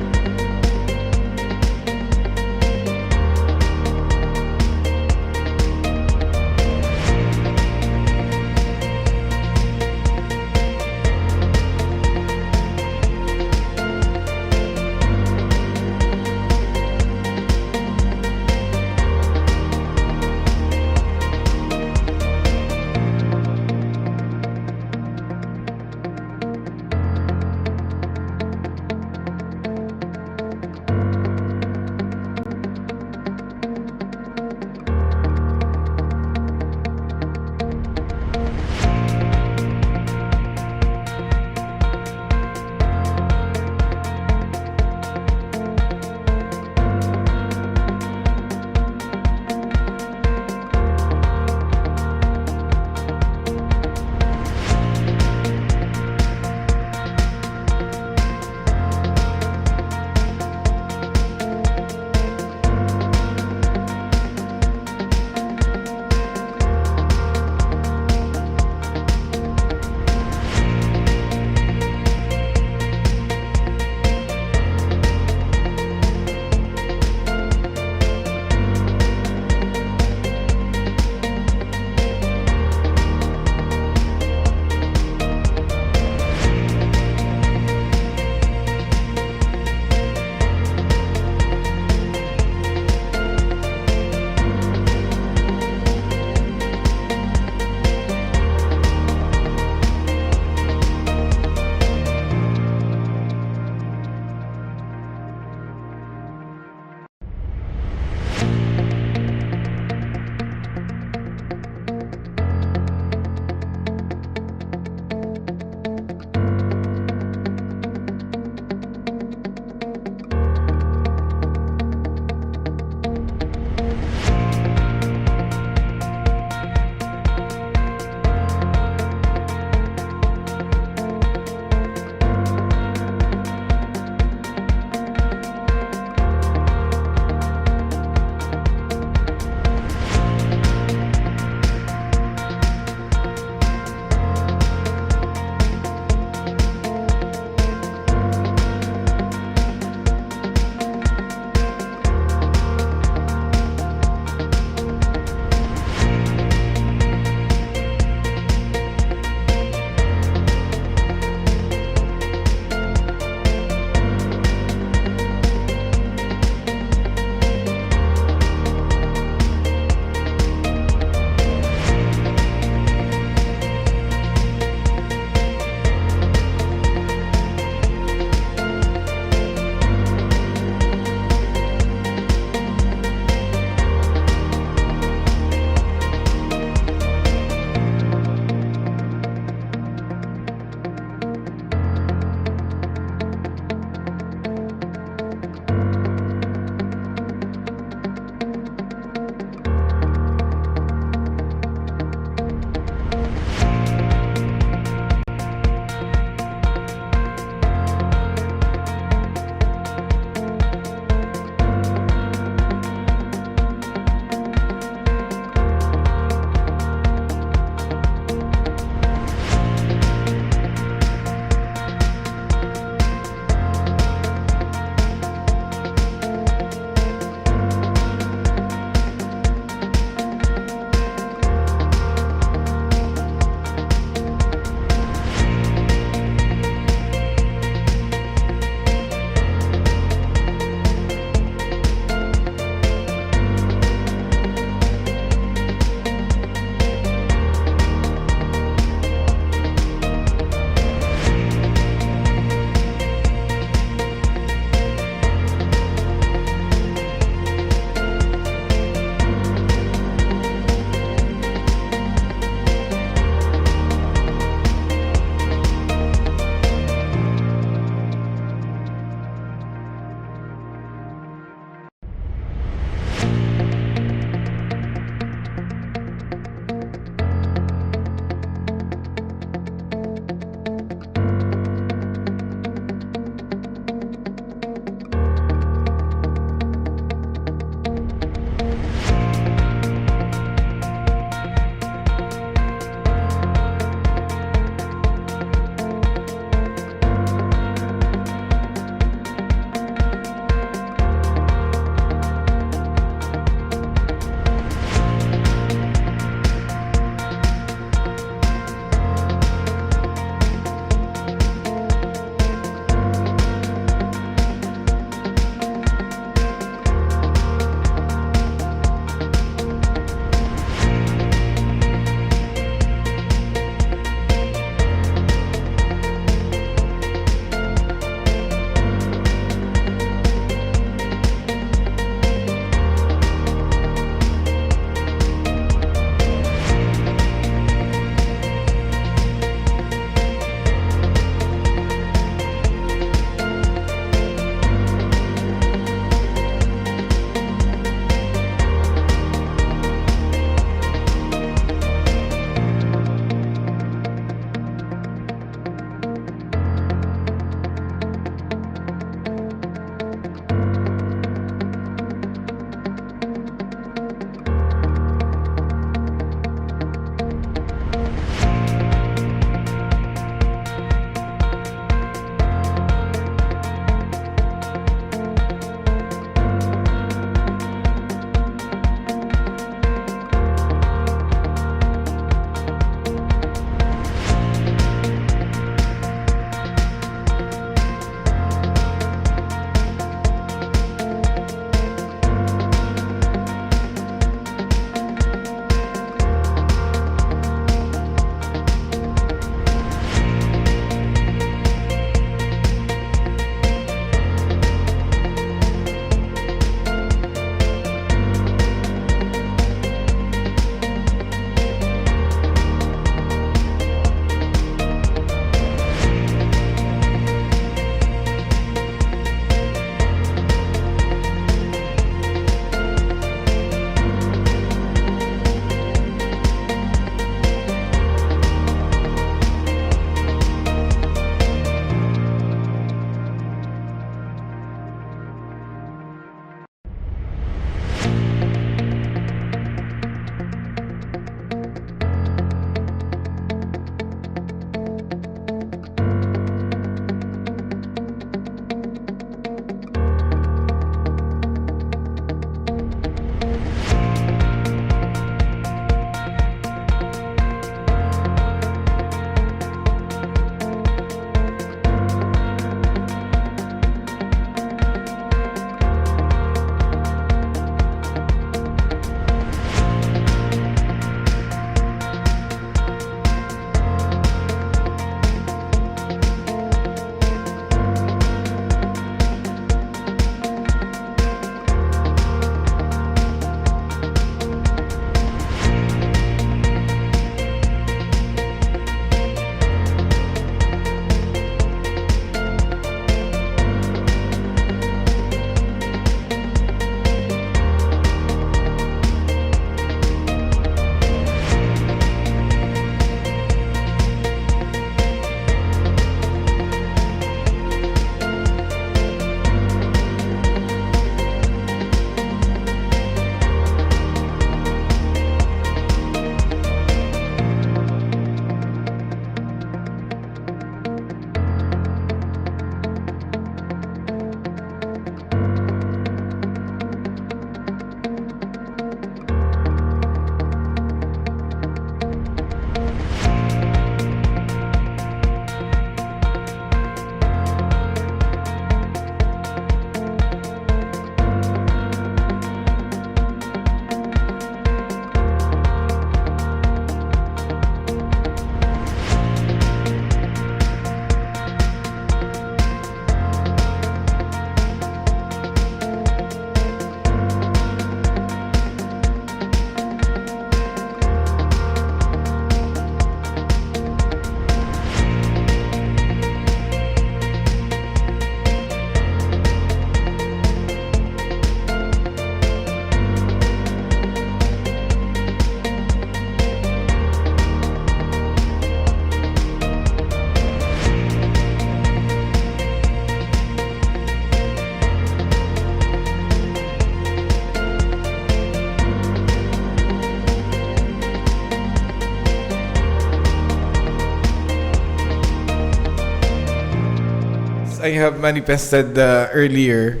I have manifested earlier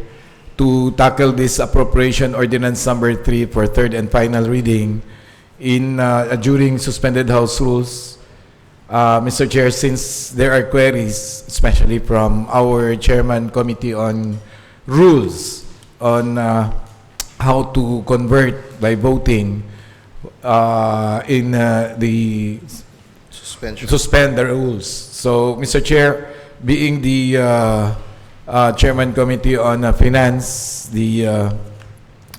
to tackle this appropriation ordinance number 3 for third and final reading in during suspended House rules, Mr. Chair, since there are queries, especially from our chairman committee on rules on how to convert by voting in the suspend the rules. So, Mr. Chair, being the chairman committee on finance, the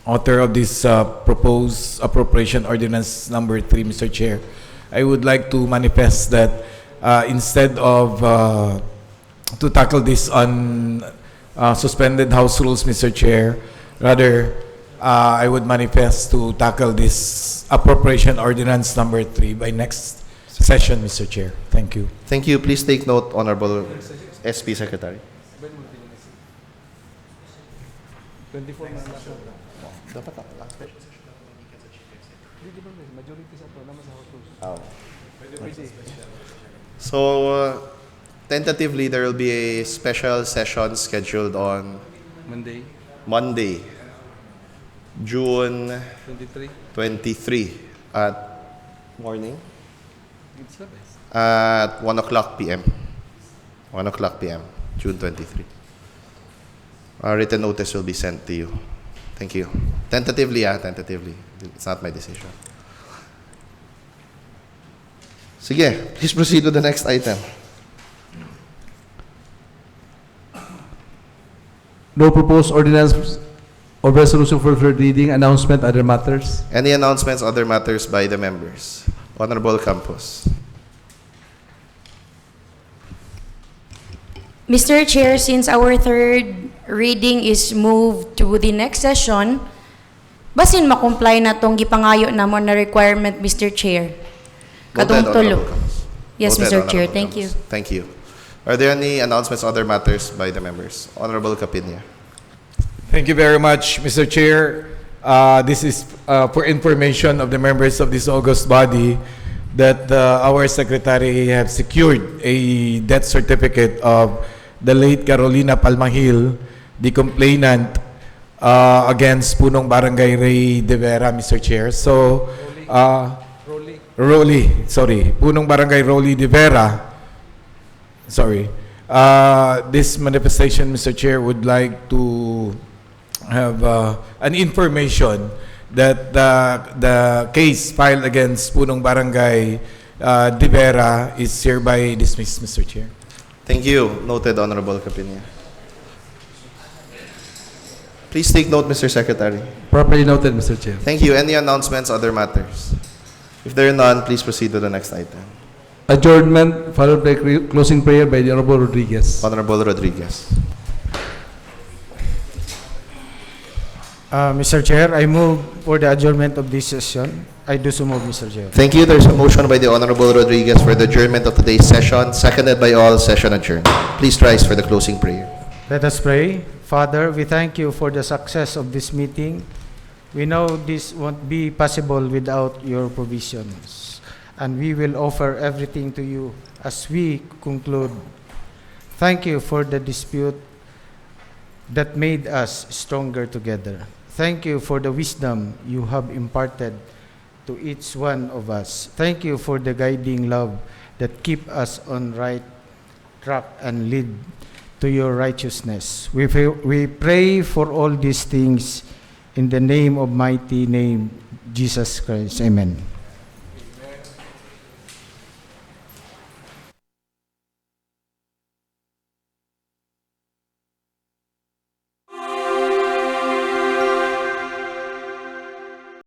author of this proposed appropriation ordinance number 3, Mr. Chair, I would like to manifest that instead of to tackle this on suspended House rules, Mr. Chair, rather I would manifest to tackle this appropriation ordinance number 3 by next session, Mr. Chair. Thank you. Thank you. Please take note, Honorable SP Secretary. 24 na Dapat So, tentatively, there will be a special session scheduled on Monday, June 23 at morning at 1 o'clock p.m. 1 o'clock p.m. June 23. A written notice will be sent to you. Thank you. Tentatively, tentatively. It's not my decision. Sige, please proceed to the next item. No proposed ordinance or resolution for third reading. Announcement, other matters. Any announcements, other matters by the members? Honorable Campos. Mr. Chair, since our third reading is moved to the next session, basin makomply na tong gipangayo namon na requirement, Mr. Chair. Katong tulo. Yes, Mr. Chair. Thank you. Thank you. Are there any announcements, other matters by the members? Honorable Capinia. Thank you very much, Mr. Chair. This is for information of the members of this august body that our secretary have secured a death certificate of the late Carolina Palmahil, the complainant against Punong Barangay Ray De Vera, Mr. Chair. So, Punong Barangay Rolly De Vera. Sorry. This manifestation, Mr. Chair, would like to have an information that the case filed against Punong Barangay De Vera is hereby dismissed, Mr. Chair. Thank you. Noted, Honorable Capinia. Please take note, Mr. Secretary. Properly noted, Mr. Chair. Thank you. Any announcements, other matters? If there are none, please proceed to the next item. Adjournment followed by closing prayer by the Honorable Rodriguez. Honorable Rodriguez. Mr. Chair, I move for the adjournment of this session. I do so move, Mr. Chair. Thank you. There's a motion by the Honorable Rodriguez for the adjournment of today's session, seconded by all. Session adjourned. Please rise for the closing prayer. Let us pray. Father, we thank you for the success of this meeting. We know this won't be possible without your provisions, and we will offer everything to you as we conclude. Thank you for the dispute that made us stronger together. Thank you for the wisdom you have imparted to each one of us. Thank you for the guiding love that keep us on right track and lead to your righteousness. We pray for all these things in the name of mighty name, Jesus Christ. Amen.